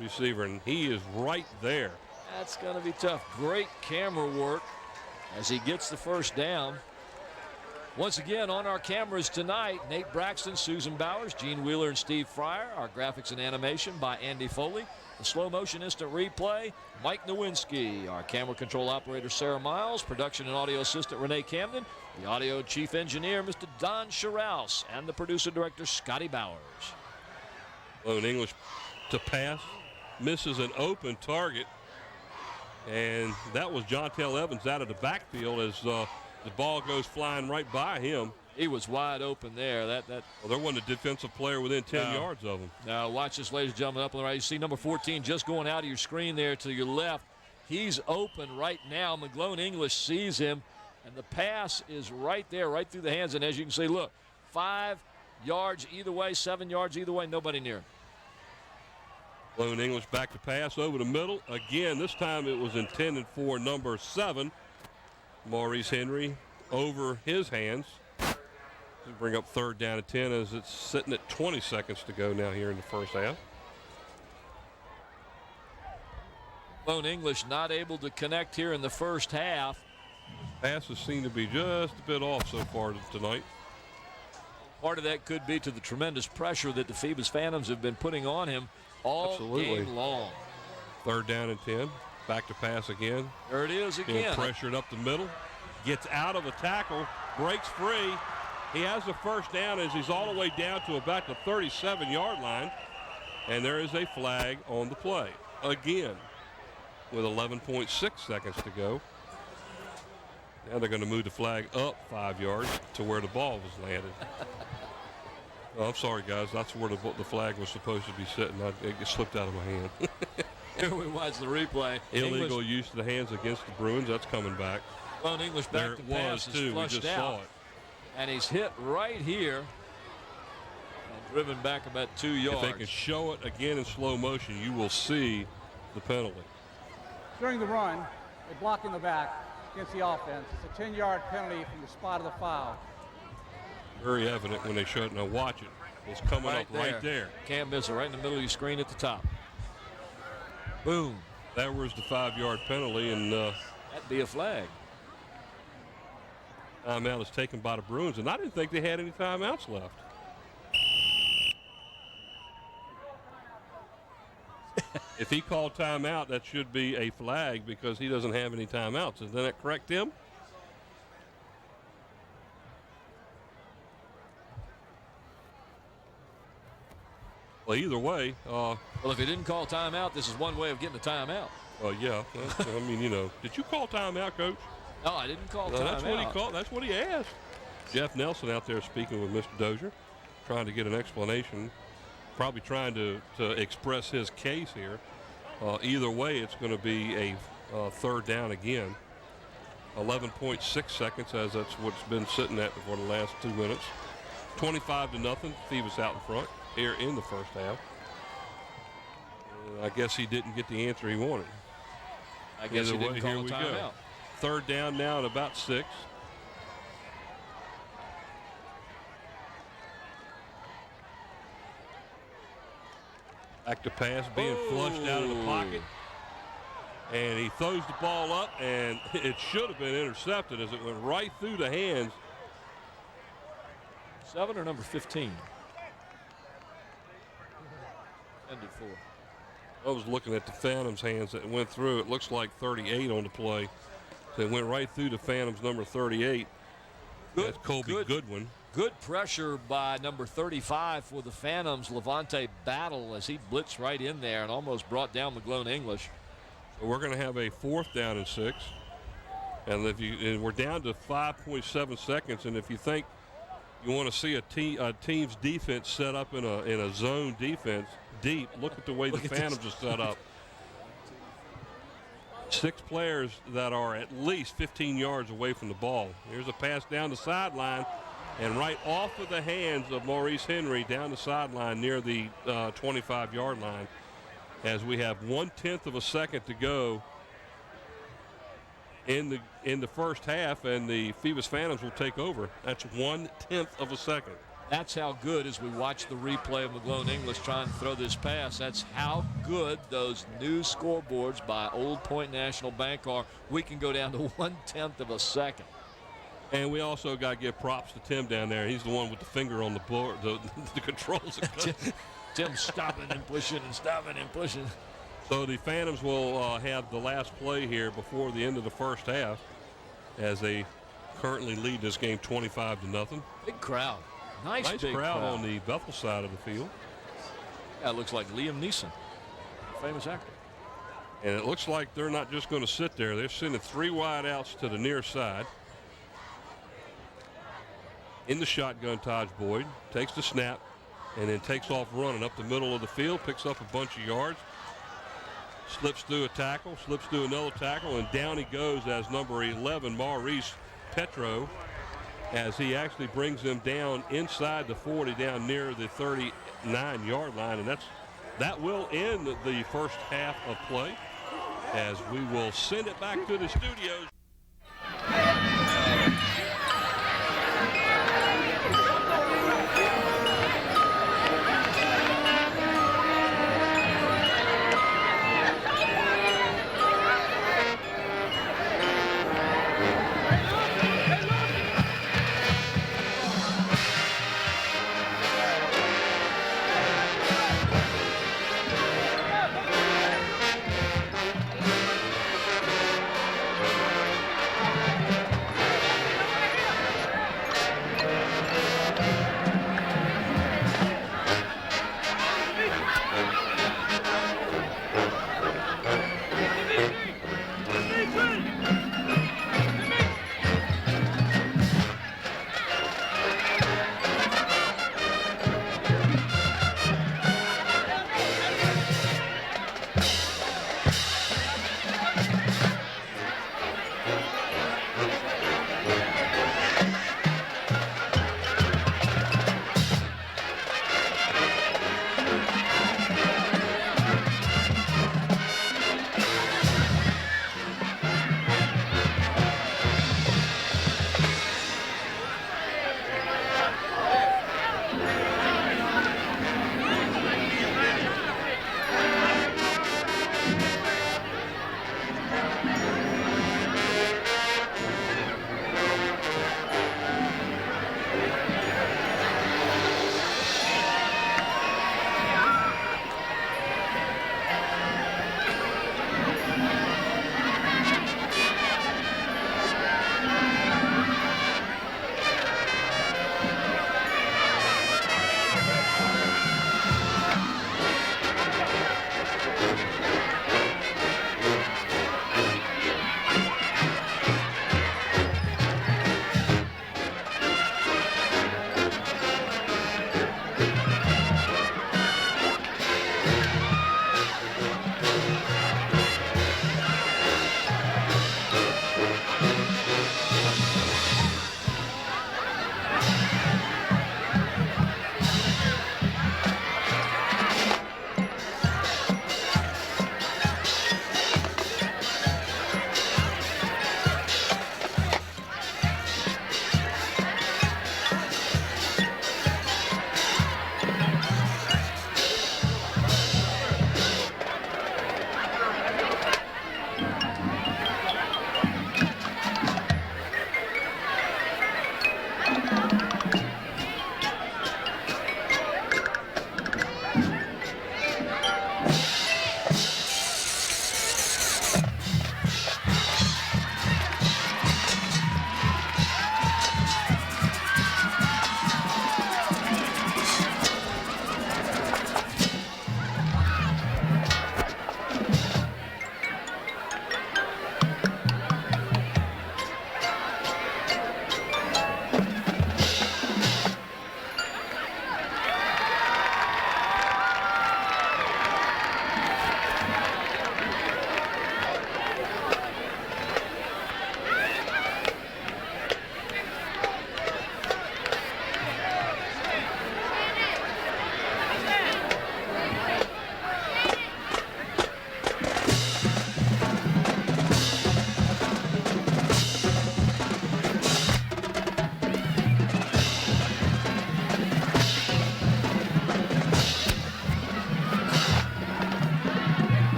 receiver, and he is right there. That's going to be tough. Great camera work as he gets the first down. Once again, on our cameras tonight, Nate Braxton, Susan Bowers, Gene Wheeler, and Steve Fryer. Our graphics and animation by Andy Foley. The slow motion instant replay, Mike Nowinski. Our camera control operator, Sarah Miles. Production and audio assistant, Renee Camden. The audio chief engineer, Mr. Don Scharouse. And the producer director, Scotty Bowers. Lone English to pass, misses an open target. And that was Jontel Evans out of the backfield as the ball goes flying right by him. He was wide open there. Well, there wasn't a defensive player within 10 yards of him. Now watch this, ladies and gentlemen, up on the right. You see number 14 just going out of your screen there to your left. He's open right now. McGlone English sees him, and the pass is right there, right through the hands. And as you can see, look, 5 yards either way, 7 yards either way, nobody near him. Lone English back to pass over the middle. Again, this time it was intended for number 7. Maurice Henry over his hands. We bring up 3rd down and 10 as it's sitting at 20 seconds to go now here in the first half. Lone English not able to connect here in the first half. Passes seem to be just a bit off so far tonight. Part of that could be to the tremendous pressure that the Phoebus Phantoms have been putting on him all game long. 3rd down and 10. Back to pass again. There it is again. Being pressured up the middle. Gets out of a tackle. Breaks free. He has the first down as he's all the way down to about the 37-yard line. And there is a flag on the play. Again, with 11.6 seconds to go. Now they're going to move the flag up 5 yards to where the ball was landed. Oh, I'm sorry, guys. That's where the flag was supposed to be sitting. It slipped out of my hand. Here we watch the replay. Illegal use of the hands against the Bruins. That's coming back. Lone English back to pass is flushed we just out. saw it. And he's hit right here and driven back about 2 yards. If they can show it again in slow motion, you will see the penalty. During the run, a block in the back against the offense. It's a 10-yard penalty from the spot of the foul. Very evident when they show it. Now watch it. It's coming up right there. Can't miss it. Right in the middle of your screen at the top. Boom. That was the 5-yard penalty, and that'd be a flag. Timeout is taken by the Bruins, and I didn't think they had any timeouts left. If he called timeout, that should be a flag because he doesn't have any timeouts. Isn't that correct, Tim? Well, either way. Well, if he didn't call timeout, this is one way of getting a timeout. Yeah. I mean, did you call timeout, Coach? No, I didn't call No, timeout. that's what he called. That's what he asked. Jeff Nelson out there speaking with Mr. Dozier, trying to get an explanation, probably trying to express his case here. Either way, it's going to be a third down again. 11.6 seconds, as that's what's been sitting at for the last 2 minutes. 25-0. Phoebus out in front here in the first half. I guess he didn't get the answer he wanted. I guess he didn't call a timeout. Third down now at about 6. Back to pass, being flushed out of the pocket. And he throws the ball up, and it should have been intercepted as it went right through the hands. 7 or number 15? Ended 4. I was looking at the Phantoms' hands that went through. It looks like 38 on the play. So it went right through the Phantoms' number 38. That's Colby Goodwin. Good pressure by number 35 for the Phantoms, Levante Battle, as he blitzed right in there and almost brought down McGlone English. So we're going to have a 4th down and 6. And we're down to 5.7 seconds. And if you think you want to see a team's defense set up in a zone defense deep, look at the way the Phantoms are set up. 6 players that are at least 15 yards away from the ball. Here's a pass down the sideline, and right off of the hands of Maurice Henry down the sideline near the 25-yard line, as we have 1/10 of a second to go in the first half, and the Phoebus Phantoms will take over. That's 1/10 of a second. That's how good, as we watch the replay of McGlone English trying to throw this pass, that's how good those new scoreboards by Old Point National Bank are. We can go down to 1/10 of a second. And we also got to give props to Tim down there. He's the one with the finger on the board, the controls. Tim stopping and pushing and stopping and pushing. So the Phantoms will have the last play here before the end of the first half, as they currently lead this game 25-0. Big crowd. Nice big crowd on the Bethel side of the field. Yeah, it looks like Liam Neeson, famous actor. And it looks like they're not just going to sit there. They're sending 3 wide outs to the near side. In the shotgun, Taj Boyd takes the snap and then takes off running up the middle of the field, picks up a bunch of yards, slips through a tackle, slips through another tackle, and down he goes as number 11, Maurice Petro, as he actually brings them down inside the 40, down near the 39-yard line. And that will end the first half of play, as we will send it back to the studios.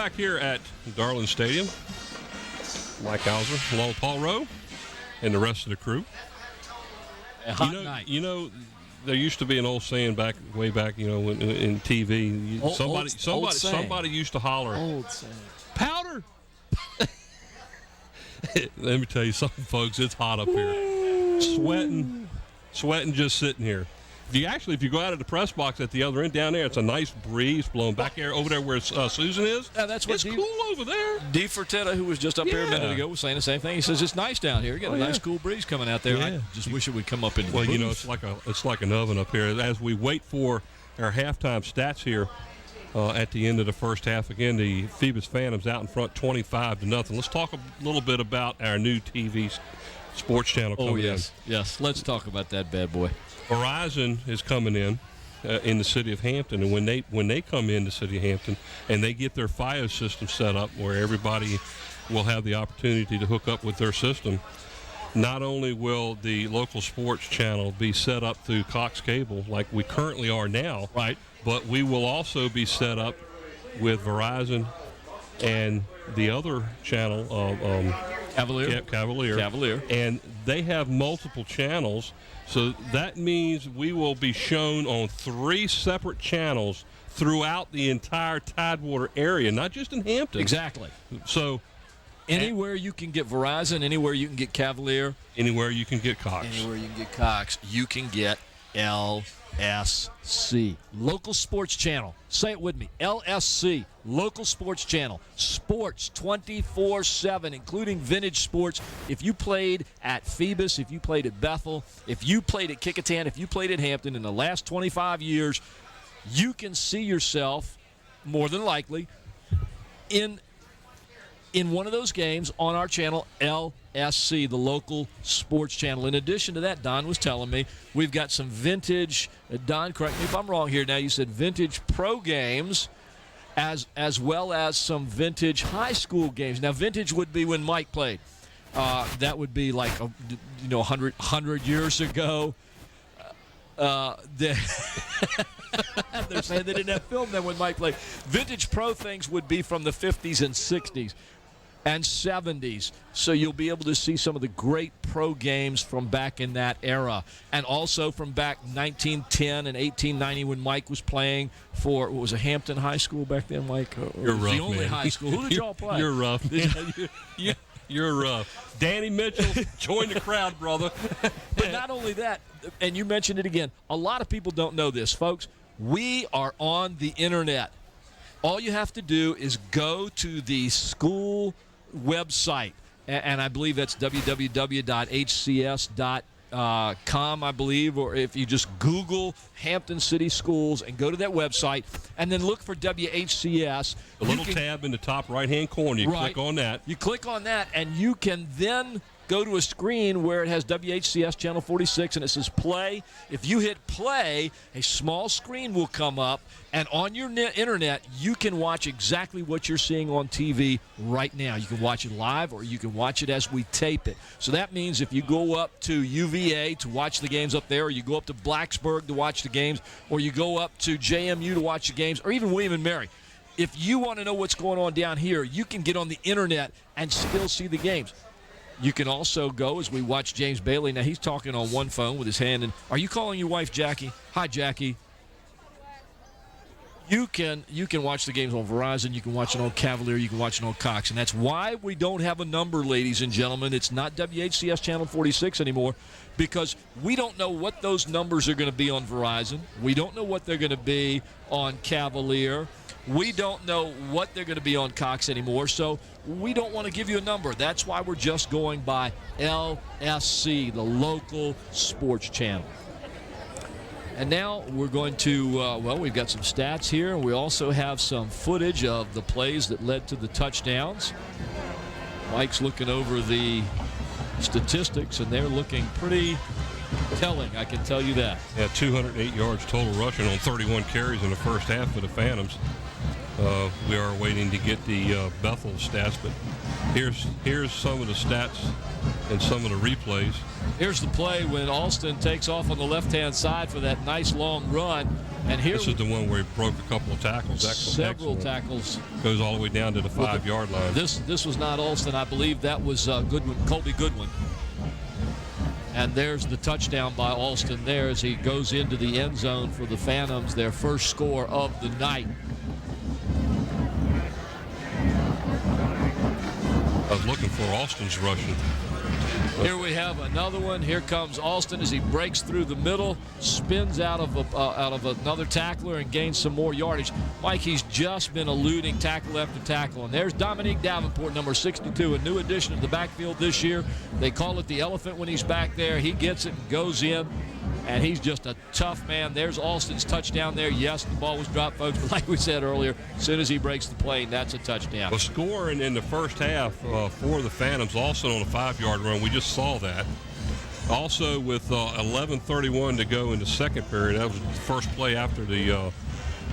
back here at Darling Stadium. Mike Hauser, along with Paul Rowe, and the rest of the crew. A hot night. You know, there used to be an old saying way back, in TV. Somebody used to holler, Old saying. powder. Let me tell you something, folks. It's hot up here. Sweating just sitting here. If you go out of the press box at the other end down there, it's a nice breeze blowing back there over there where Susan is. Yeah, that's what it's cool over there. D. Fertitta, who was just up here a minute ago, was saying the same thing. He says it's nice down here. You get a nice cool breeze coming out there. Yeah. I just wish it would come up into the booth. it's like an oven up here. As we wait for our halftime stats here at the end of the first half, again, the Phoebus Phantoms out in front 25-0. Let's talk a little bit about our new TV sports channel coming in. Yes. Let's talk about that bad boy. Verizon is coming in the city of Hampton, and when they come in the city of Hampton and they get their FiOS system set up where everybody will have the opportunity to hook up with their system, not only will the local sports channel be set up through Cox Cable like we currently are now, right, but we will also be set up with Verizon and the other channel, Cavalier, and they have multiple channels. So that means we will be shown on 3 separate channels throughout the entire Tidewater area, not just in Hampton. Exactly. So anywhere you can get Verizon, anywhere you can get Cavalier, anywhere you can get Cox. Anywhere you can get Cox, you can get LSC, Local Sports Channel. Say it with me, LSC, Local Sports Channel. Sports 24/7, including vintage sports. If you played at Phoebus, if you played at Bethel, if you played at Kickingham, if you played at Hampton in the last 25 years, you can see yourself, more than likely, in one of those games on our channel, LSC, the Local Sports Channel. In addition to that, Don was telling me, we've got some vintage, Don, correct me if I'm wrong here now, you said vintage pro games as well as some vintage high school games. Now, vintage would be when Mike played. That would be like, 100 years ago. They're saying they didn't have film then when Mike played. Vintage pro things would be from the 50s and 60s and 70s. So you'll be able to see some of the great pro games from back in that era. And also from back 1910 and 1890 when Mike was playing for, what was a Hampton High School back then, Mike? You're rough, the only man. high school. Who did y'all play? You're rough. You're rough. Danny Mitchell, join the crowd, brother. But not only that, and you mentioned it again, a lot of people don't know this, folks. We are on the internet. All you have to do is go to the school website, and I believe that's www.hcs.com, I believe, or if you just Google Hampton City Schools and go to that website and then look for WHCS. The little tab in the top right-hand corner, you click on that. You click on that, and you can then go to a screen where it has WHCS Channel 46, and it says play. If you hit play, a small screen will come up, and on your internet, you can watch exactly what you're seeing on TV right now. You can watch it live, or you can watch it as we tape it. So that means if you go up to UVA to watch the games up there, or you go up to Blacksburg to watch the games, or you go up to JMU to watch the games, or even William and Mary, if you want to know what's going on down here, you can get on the internet and still see the games. You can also go, as we watch James Bailey. Now, he's talking on one phone with his hand. And are you calling your wife Jackie? Hi, Jackie. You can watch the games on Verizon. You can watch it on Cavalier. You can watch it on Cox. And that's why we don't have a number, ladies and gentlemen. It's not WHCS Channel 46 anymore, because we don't know what those numbers are going to be on Verizon. We don't know what they're going to be on Cavalier. We don't know what they're going to be on Cox anymore, so we don't want to give you a number. That's why we're just going by LSC, the Local Sports Channel. And now we're going to, we've got some stats here, and we also have some footage of the plays that led to the touchdowns. Mike's looking over the statistics, and they're looking pretty telling, I can tell you that. Yeah, 208 yards total rushing on 31 carries in the first half for the Phantoms. We are waiting to get the Bethel stats, but Here's some of the stats and some of the replays. Here's the play when Alston takes off on the left-hand side for that nice long run. And here this is the one where he broke a couple of tackles. Several tackles. Goes all the way down to the 5-yard line. This was not Alston. I believe that was Goodwin, Colby Goodwin. And there's the touchdown by Alston there as he goes into the end zone for the Phantoms, their first score of the night. I was looking for Alston's rushing. Here we have another one. Here comes Alston as he breaks through the middle, spins out of another tackler and gains some more yardage. Mike, he's just been eluding tackle after tackle. And there's Dominique Davenport, number 62, a new addition to the backfield this year. They call it the elephant when he's back there. He gets it and goes in. And he's just a tough man. There's Alston's touchdown there. Yes, the ball was dropped, folks, but like we said earlier, as soon as he breaks the plane, that's a touchdown. Well, scoring in the first half for the Phantoms, Alston on a 5-yard run. We just saw that. Also, with 11:31 to go in the second period, that was the first play after the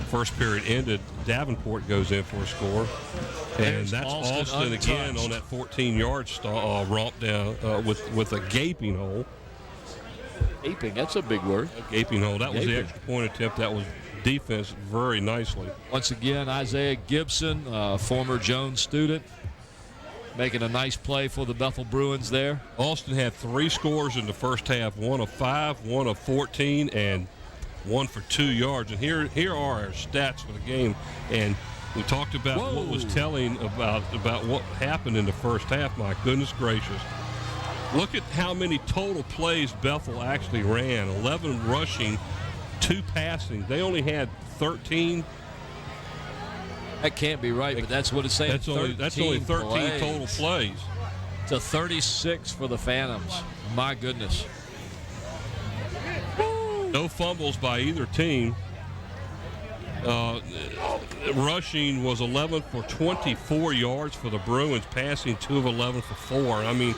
first period ended. Davenport goes in for a score. And that's Alston again on that 14-yard romp down with a gaping hole. Gaping, that's a big word. A gaping hole. That was the extra point attempt. That was defense very nicely. Once again, Isaiah Gibson, former Jones student, making a nice play for the Bethel Bruins there. Alston had 3 scores in the first half, 1 of 5, 1 of 14, and 1 for 2 yards. And here are our stats for the game. And we talked about what was telling about what happened in the first half. My goodness gracious. Look at how many total plays Bethel actually ran. 11 rushing, 2 passing. They only had 13. That can't be right, but that's what it's saying. That's only 13 total plays. To 36 for the Phantoms. My goodness. No fumbles by either team. Rushing was 11 for 24 yards for the Bruins, passing 2 of 11 for 4. I mean,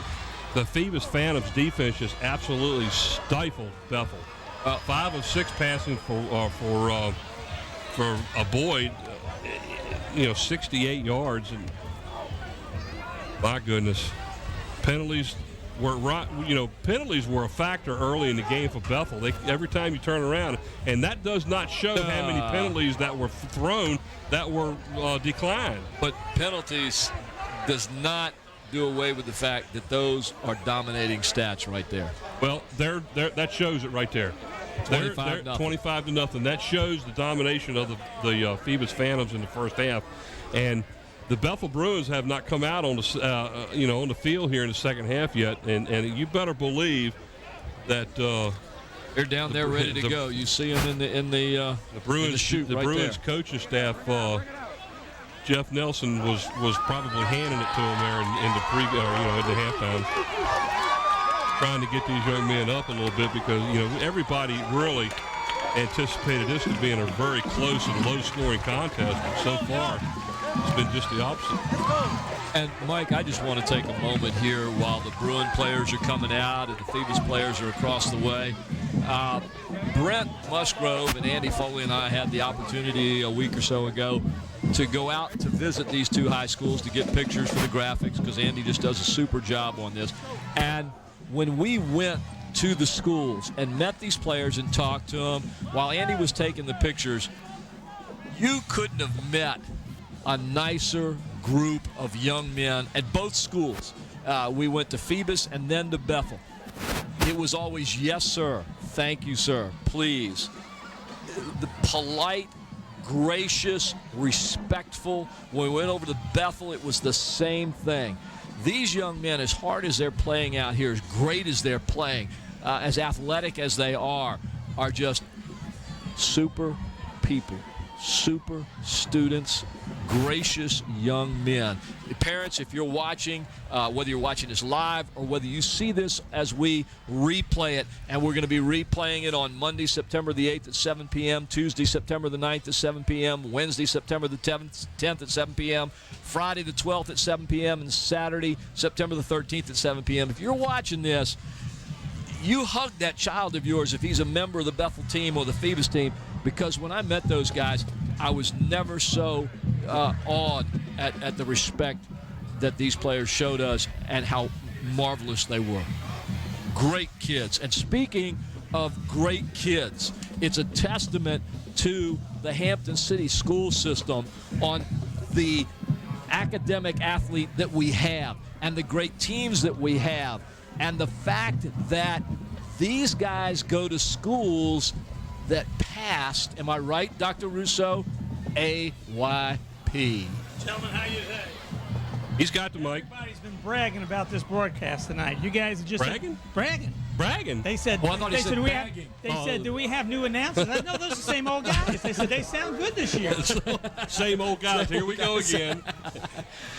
the Phoebus Phantoms defense just absolutely stifled Bethel. 5 of 6 passing for a Boyd, 68 yards, and my goodness, penalties were penalties were a factor early in the game for Bethel. Every time you turn around, and that does not show how many penalties that were thrown that were declined. But penalties does not do away with the fact that those are dominating stats right there. Well, that shows it right there. 25-0. That shows the domination of the Phoebus Phantoms in the first half, and the Bethel Bruins have not come out on the on the field here in the second half yet, and you better believe that they're down there ready to go. You see them in the Bruins in the chute the right Bruins there. coaching staff. Jeff Nelson was probably handing it to him there in the halftime, trying to get these young men up a little bit because everybody really anticipated this to being a very close and low-scoring contest, but so far it's been just the opposite. And Mike, I just want to take a moment here while the Bruin players are coming out and the Phoebus players are across the way. Brent Musgrove and Andy Foley and I had the opportunity a week or so ago to go out to visit these 2 high schools to get pictures for the graphics because Andy just does a super job on this. And when we went to the schools and met these players and talked to them while Andy was taking the pictures, you couldn't have met a nicer group of young men at both schools. We went to Phoebus and then to Bethel. It was always, yes, sir, thank you, sir, please. The polite, gracious, respectful. When we went over to Bethel, it was the same thing. These young men, as hard as they're playing out here, as great as they're playing, as athletic as they are just super people, super students, gracious young men. Parents, if you're watching, whether you're watching this live or whether you see this as we replay it, and we're going to be replaying it on Monday, September the 8th at 7 p.m., Tuesday, September the 9th at 7 p.m., Wednesday, September the 10th at 7 p.m., Friday the 12th at 7 p.m., and Saturday, September the 13th at 7 p.m. If you're watching this, you hug that child of yours if he's a member of the Bethel team or the Phoebus team, because when I met those guys, I was never so awed at the respect that these players showed us and how marvelous they were. Great kids. And speaking of great kids, it's a testament to the Hampton City school system on the academic athlete that we have and the great teams that we have, and the fact that these guys go to schools that passed, am I right, Dr. Russo? AYP. Gentlemen, how you today? He's got the mic. Everybody's been bragging about this broadcast tonight. You guys are just bragging. They said. Well, I thought he said bagging. They said, "Do we have new announcers?" No, those are the same old guys. They said they sound good this year. Same old guys. Here we go again.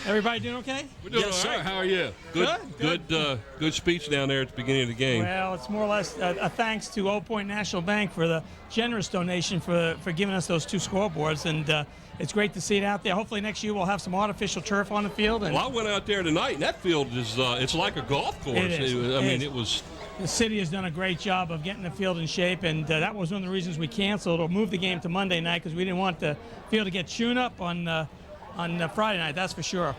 Everybody doing okay? We're doing yes, all right. sir. How are you? Good speech down there at the beginning of the game. Well, it's more or less a thanks to Old Point National Bank for the generous donation for giving us those 2 scoreboards, and it's great to see it out there. Hopefully next year we'll have some artificial turf on the field. And well, I went out there tonight, and that field is it's like a golf course. It is. It was. The city has done a great job of getting the field in shape, and that was one of the reasons we canceled or moved the game to Monday night, because we didn't want the field to get chewed up on Friday night, that's for sure.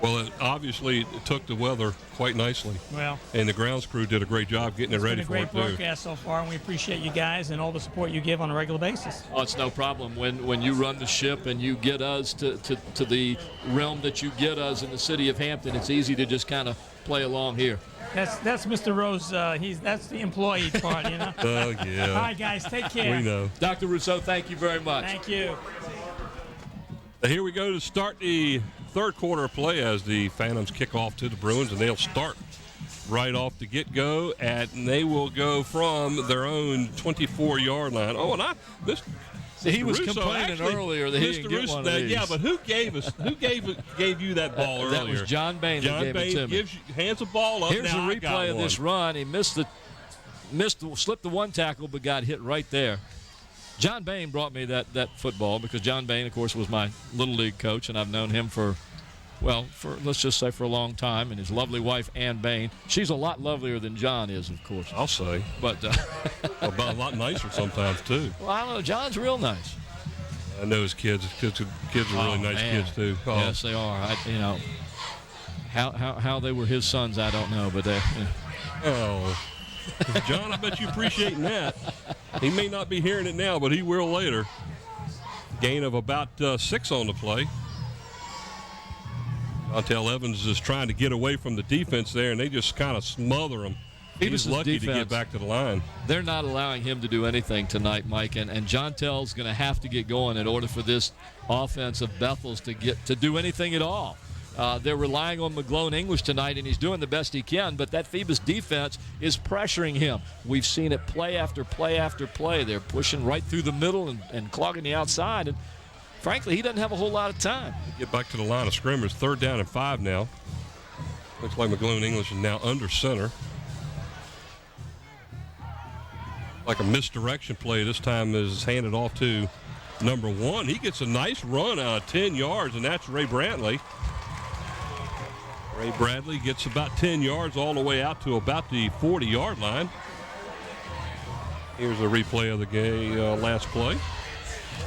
Well, it took the weather quite nicely. Well, and the grounds crew did a great job getting it ready for it, too. It's been a great broadcast so far, and we appreciate you guys and all the support you give on a regular basis. Oh, it's no problem. When you run the ship and you get us to the realm that you get us in the city of Hampton, it's easy to just kind of play along here. That's Mr. Rose. That's the employee part, you know. Oh, yeah. All right, guys, take care. We know. Dr. Rousseau, thank you very much. Thank you. Here we go to start the third quarter of play as the Phantoms kick off to the Bruins, and they'll start right off the get-go, and they will go from their own 24-yard line. Oh, and he was Russo complaining earlier that he didn't get one of these. Yeah, but who gave you that ball earlier? That was John Bain that gave it to me. Hands the ball up. Here's a replay of this run. He slipped the one tackle, but got hit right there. John Bain brought me that football because John Bain, of course, was my Little League coach, and I've known him for let's just say for a long time, and his lovely wife, Ann Bain. She's a lot lovelier than John is, of course. I'll say. But a lot nicer sometimes, too. Well, I don't know. John's real nice. I know his kids. Kids are really nice kids, too. Oh. Yes, they are. How they were his sons, I don't know, but Oh. John, I bet you appreciating that. He may not be hearing it now, but he will later. Gain of about 6 on the play. Dontel Evans is trying to get away from the defense there, and they just kind of smother him. He's lucky to get back to the line. They're not allowing him to do anything tonight, Mike, and Jontel's going to have to get going in order for this offense of Bethel's to do anything at all. They're relying on McGlone English tonight, and he's doing the best he can, but that Phoebus defense is pressuring him. We've seen it play after play after play. They're pushing right through the middle and clogging the outside, and frankly, he doesn't have a whole lot of time. Get back to the line of scrimmage. 3rd down and 5 now. Looks like McGlone English is now under center. Like a misdirection play. This time is handed off to number 1. He gets a nice run out of 10 yards, and that's Ray Brantley. Ray Bradley gets about 10 yards all the way out to about the 40-yard line. Here's a replay of the game last play.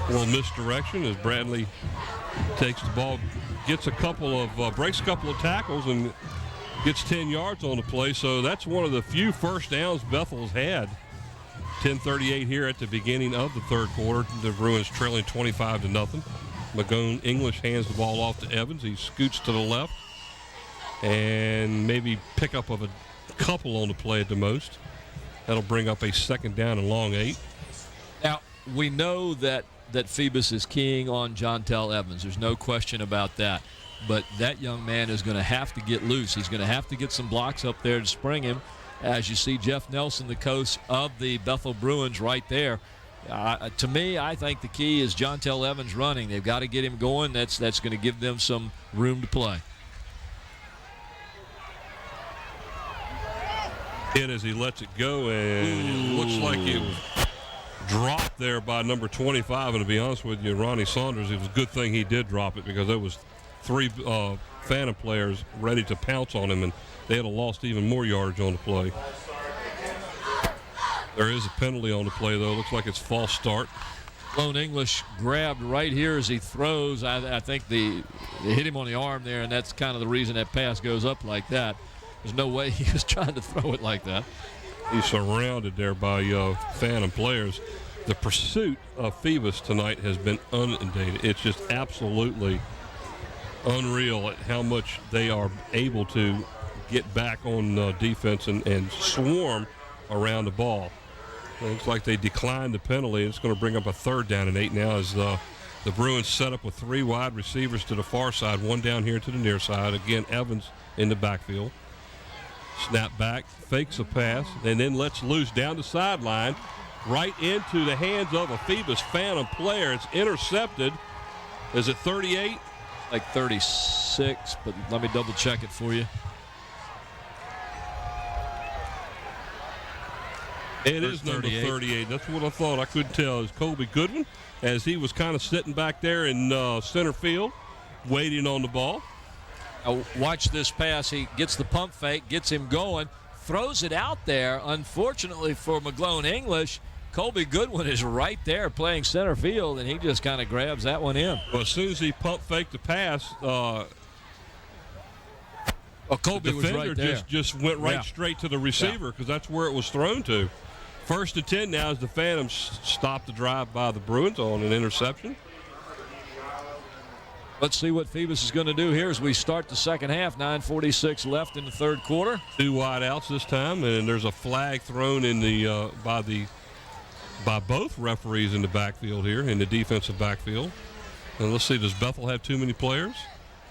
A little misdirection as Bradley takes the ball, gets breaks a couple of tackles, and gets 10 yards on the play. So that's one of the few first downs Bethel's had. 10:38 here at the beginning of the third quarter. The Bruins trailing 25-0. McGlone English hands the ball off to Evans. He scoots to the left and maybe pick up of a couple on the play at the most. That'll bring up a 2nd down and long 8. Now, we know that Phoebus is keying on Jontel Evans. There's no question about that. But that young man is going to have to get loose. He's going to have to get some blocks up there to spring him. As you see Jeff Nelson, the coach of the Bethel Bruins, right there. To me, I think the key is Jontel Evans running. They've got to get him going. That's going to give them some room to play. Hit as he lets it go, and it looks like it was dropped there by number 25. And to be honest with you, Ronnie Saunders, it was a good thing he did drop it, because there was 3 Phantom players ready to pounce on him, and they had lost even more yardage on the play. There is a penalty on the play, though. Looks like it's false start. Lone English grabbed right here as he throws. I think they hit him on the arm there, and that's kind of the reason that pass goes up like that. There's no way he was trying to throw it like that. He's surrounded there by Phantom players. The pursuit of Phoebus tonight has been inundated. It's just absolutely unreal at how much they are able to get back on defense and swarm around the ball. It looks like they declined the penalty. It's going to bring up a 3rd down and 8 now as the Bruins set up with 3 wide receivers to the far side, 1 down here to the near side. Again, Evans in the backfield. Snap back, fakes a pass, and then lets loose down the sideline right into the hands of a Phoebus Phantom player. It's intercepted. Is it 38? Like 36, but let me double check it for you. It is number 38. That's what I thought. I couldn't tell. It's Colby Goodwin, as he was kind of sitting back there in center field, waiting on the ball. Watch this pass. He gets the pump fake, gets him going, throws it out there. Unfortunately for McGlone English, Colby Goodwin is right there playing center field, and he just kind of grabs that one in. Well, as soon as he pump faked the pass, Colby the was right there. just went straight to the receiver because that's where it was thrown to. 1st and 10 now as the Phantoms stop the drive by the Bruins on an interception. Let's see what Phoebus is going to do here as we start the second half. 9:46 left in the 3rd quarter. 2 wide outs this time, and there's a flag thrown in the by both referees in the backfield here, in the defensive backfield. And let's see, does Bethel have too many players?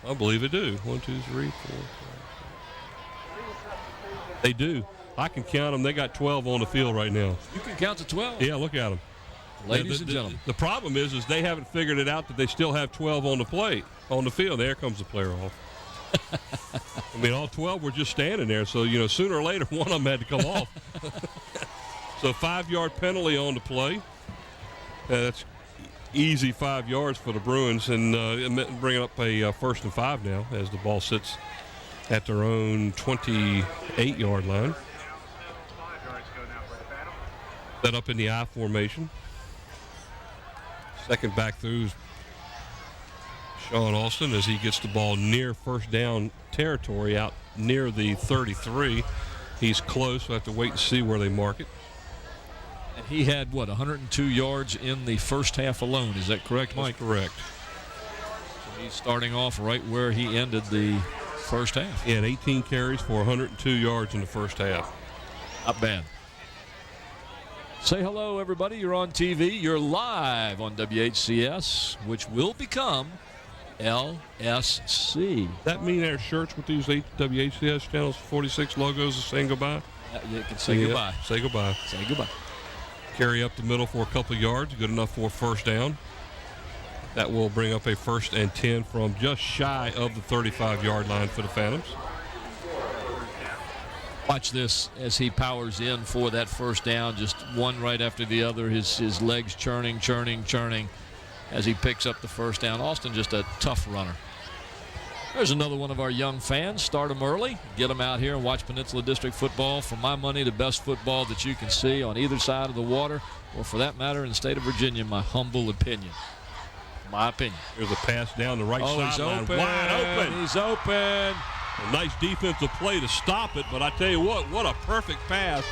I believe they do. 1, 2, 3, 4, 5. They do. I can count them. They got 12 on the field right now. You can count to 12. Yeah, look at them. Ladies and gentlemen. The problem is they haven't figured it out that they still have 12 on the field. There comes the player off. I mean, all 12 were just standing there. So, sooner or later, one of them had to come off. So 5-yard penalty on the play. That's easy 5 yards for the Bruins, and bringing up a 1st and 5 now as the ball sits at their own 28-yard line. Set up in the I formation. Second back through Sean Austin as he gets the ball near 1st down territory out near the 33. He's close. We'll have to wait and see where they mark it. And he had, 102 yards in the first half alone. Is that correct, Mike? That's correct. So he's starting off right where he ended the first half. He had 18 carries for 102 yards in the first half. Not bad. Say hello, everybody. You're on TV. You're live on WHCS, which will become LSC. That mean our shirts with these WHCS channels 46 logos is saying goodbye? You can say goodbye. Say goodbye. Say goodbye. Carry up the middle for a couple of yards. Good enough for a 1st down. That will bring up a 1st and 10 from just shy of the 35-yard line for the Phantoms. Watch this as he powers in for that 1st down, just one right after the other, his legs churning as he picks up the 1st down. Austin just a tough runner. There's another one of our young fans. Start them early, get them out here and watch Peninsula District football. For my money, the best football that you can see on either side of the water, or for that matter in the state of Virginia, my humble opinion. My opinion. There's a pass down the right sideline. He's open. Wide open. He's open. A nice defensive play to stop it, but I tell you what a perfect pass.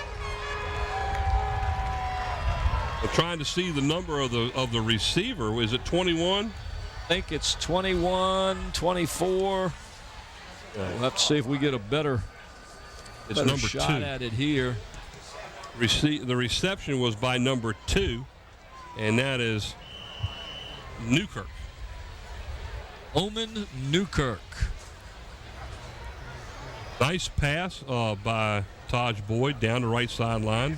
I'm trying to see the number of the receiver. Is it 21? I think it's 21, 24. We'll have to see if we get a better number shot 2 at it here. The reception was by number 2, and that is Newkirk. Omen Newkirk. Nice pass by Taj Boyd down the right sideline.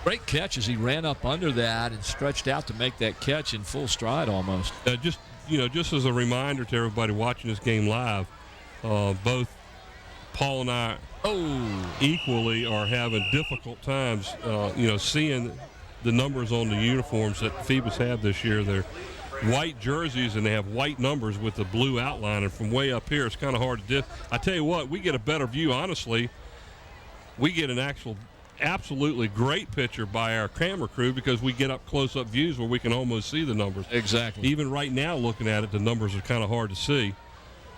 Great catch as he ran up under that and stretched out to make that catch in full stride almost. Just as a reminder to everybody watching this game live, both Paul and I equally are having difficult times, seeing the numbers on the uniforms that Phoebus have this year. They're white jerseys and they have white numbers with the blue outline, and from way up here it's kind of hard to I tell you what, we get a better view. Honestly, we get an actual absolutely great picture by our camera crew because we get up close-up views where we can almost see the numbers. Exactly. Even right now, looking at it, the numbers are kind of hard to see.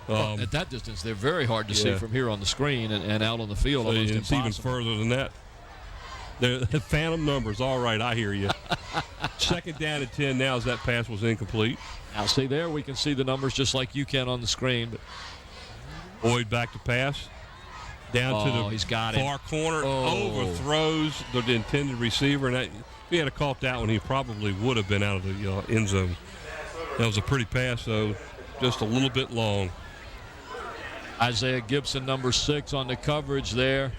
At that distance, they're very hard to see from here on the screen and out on the field. So Almost it's impossible. even further than that. The phantom numbers. All right, I hear you. Second down and 10 now as that pass was incomplete. Now, see there, we can see the numbers just like you can on the screen. But Boyd back to pass. Down to the he's got far corner. Overthrows the intended receiver. And if he had caught that one, he probably would have been out of the end zone. That was a pretty pass, though. Just a little bit long. Isaiah Gibson, number 6, on the coverage there.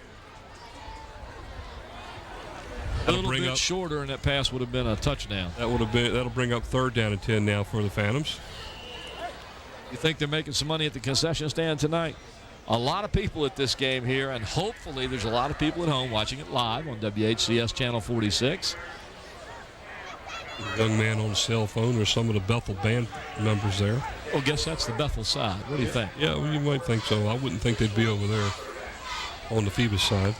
A little bit shorter, and that pass would have been a touchdown. That'll bring up third down and 10 now for the Phantoms. You think they're making some money at the concession stand tonight? A lot of people at this game here, and hopefully there's a lot of people at home watching it live on WHCS Channel 46. The young man on the cell phone. There's some of the Bethel band members there. Well, I guess that's the Bethel side. What do you think? Yeah, well, you might think so. I wouldn't think they'd be over there on the Phoebus side.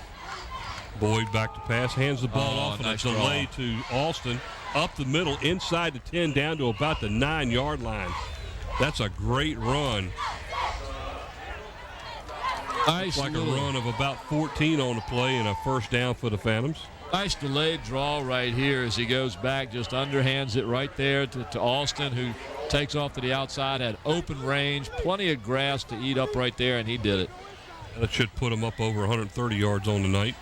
Boyd back to pass, hands the ball off, and nice a delay to Alston. Up the middle, inside the 10, down to about the 9-yard line. That's a great run. Nice, like a run of about 14 on the play and a first down for the Phantoms. Nice delayed draw right here as he goes back, just underhands it right there to Alston, who takes off to the outside, had open range, plenty of grass to eat up right there, and he did it. That should put him up over 130 yards on the night.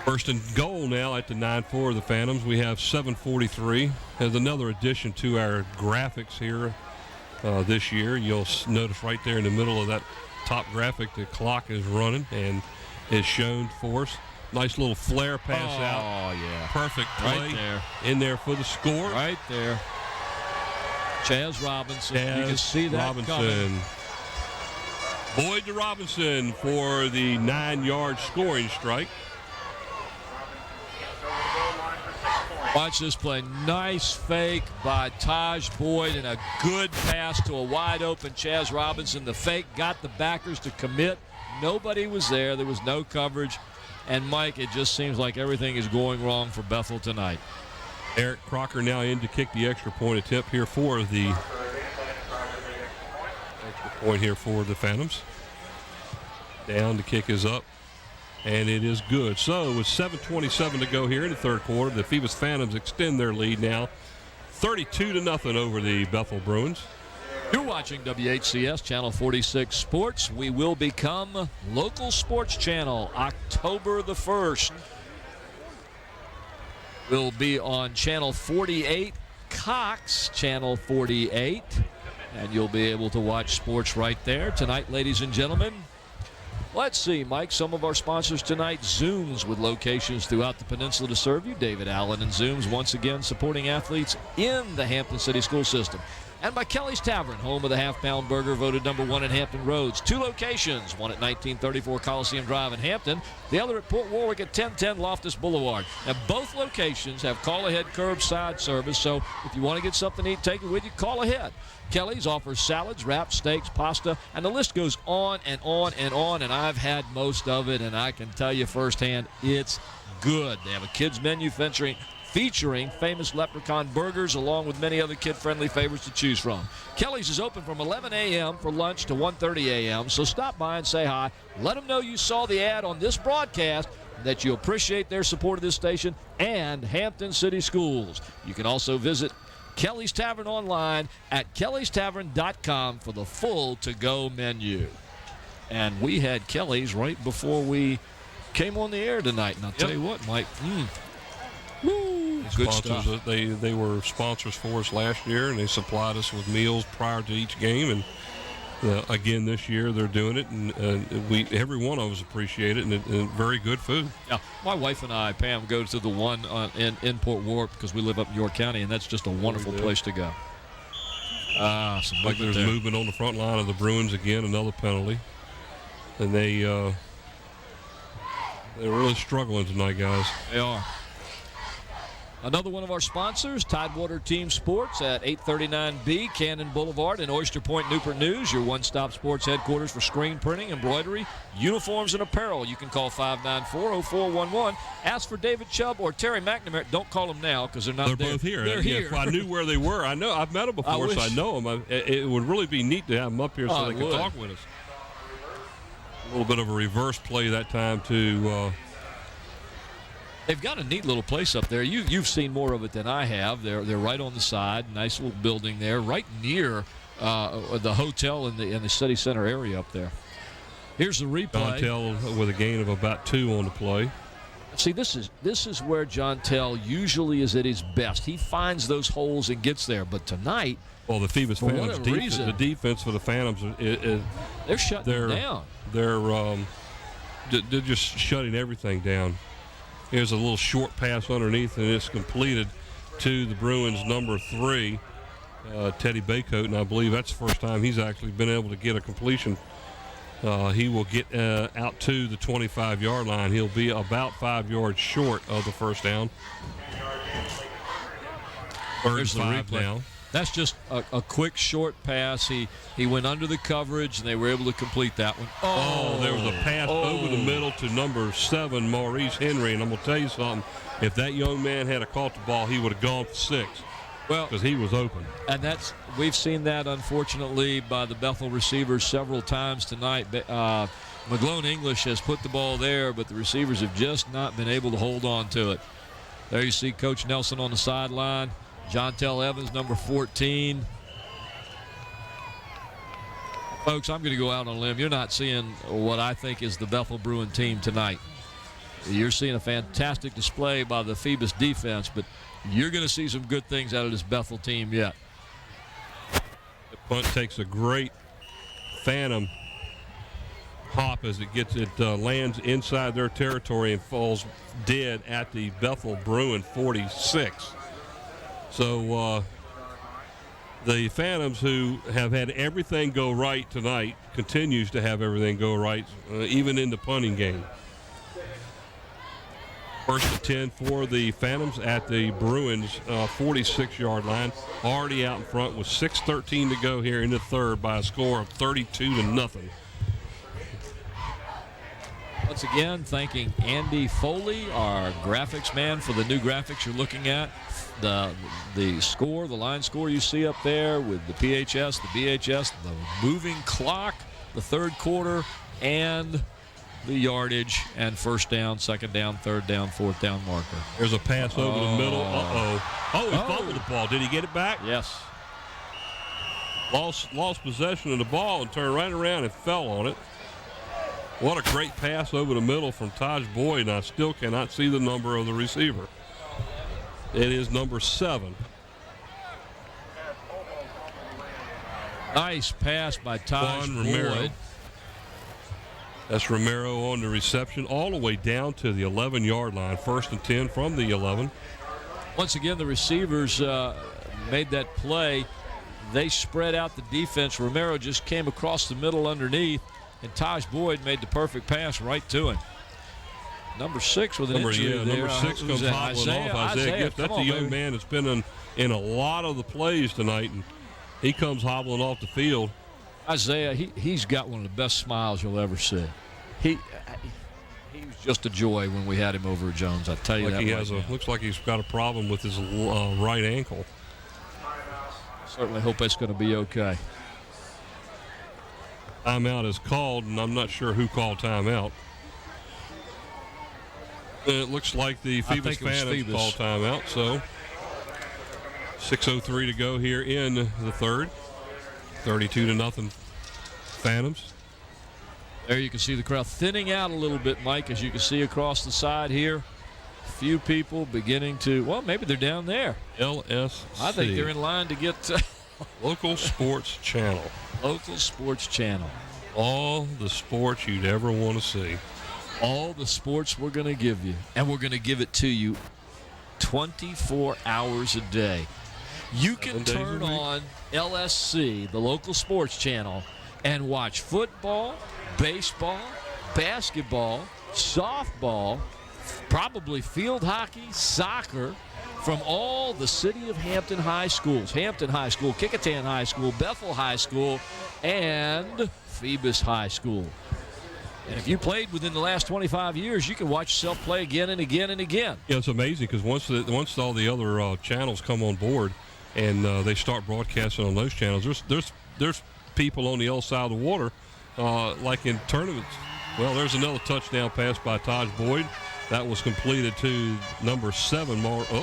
First and goal now at the 9-4 of the Phantoms. We have 7:43. As another addition to our graphics here this year, you'll notice right there in the middle of that top graphic, the clock is running and is shown for us. Nice little flare pass out. Oh, yeah. Perfect play. Right there. In there for the score. Right there. Chaz Robinson. You can see that Robinson. coming. Boyd to Robinson for the 9-yard scoring strike. Watch this play. Nice fake by Taj Boyd and a good pass to a wide-open Chaz Robinson. The fake got the backers to commit. Nobody was there. There was no coverage. And, Mike, it just seems like everything is going wrong for Bethel tonight. Eric Crocker now in to kick the extra point attempt here for the Phantoms. Down, the kick is up, and it is good. So with 7:27 to go here in the third quarter, the Phoebus Phantoms extend their lead now 32-0 over the Bethel Bruins. You're watching WHCS Channel 46 Sports. We will become local sports channel October the 1st. We'll be on Channel 48, Cox Channel 48, and you'll be able to watch sports right there. Tonight, ladies and gentlemen, let's see, Mike, some of our sponsors tonight, Zooms with locations throughout the peninsula to serve you. David Allen and Zooms once again supporting athletes in the Hampton City School System. And by Kelly's Tavern, home of the half-pound burger, voted number 1 in Hampton Roads. 2 locations, one at 1934 Coliseum Drive in Hampton, the other at Port Warwick at 1010 Loftus Boulevard. Now, both locations have call-ahead curbside service, so if you want to get something to eat, take it with you, call ahead. Kelly's offers salads, wraps, steaks, pasta, and the list goes on and on and on, and I've had most of it, and I can tell you firsthand, it's good. They have a kids menu featuring famous leprechaun burgers along with many other kid-friendly favorites to choose from. Kelly's is open from 11 a.m. for lunch to 1:30 a.m., so stop by and say hi. Let them know you saw the ad on this broadcast, that you appreciate their support of this station and Hampton City Schools. You can also visit Kelly's Tavern online at kellystavern.com for the full to-go menu. And we had Kelly's right before we came on the air tonight, and I'll tell you what, Mike, good stuff. They were sponsors for us last year, and they supplied us with meals prior to each game. And again this year they're doing it, and every one of us appreciate it, and very good food. Yeah, my wife and I, Pam, go to the one in Port Warwick because we live up in York County, and that's just a wonderful place to go. Some like there's movement on the front line of the Bruins again, another penalty, and they're really struggling tonight, guys. They are. Another one of our sponsors, Tidewater Team Sports at 839B Cannon Boulevard in Oyster Point, Newport News, your one-stop sports headquarters for screen printing, embroidery, uniforms, and apparel. You can call 594-0411. Ask for David Chubb or Terry McNamara. Don't call them now because they're not there. They're both here. They're here. If I knew where they were. I know I've met them before, so I know them. It would really be neat to have them up here so they can talk with us. A little bit of a reverse play that time to They've got a neat little place up there. You've seen more of it than I have. They're right on the side. Nice little building there, right near the hotel in the city center area up there. Here's the replay. John Tell with a gain of about 2 on the play. See, this is where John Tell usually is at his best. He finds those holes and gets there. But tonight, well, the Phoebus Phantoms the defense for the Phantoms they're shutting down. They're just shutting everything down. Here's a little short pass underneath, and it's completed to the Bruins' number 3, Teddy Baycoat, and I believe that's the first time he's actually been able to get a completion. He will get out to the 25-yard line. He'll be about 5 yards short of the first down. There's the replay. Now. That's just a quick, short pass. He went under the coverage, and they were able to complete that one. Oh, there was a pass over the middle to number 7, Maurice Henry. And I'm going to tell you something. If that young man had caught the ball, he would have gone for 6. Well, because he was open. And we've seen that, unfortunately, by the Bethel receivers several times tonight. McGlone English has put the ball there, but the receivers have just not been able to hold on to it. There you see Coach Nelson on the sideline. John Tell Evans, number 14. Folks, I'm going to go out on a limb. You're not seeing what I think is the Bethel Bruin team tonight. You're seeing a fantastic display by the Phoebus defense, but you're going to see some good things out of this Bethel team yet. The punt takes a great Phantom hop as it lands inside their territory and falls dead at the Bethel Bruin 46. So the Phantoms, who have had everything go right tonight, continues to have everything go right, even in the punting game. First and 10 for the Phantoms at the Bruins 46-yard line. Already out in front with 6:13 to go here in the third by a score of 32-0. Once again, thanking Andy Foley, our graphics man, for the new graphics you're looking at. The score, the line score you see up there with the PHS, the BHS, the moving clock, the third quarter, and the yardage and first down, second down, third down, fourth down marker. There's a pass over the middle. He fumbled the ball. Did he get it back? Yes. Lost possession of the ball and turned right around and fell on it. What a great pass over the middle from Taj Boyd, and I still cannot see the number of the receiver. It is number 7. Nice pass by Taj Boyd. That's Romero on the reception all the way down to the 11-yard line. First and 10 from the 11. Once again, the receivers made that play. They spread out the defense. Romero just came across the middle underneath, and Taj Boyd made the perfect pass right to him. Number 6 with an injury there. Number 6 comes hobbling off. Isaiah Gibbs. That's a young man that's been in a lot of the plays tonight, and he comes hobbling off the field. Isaiah, he's got one of the best smiles you'll ever see. He was just a joy when we had him over at Jones. I tell you that. Looks like he's got a problem with his right ankle. Certainly hope it's going to be okay. Timeout is called, and I'm not sure who called timeout. It looks like the Phoebus Phantoms called timeout. So 6:03 to go here in the third. 32-0 Phantoms. There you can see the crowd thinning out a little bit, Mike, as you can see across the side here. A few people beginning to, well, maybe they're down there. LSC. I think they're in line to get Local Sports Channel. Local Sports Channel. All the sports you'd ever want to see. All the sports we're going to give you, and we're going to give it to you 24 hours a day. You can turn on LSC, the Local Sports Channel, and watch football, baseball, basketball, softball, probably field hockey, soccer, from all the city of Hampton high schools. Hampton High School, Kecoughtan High School, Bethel High School, and Phoebus High School. And if you played within the last 25 years, you can watch yourself play again and again and again. Yeah, it's amazing because once all the other channels come on board and they start broadcasting on those channels, there's people on the other side of the water, like in tournaments. Well, there's another touchdown pass by Taj Boyd. That was completed to number 7, wrong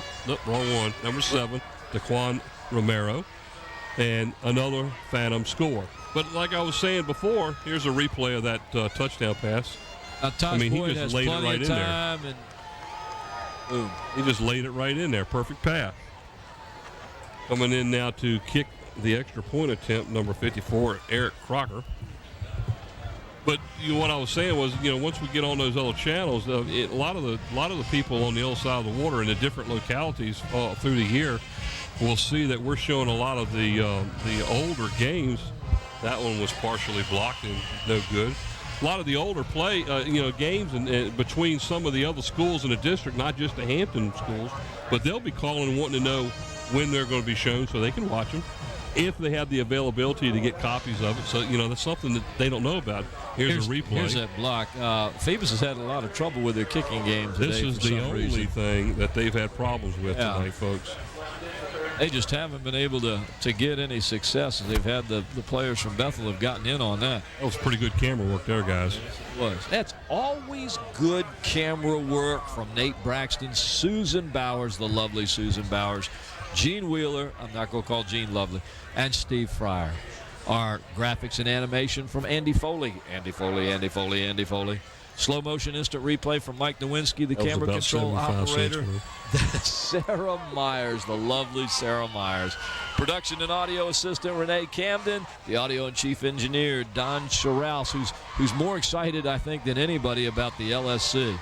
one. Number 7, Daquan Romero, and another phantom score. But like I was saying before, here's a replay of that touchdown pass. Taj he Boyd just has laid it plenty right of in there. time, and boom. He just laid it right in there. Perfect pass. Coming in now to kick the extra point attempt, number 54, Eric Crocker. But what I was saying was, once we get on those other channels, a lot of the people on the other side of the water in the different localities through the year will see that we're showing a lot of the older games. That one was partially blocked and no good. A lot of the older games and between some of the other schools in the district, not just the Hampton schools, but they'll be calling and wanting to know when they're going to be shown so they can watch them, if they have the availability to get copies of it. So, that's something that they don't know about. Here's a replay. Here's that block. Phoebus has had a lot of trouble with their kicking game today. This is the only thing that they've had problems with tonight, folks. They just haven't been able to get any success. They've had the players from Bethel have gotten in on that. That was pretty good camera work there, guys. It was. That's always good camera work from Nate Braxton, Susan Bowers, the lovely Susan Bowers, Gene Wheeler, I'm not going to call Gene lovely, and Steve Fryer. Our graphics and animation from Andy Foley. Andy Foley. Slow motion instant replay from Mike Nowinski, the camera control operator. Sarah Myers, the lovely Sarah Myers. Production and audio assistant Renee Camden. The audio and chief engineer Don Scharouse, who's more excited, I think, than anybody about the LSC.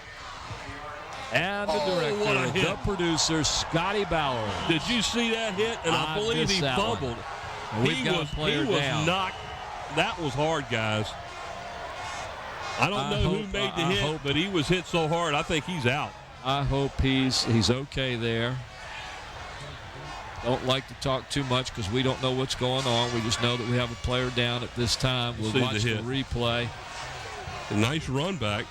And the director, the producer, Scotty Bauer. Did you see that hit? And I believe he fumbled. He was knocked. That was hard, guys. I don't know who made the hit, but he was hit so hard, I think he's out. I hope he's okay there. Don't like to talk too much because we don't know what's going on. We just know that we have a player down at this time. We'll watch the replay. A nice run back.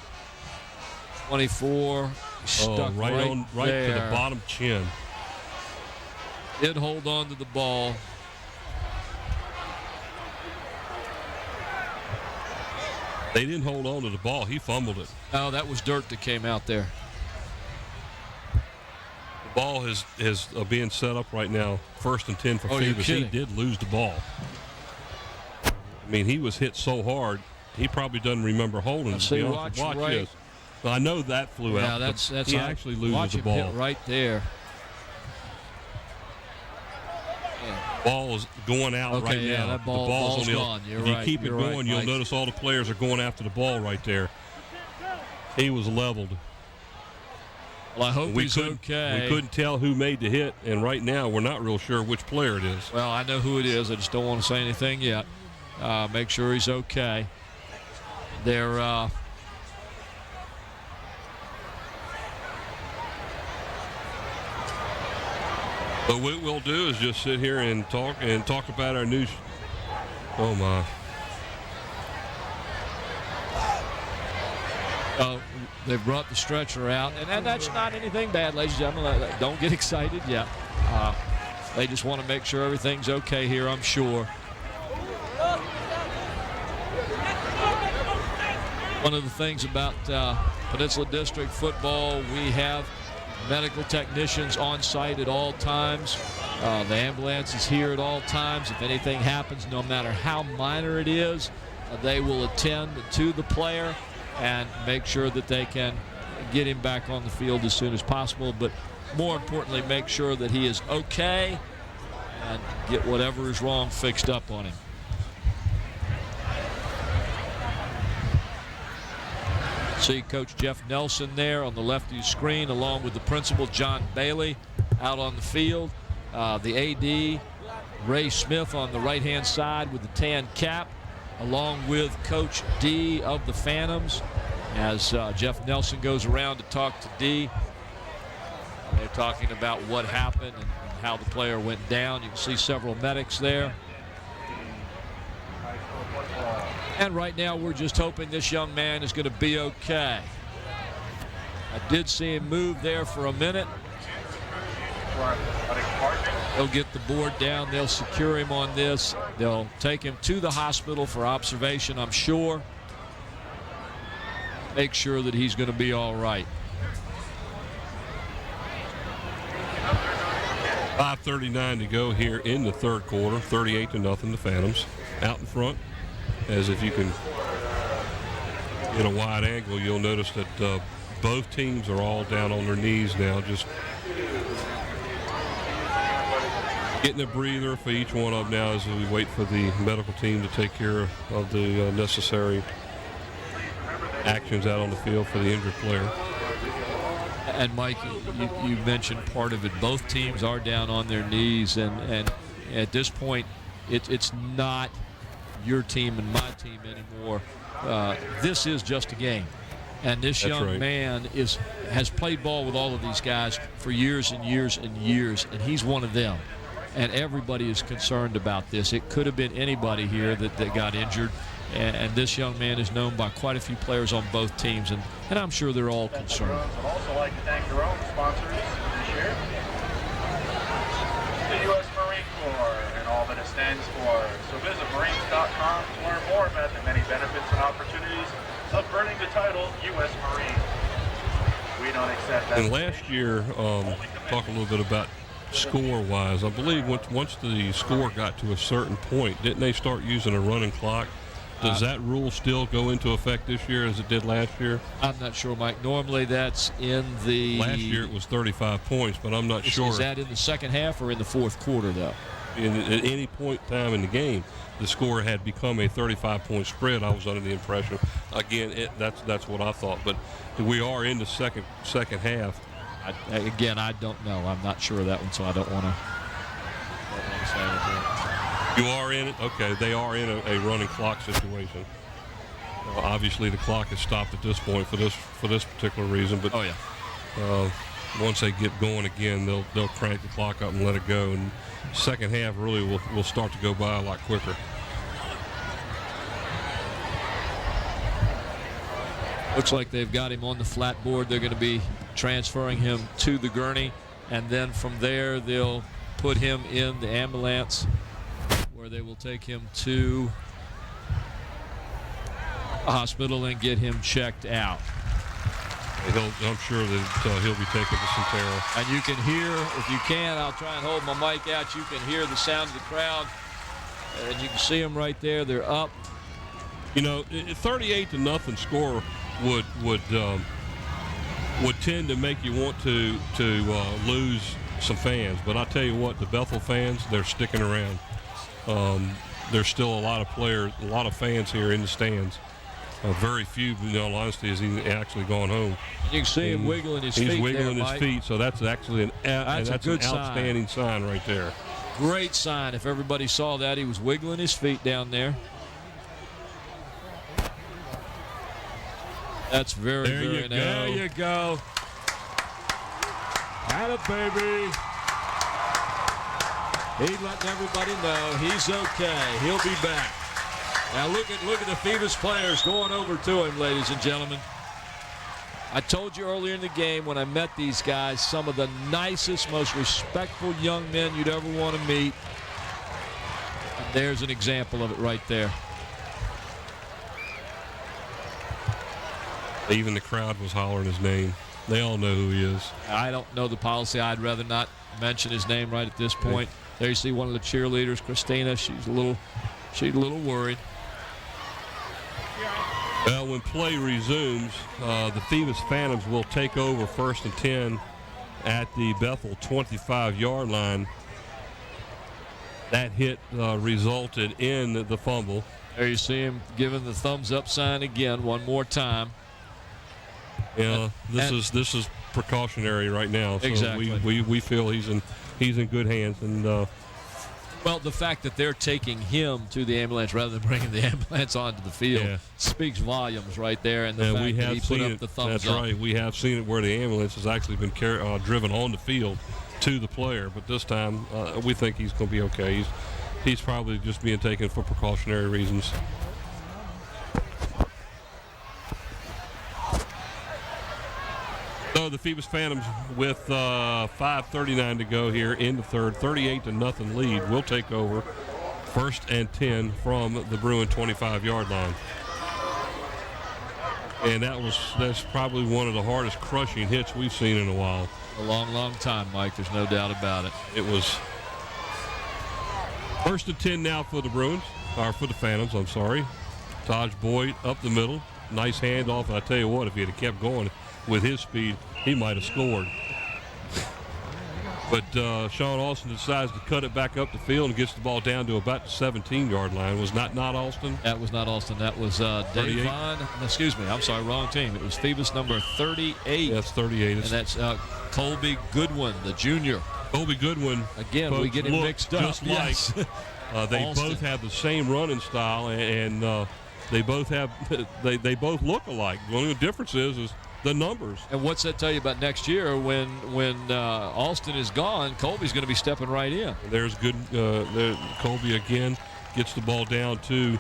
24 stuck right to the bottom chin. Did hold on to the ball. They didn't hold on to the ball. He fumbled it. Oh, that was dirt that came out there. The ball is being set up right now. 1st and 10 for Phoebus. He did lose the ball. I mean, he was hit so hard, he probably doesn't remember holding it. Watch this. Well, I know that flew out. That's he actually loses the ball. Hit right there. Ball is going out right now. That ball's gone. If you keep it going, you'll notice all the players are going after the ball right there. He was leveled. Well, I hope he's okay. We couldn't tell who made the hit, and right now we're not real sure which player it is. Well, I know who it is. I just don't want to say anything yet. Make sure he's okay. They're But what we'll do is just sit here and talk about our news. Oh my! They've brought the stretcher out, and that's not anything bad, ladies and gentlemen. Don't get excited yet. They just want to make sure everything's okay here, I'm sure. One of the things about Peninsula District football, we have medical technicians on site at all times. The ambulance is here at all times. If anything happens, no matter how minor it is, they will attend to the player and make sure that they can get him back on the field as soon as possible. But more importantly, make sure that he is okay and get whatever is wrong fixed up on him. See Coach Jeff Nelson there on the left of your screen, along with the principal, John Bailey, out on the field. The AD, Ray Smith, on the right-hand side with the tan cap, along with Coach D of the Phantoms, as Jeff Nelson goes around to talk to D. They're talking about what happened and how the player went down. You can see several medics there. And right now we're just hoping this young man is going to be okay. I did see him move there for a minute. They'll get the board down. They'll secure him on this. They'll take him to the hospital for observation, I'm sure. Make sure that he's going to be all right. 5:39 to go here in the third quarter. 38-0 the Phantoms out in front. As if you can get a wide angle, you'll notice that both teams are all down on their knees now, just getting a breather for each one of them now as we wait for the medical team to take care of the necessary actions out on the field for the injured player. And Mike, you mentioned part of it. Both teams are down on their knees, and at this point, it's not your team and my team anymore. This is just a game, and this young man has played ball with all of these guys for years and years and years, and he's one of them. And everybody is concerned about this. It could have been anybody here that got injured. And this young man is known by quite a few players on both teams, and I'm sure they're all concerned. I'd also like to thank their own sponsors this year. The U.S. Marine Corps and all that it stands for. So visit Marines.com to learn more about the many benefits and opportunities of earning the title U.S. Marine. We don't accept that. And last year, talk a little bit about score-wise. I believe once the score got to a certain point, didn't they start using a running clock? Does that rule still go into effect this year as it did last year? I'm not sure, Mike. Normally that's in the... Last year it was 35 points, but I'm not sure. Is that in the second half or in the fourth quarter, though? At any point in time in the game, the score had become a 35-point spread. I was under the impression. Again, that's what I thought. But we are in the second half. I don't know. I'm not sure of that one, so I don't want to say anything. You are in it? Okay, they are in a running clock situation. Obviously, the clock is stopped at this point for this particular reason. But once they get going again, they'll crank the clock up and let it go. And second half really will start to go by a lot quicker. Looks like they've got him on the flat board. They're going to be transferring him to the gurney, and then from there they'll put him in the ambulance, where they will take him to a hospital and get him checked out. I'm sure that he'll be taken to Centera. And you can hear, if you can, I'll try and hold my mic out, you can hear the sound of the crowd. And you can see them right there. They're up. You know, 38-0 score would tend to make you want to lose some fans. But I tell you what, the Bethel fans, they're sticking around. There's still a lot of players, a lot of fans here in the stands. Very few, in all honesty, has he actually gone home. You can see him wiggling his feet. He's wiggling there, his Mike. feet, so that's actually That's a good an outstanding sign right there. Great sign. If everybody saw that, he was wiggling his feet down there. That's very, very nice. There you go. Atta baby. He's letting everybody know he's okay. He'll be back. Now look at the Phoebus players going over to him, ladies and gentlemen. I told you earlier in the game when I met these guys, some of the nicest, most respectful young men you'd ever want to meet. And there's an example of it right there. Even the crowd was hollering his name. They all know who he is. I don't know the policy. I'd rather not mention his name right at this point. There you see one of the cheerleaders, Christina. She's a little worried. Well, when play resumes, the Phoebus Phantoms will take over 1st and 10 at the Bethel 25-yard line. That hit resulted in the fumble. There you see him giving the thumbs up sign again one more time. Yeah, this is precautionary right now. So exactly. we feel he's in good hands, and Well, the fact that they're taking him to the ambulance rather than bringing the ambulance onto the field speaks volumes right there. And the fact we that have he seen put up it. the thumbs That's up. right. We have seen it where the ambulance has actually been driven on the field to the player. But this time, we think he's going to be okay. He's probably just being taken for precautionary reasons. So the Phoebus Phantoms with 5:39 to go here in the third, 38-0 lead. Will take over 1st and 10 from the Bruin 25-yard line. And that's probably one of the hardest crushing hits we've seen in a while. A long, long time, Mike. There's no doubt about it. It was 1st and 10 now for the Bruins, or for the Phantoms, I'm sorry. Taj Boyd up the middle. Nice handoff. And I tell you what, if he had kept going with his speed, he might have scored. But Sean Austin decides to cut it back up the field and gets the ball down to about the 17-yard line. Was not Austin? That was not Austin. That was Davon. Excuse me. I'm sorry. Wrong team. It was Phoebus number 38. That's 38. And that's Colby Goodwin, the junior. Colby Goodwin. Again, we get him mixed up. Just like they Austin. both have the same running style, and they both have they both look alike. The only difference is the numbers. And what's that tell you about next year when Austin is gone? Colby's going to be stepping right in. There's good. Colby again gets the ball down to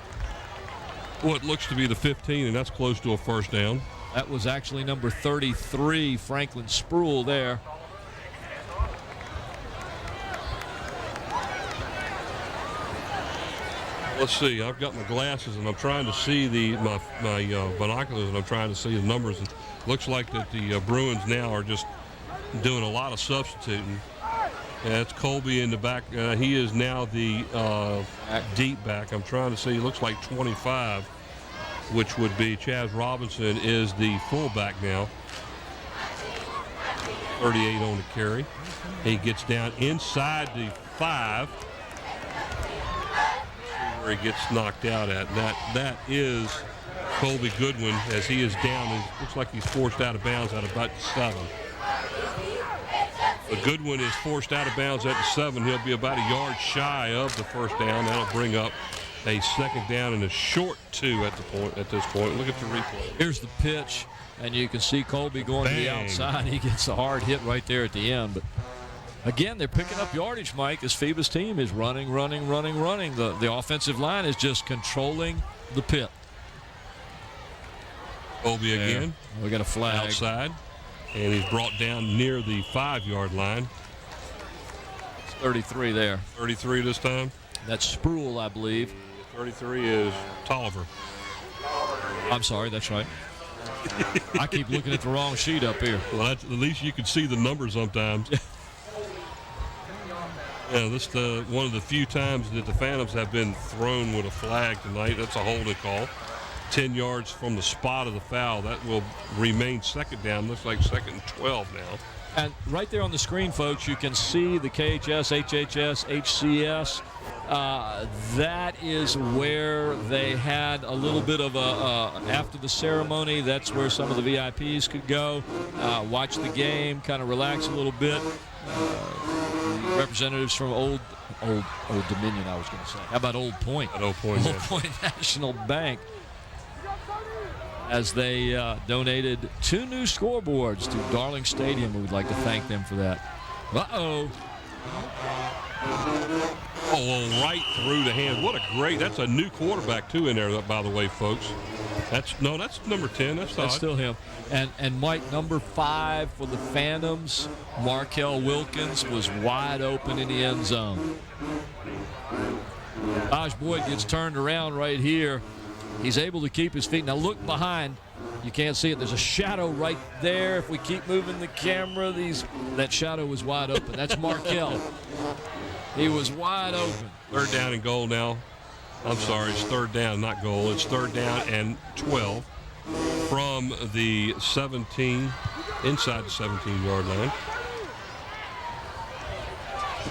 what looks to be the 15, and that's close to a first down. That was actually number 33, Franklin Spruill there. Let's see. I've got my glasses, and I'm trying to see my binoculars, and I'm trying to see the numbers. And looks like that the Bruins now are just doing a lot of substituting. That's Colby in the back. He is now the deep back. I'm trying to see. He looks like 25, which would be Chaz Robinson is the fullback now. 38 on the carry. He gets down inside the 5. Where he gets knocked out at. That is Colby Goodwin as he is down. It looks like he's forced out of bounds at about 7. But Goodwin is forced out of bounds at the 7. He'll be about a yard shy of the first down. That'll bring up a second down and a short 2 at this point. Look at the replay. Here's the pitch, and you can see Colby going to the outside. He gets a hard hit right there at the end. But again, they're picking up yardage, Mike, as Phoebus' team is running. The offensive line is just controlling the pit. Colby again. We got a flag. Outside. And he's brought down near the 5-yard line. It's 33 there. 33 this time. That's Spruill, I believe. 33 is Tolliver. I'm sorry, that's right. I keep looking at the wrong sheet up here. Well, at least you can see the numbers sometimes. Yeah, this is one of the few times that the Phantoms have been thrown with a flag tonight. That's a holding call. 10 yards from the spot of the foul. That will remain second down. Looks like 2nd and 12 now. And right there on the screen, folks, you can see the KHS, HHS, HCS. That is where they had a little bit of after the ceremony, that's where some of the VIPs could go, watch the game, kind of relax a little bit. Representatives from Old Dominion, I was going to say. How about Old Point? Old Point National Bank. As they donated 2 new scoreboards to Darling Stadium. We would like to thank them for that. Uh-oh. Oh, right through the hand. What a great, that's a new quarterback, too, in there, by the way, folks. That's number 10. That's still him. And Mike, number 5 for the Phantoms, Markel Wilkins, was wide open in the end zone. Taj Boyd gets turned around right here. He's able to keep his feet. Now look behind. You can't see it. There's a shadow right there. If we keep moving the camera, that shadow was wide open. That's Markel. He was wide open. 3rd down and goal now. I'm sorry, it's 3rd down, not goal. It's 3rd down and 12 from the 17, inside the 17-yard line.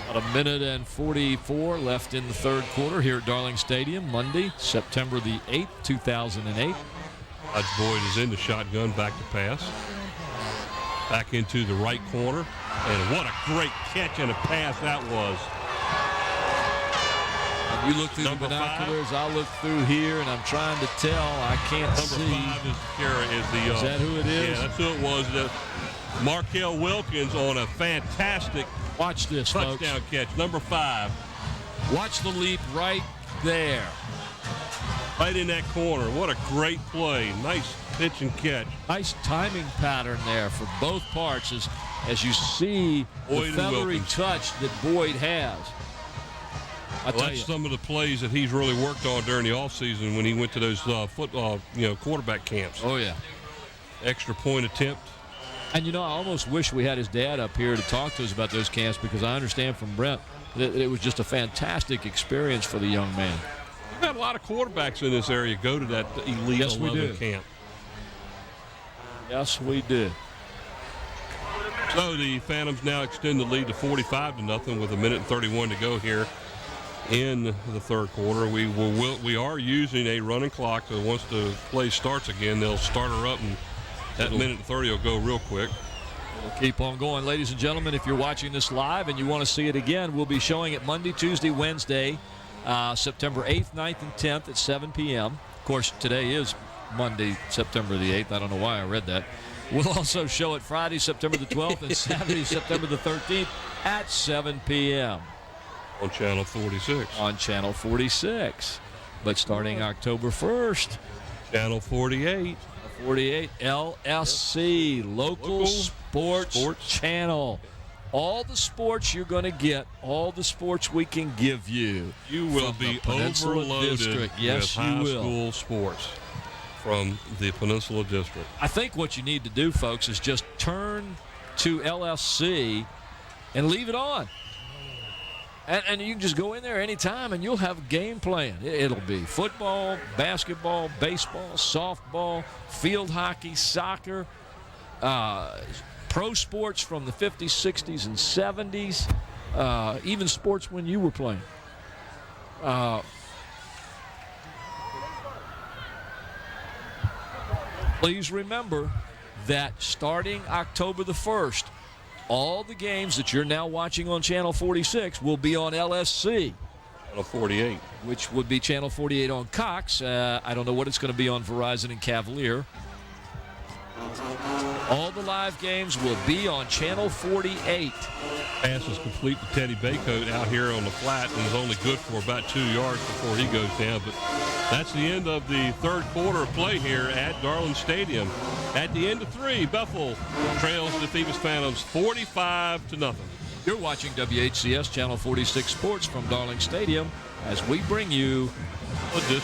About a minute and 44 left in the 3rd quarter here at Darling Stadium, Monday, September the 8th, 2008. Taj Boyd is in the shotgun, back to pass. Back into the right corner. And what a great catch and a pass that was. And you look through Number the binoculars, I look through here, and I'm trying to tell. I can't see. Number 5 is Kara. Is that who it is? Yeah, that's who it was. Markel Wilkins on a fantastic Watch this, touchdown catch. Number 5. Watch the leap right there. Right in that corner. What a great play. Nice pitch and catch. Nice timing pattern there for both parts as you see Boyd the feathery touch that Boyd has. That's some of the plays that he's really worked on during the offseason when he went to those football, quarterback camps. Oh, yeah. Extra point attempt. And, I almost wish we had his dad up here to talk to us about those camps, because I understand from Brent that it was just a fantastic experience for the young man. We've had a lot of quarterbacks in this area go to that Elite 11 camp. Yes, we did. So the Phantoms now extend the lead to 45-0 with 1:31 to go here in the third quarter. We are using a running clock, so once the play starts again, they'll start her up, and that 1:30 will go real quick. We'll keep on going. Ladies and gentlemen, if you're watching this live and you want to see it again, we'll be showing it Monday, Tuesday, Wednesday, September 8th, 9th, and 10th at 7 p.m. Of course, today is Monday, September the 8th. I don't know why I read that. We'll also show it Friday, September the 12th, and Saturday, September the 13th at 7 p.m. On Channel 46. On Channel 46. But starting October 1st. Channel 48. 48, LSC, Local Sports Channel. All the sports you're going to get, all the sports we can give you. You will be overloaded with high school sports from the Peninsula District. I think what you need to do, folks, is just turn to LSC and leave it on. And you can just go in there anytime and you'll have a game playing. It'll be football, basketball, baseball, softball, field hockey, soccer, pro sports from the 50s, 60s, and 70s, even sports when you were playing. Please remember that starting October the 1st, all the games that you're now watching on Channel 46 will be on LSC. Channel 48. Which would be Channel 48 on Cox. I don't know what it's going to be on Verizon and Cavalier. All the live games will be on Channel 48. Pass is complete to Teddy Baycoat out here on the flat, and is only good for about 2 yards before he goes down. But that's the end of the third quarter of play here at Darling Stadium. At the end of 3, Bethel trails the Phoebus Phantoms 45-0. You're watching WHCS Channel 46 Sports from Darling Stadium as we bring you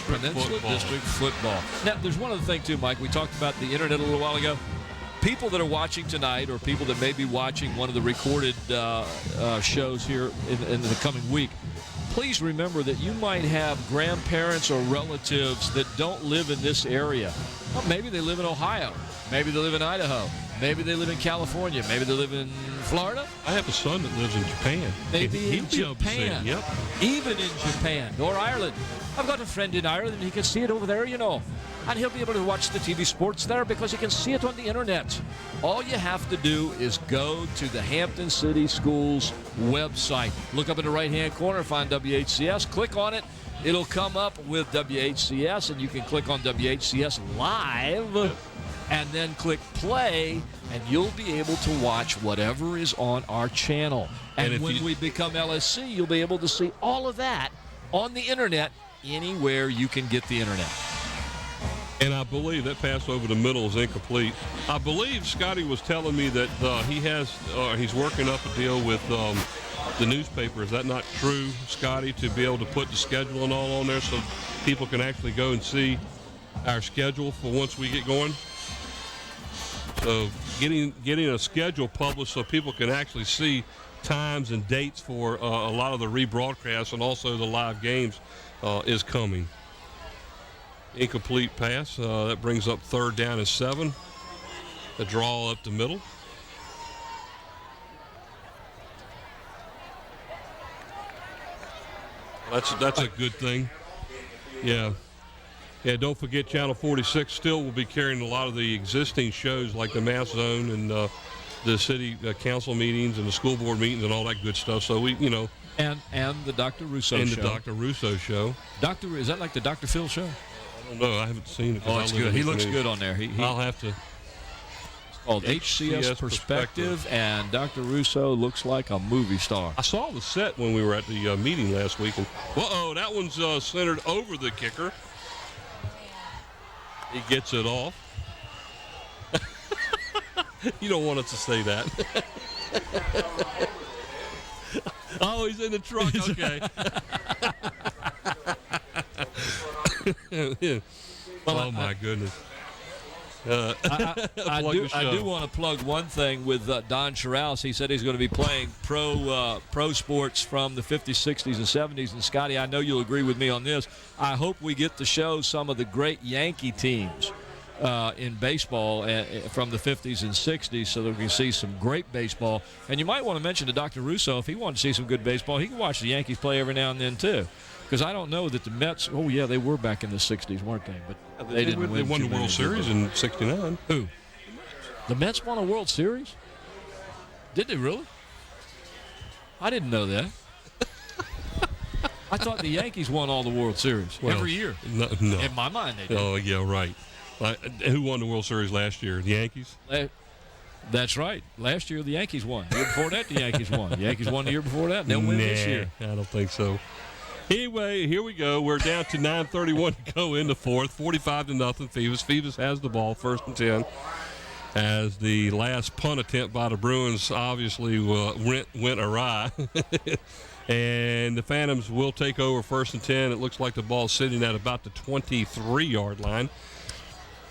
Peninsula District Football. Now, there's one other thing, too, Mike. We talked about the internet a little while ago. People that are watching tonight, or people that may be watching one of the recorded shows here in the coming week, please remember that you might have grandparents or relatives that don't live in this area. Well, maybe they live in Ohio. Maybe they live in Idaho. Maybe they live in California. Maybe they live in Florida. I have a son that lives in Japan. Maybe in Japan. Yep. Even in Japan or Ireland. I've got a friend in Ireland, and he can see it over there, And he'll be able to watch the TV sports there because he can see it on the internet. All you have to do is go to the Hampton City Schools website. Look up in the right-hand corner, find WHCS, click on it. It'll come up with WHCS, and you can click on WHCS Live and then click play, and you'll be able to watch whatever is on our channel. And when we become LSC, you'll be able to see all of that on the internet anywhere you can get the internet. And I believe that pass over the middle is incomplete. I believe Scotty was telling me that he's working up a deal with the newspaper. Is that not true, Scotty, to be able to put the schedule and all on there so people can actually go and see our schedule for once we get going? So getting a schedule published so people can actually see times and dates for a lot of the rebroadcasts and also the live games is coming. Incomplete pass. That brings up 3rd down and 7. The draw up the middle. That's a good thing. Yeah. Yeah, don't forget Channel 46 still will be carrying a lot of the existing shows like the Mass Zone and the city council meetings and the school board meetings and all that good stuff. So And the Dr. Russo and show. the Dr. Russo show. Is that like the Dr. Phil show? I don't know. I haven't seen it. Oh, it's good. He looks good on there. I'll have to. Called HCS Perspective, and Dr. Russo looks like a movie star. I saw the set when we were at the meeting last week, and that one's centered over the kicker. He gets it off. You don't want us to say that. Oh, he's in the truck. Okay. Oh my goodness. I do want to plug one thing with Don Scharouse. He said he's going to be playing pro sports from the 50s, 60s, and 70s. And, Scotty, I know you'll agree with me on this. I hope we get to show some of the great Yankee teams in baseball from the 50s and 60s so that we can see some great baseball. And you might want to mention to Dr. Russo, if he wanted to see some good baseball, he can watch the Yankees play every now and then, too. Because I don't know that the Mets, they were back in the 60s, weren't they? But they didn't win. They won the World Series in '69. Who? The Mets won a World Series? Did they really? I didn't know that. I thought the Yankees won all the World Series every year. No. In my mind, they did. Oh, yeah, right. Who won the World Series last year? The Yankees? That's right. Last year, the Yankees won. The year before that, the Yankees won. The Yankees won the year before that. They'll win this year. I don't think so. Anyway, here we go. We're down to 9:31 to go in the fourth. 45-0 Phoebus. Phoebus has the ball, 1st and 10. As the last punt attempt by the Bruins obviously went awry. And the Phantoms will take over 1st and 10. It looks like the ball's sitting at about the 23-yard line.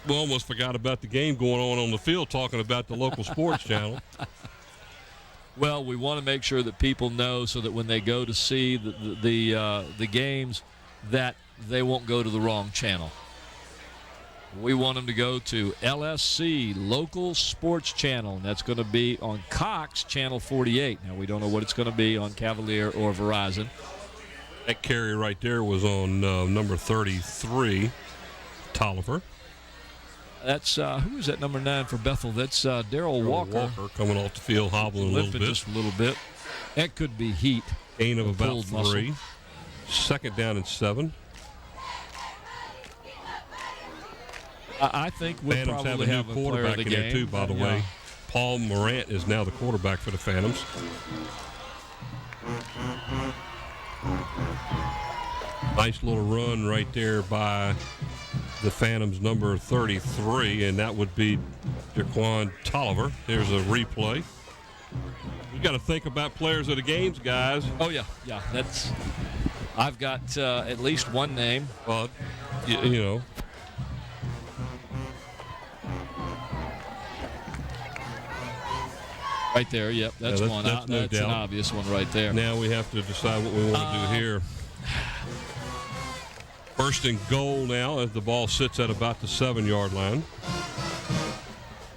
We almost forgot about the game going on the field talking about the local sports channel. Well, we want to make sure that people know so that when they go to see the games that they won't go to the wrong channel. We want them to go to LSC, Local Sports Channel, and that's going to be on Cox Channel 48. Now, we don't know what it's going to be on Cavalier or Verizon. That carry right there was on number 33, Tolliver. That's who is that number 9 for Bethel? That's Darryl Walker coming off the field, hobbling a little bit. Just a little bit. That could be heat. Gain of about 3. 2nd down and 7. I think we'll Phantoms probably have a new quarterback in there too, by the way. Paul Morant is now the quarterback for the Phantoms. Nice little run right there by the Phantoms number 33, and that would be Jaquan Tolliver. There's a replay. You got to think about players of the games, guys. Oh yeah. I've got at least one name. Well, you know. Right there, yep, that's one. That's no doubt. An obvious one right there. Now we have to decide what we want to do here. 1st and goal now as the ball sits at about the 7-yard line.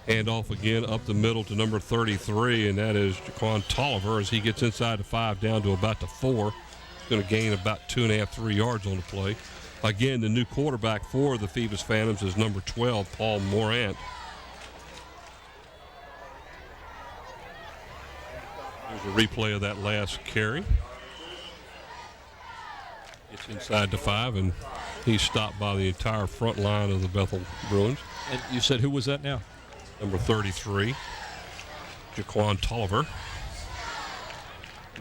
Hand off again up the middle to number 33, and that is Jaquan Tolliver as he gets inside the 5 down to about the 4. He's going to gain about 2.5, 3 yards on the play. Again, the new quarterback for the Phoebus Phantoms is number 12, Paul Morant. There's a replay of that last carry. It's inside the 5, and he's stopped by the entire front line of the Bethel Bruins. And you said who was that now? Number 33, Jaquan Tolliver.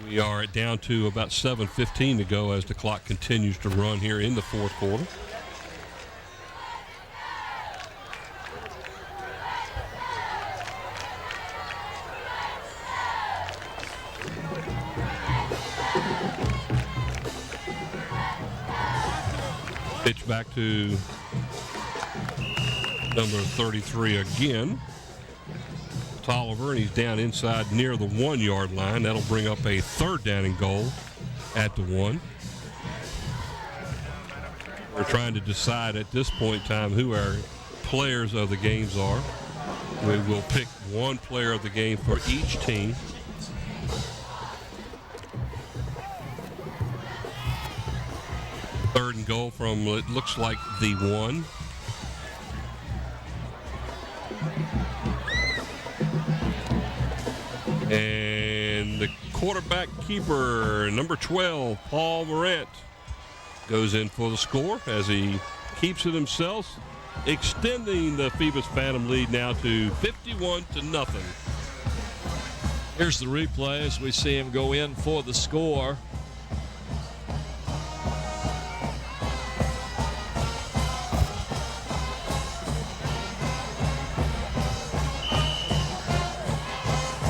We are down to about 7:15 to go as the clock continues to run here in the 4th quarter. Pitch back to number 33 again. Tolliver, and he's down inside near the 1-yard line. That'll bring up a 3rd down and goal at the 1. We're trying to decide at this point in time who our players of the games are. We will pick one player of the game for each team. Third and goal from, it looks like, the 1. And the quarterback keeper, number 12, Paul Morant, goes in for the score as he keeps it himself, extending the Phoebus Phantom lead now to 51-0. Here's the replay as we see him go in for the score.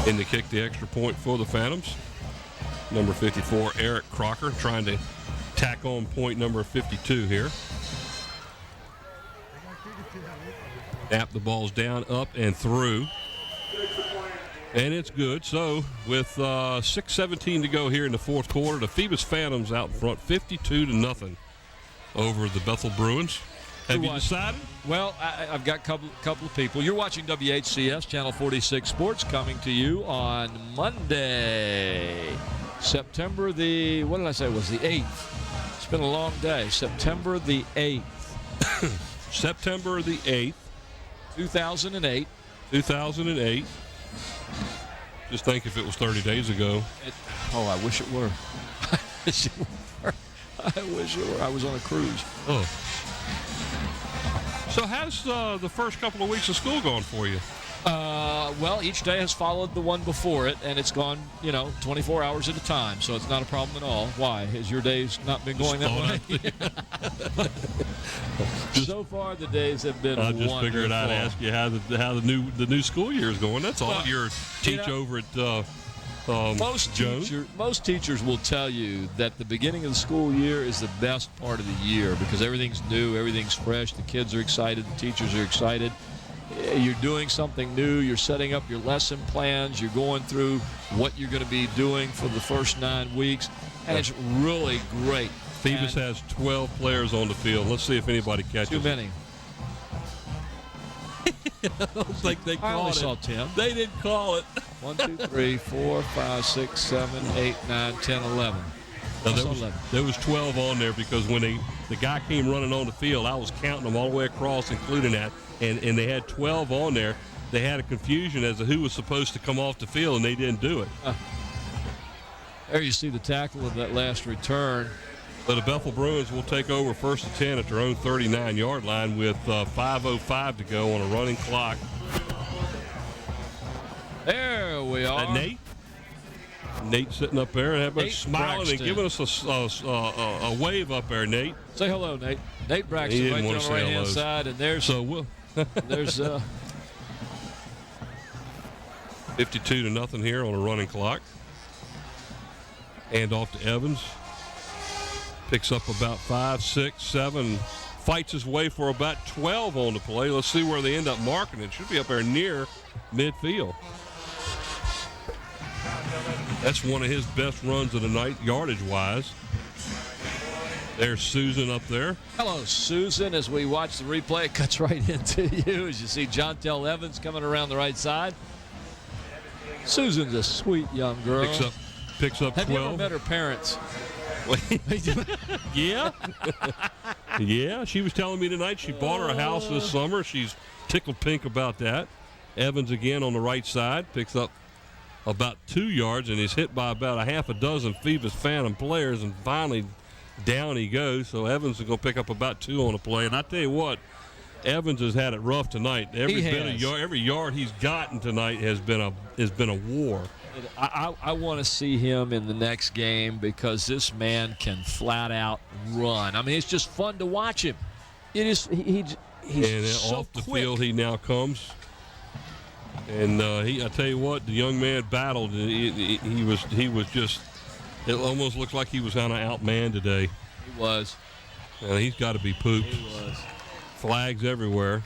In to kick the extra point for the Phantoms. Number 54, Eric Crocker, trying to tack on point number 52 here. Tap the ball's down, up, and through. And it's good. So with 6:17 to go here in the fourth quarter, the Phoebus Phantoms out in front, 52-0 over the Bethel Bruins. Have you decided? Well, I've got a couple of people. You're watching WHCS Channel 46 Sports, coming to you on Monday, September the, what did I say, was the 8th. It's been a long day. September the 8th. September the 8th. 2008. 2008. Just think if it was 30 days ago. I wish it were. I wish it were. I wish it were. I was on a cruise. Oh. So how's the first couple of weeks of school gone for you? Well, each day has followed the one before it, and it's gone, 24 hours at a time, so it's not a problem at all. Why? Has your days not been going that way? So far, the days have been I just wonderful. figured I'd ask you how the new school year is going. That's all. Well, you're over at most teachers will tell you that the beginning of the school year is the best part of the year because everything's new, everything's fresh, the kids are excited, the teachers are excited. You're doing something new, you're setting up your lesson plans, you're going through what you're going to be doing for the first 9 weeks, and it's really great. Phoebus has 12 players on the field. Let's see if anybody catches too many. I don't think they called it. Saw 10. They didn't call it. 1, 2, 3, 4, 5, 6, 7, 8, 9, 10, 11. No, there was 12 on there because when the guy came running on the field, I was counting them all the way across, including that, and they had 12 on there. They had a confusion as to who was supposed to come off the field, and they didn't do it. There you see the tackle of that last return. But the Bethel Bruins will take over 1st and 10 at their own 39-yard line with 5:05 to go on a running clock. There we are. Nate sitting up there and Nate smiling Braxton. and giving us a wave up there, Nate. Say hello, Nate. Nate Braxton right there on the right-hand side, and there's 52-0 here on a running clock. Hand off to Evans. Picks up about 5, 6, 7. Fights his way for about 12 on the play. Let's see where they end up marking it. Should be up there near midfield. That's one of his best runs of the night, yardage-wise. There's Susan up there. Hello, Susan. As we watch the replay, it cuts right into you as you see Jontel Evans coming around the right side. Susan's a sweet young girl. Picks up 12. Have you ever met her parents? Yeah. Yeah, she was telling me tonight she bought her a house this summer. She's tickled pink about that. Evans again on the right side. Picks up about 2 yards and is hit by about a half a dozen Phoebus Phantom players, and finally down he goes. So Evans is going to pick up about 2 on the play. And I tell you what, Evans has had it rough tonight. Every yard he's gotten tonight has been a war. I want to see him in the next game because this man can flat out run. I mean, it's just fun to watch him. It is. He's and so off the quick. field he now comes. And I tell you what, the young man battled. He was just. It almost looked like he was kind of outmanned today. He was. And he's got to be pooped. He was. Flags everywhere.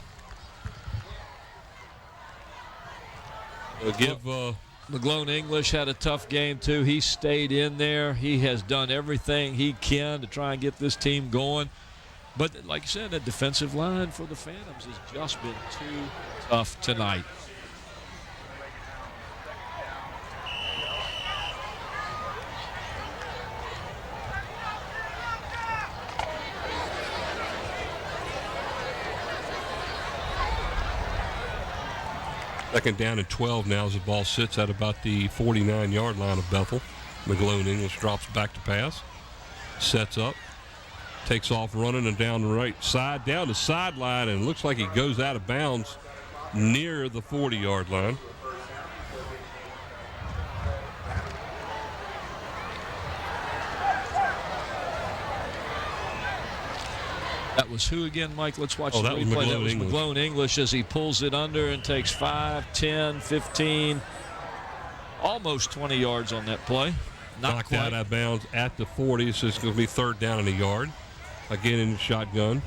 McGlone English had a tough game, too. He stayed in there. He has done everything he can to try and get this team going. But like you said, that defensive line for the Phantoms has just been too tough tonight. Second down and 12 now as the ball sits at about the 49-yard line of Bethel. McGlone English drops back to pass. Sets up. Takes off running and down the right side, down the sideline, and looks like he goes out of bounds near the 40-yard line. That was who again, Mike? Let's watch the that was replay. McGlone That was English. McGlone English as he pulls it under and takes 5, 10, 15, almost 20 yards on that play. Not Knocked quite. out of bounds at the 40, so it's going to be third down and a yard. Again in the shotgun.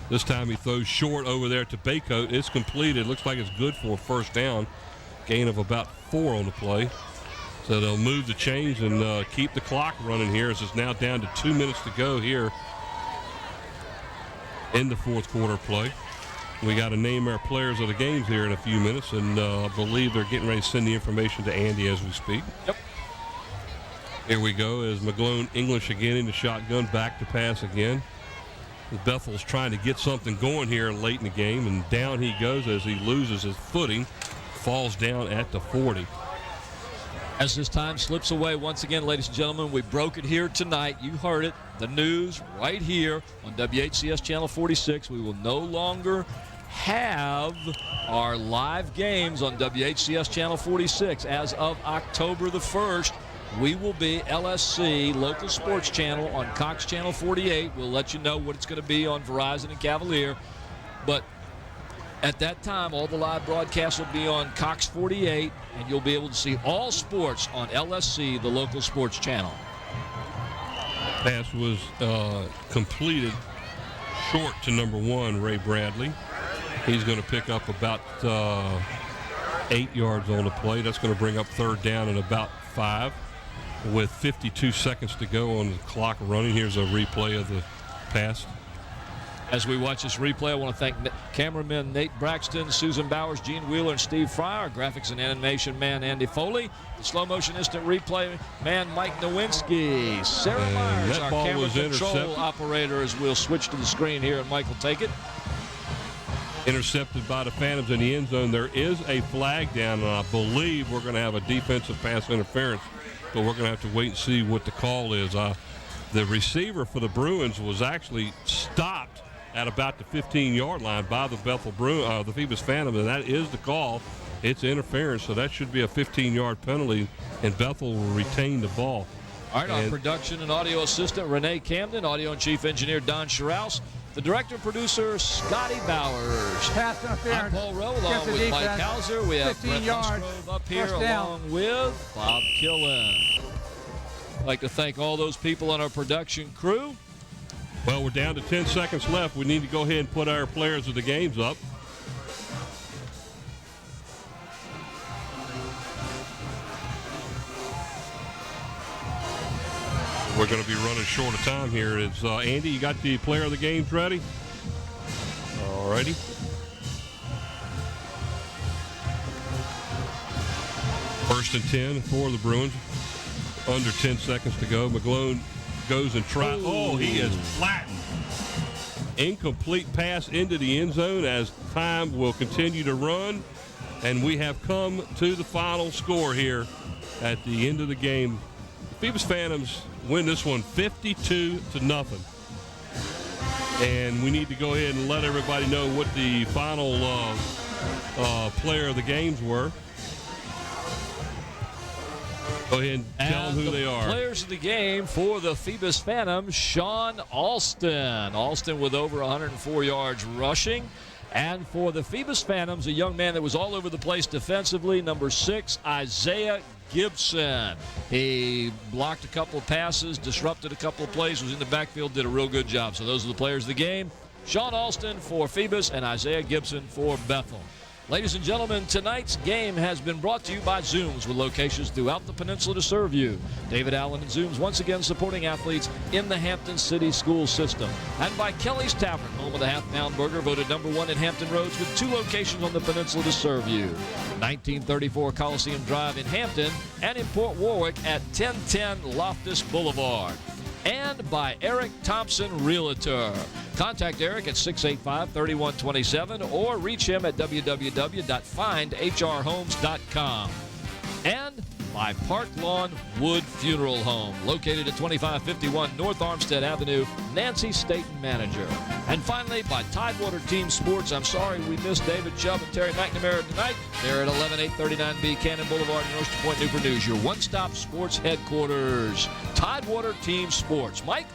This time he throws short over there to Baycoat. It's completed. Looks like it's good for a first down. Gain of about 4 on the play. So they'll move the chains and keep the clock running here as it's now down to 2 minutes to go here in the fourth quarter play. We got to name our players of the games here in a few minutes, and I believe they're getting ready to send the information to Andy as we speak. Yep. Here we go as McGlone English again in the shotgun, back to pass again. Bethel's trying to get something going here late in the game, and down he goes as he loses his footing, falls down at the 40. As this time slips away, once again, ladies and gentlemen, we broke it here tonight. You heard it, the news right here on WHCS Channel 46. We will no longer have our live games on WHCS Channel 46. As of October the 1st, we will be LSC, local sports channel, on Cox Channel 48. We'll let you know what it's going to be on Verizon and Cavalier. But at that time, all the live broadcasts will be on Cox 48, and you'll be able to see all sports on LSC, the local sports channel. Pass was completed short to number 1, Ray Bradley. He's going to pick up about 8 yards on the play. That's going to bring up third down and about 5. With 52 seconds to go on the clock running, here's a replay of the pass. As we watch this replay, I want to thank cameramen Nate Braxton, Susan Bowers, Gene Wheeler, and Steve Fryer, graphics and animation man Andy Foley, the slow motion instant replay man Mike Nowinski, Sarah Myers, our camera control operator, as we'll switch to the screen here and Mike will take it. Intercepted by the Phantoms in the end zone. There is a flag down, and I believe we're going to have a defensive pass interference, but we're going to have to wait and see what the call is. The receiver for the Bruins was actually stopped at about the 15-yard line by the the Phoebus Phantom, and that is the call. It's interference, so that should be a 15-yard penalty, and Bethel will retain the ball. All right, our production and audio assistant, Renee Camden, audio and chief engineer, Don Schraus, the director and producer, Scotty Bowers. Pass interference. I'm Paul Rowe, along with Mike Hauser. We have 15 Brett yards. Musgrove up here, First down. along with Bob Killen. I'd like to thank all those people on our production crew. Well, we're down to 10 seconds left. We need to go ahead and put our players of the games up. We're going to be running short of time here. It's Andy, you got the player of the games ready? All righty. First and 10 for the Bruins. Under 10 seconds to go. McGlone goes and tries. Oh, he is flattened. Incomplete pass into the end zone as time will continue to run. And we have come to the final score here at the end of the game. Phoebus Phantoms win this one 52-0. And we need to go ahead and let everybody know what the final player of the games were. Go ahead and tell them who they are. Players of the game for the Phoebus Phantoms, Sean Alston. Alston with over 104 yards rushing. And for the Phoebus Phantoms, a young man that was all over the place defensively, number 6, Isaiah Gibson. He blocked a couple of passes, disrupted a couple of plays, was in the backfield, did a real good job. So those are the players of the game. Sean Alston for Phoebus and Isaiah Gibson for Bethel. Ladies and gentlemen, tonight's game has been brought to you by Zooms, with locations throughout the peninsula to serve you. David Allen and Zooms once again supporting athletes in the Hampton City school system. And by Kelly's Tavern, home of the half-pound burger, voted #1 in Hampton Roads, with 2 locations on the peninsula to serve you. 1934 Coliseum Drive in Hampton, and in Port Warwick at 1010 Loftus Boulevard. and by Eric Thompson Realtor. Contact Eric at 685-3127 or reach him at www.findhrhomes.com. And by Park Lawn Wood Funeral Home, located at 2551 North Armstead Avenue, Nancy Staten, manager. And finally, by Tidewater Team Sports. I'm sorry we missed David Chubb and Terry McNamara tonight. They're at 11839B Cannon Boulevard in Oyster Point, Newport News, your one-stop sports headquarters. Tidewater Team Sports. Mike?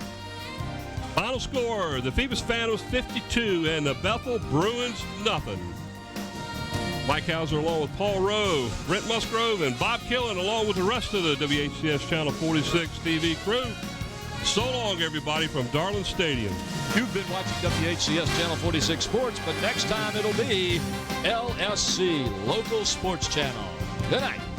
Final score, the Phoebus Phantoms 52 and the Bethel Bruins nothing. Mike Hauser along with Paul Rowe, Brent Musgrove, and Bob Killen along with the rest of the WHCS Channel 46 TV crew. So long, everybody, from Darling Stadium. You've been watching WHCS Channel 46 Sports, but next time it'll be LSC, Local Sports Channel. Good night.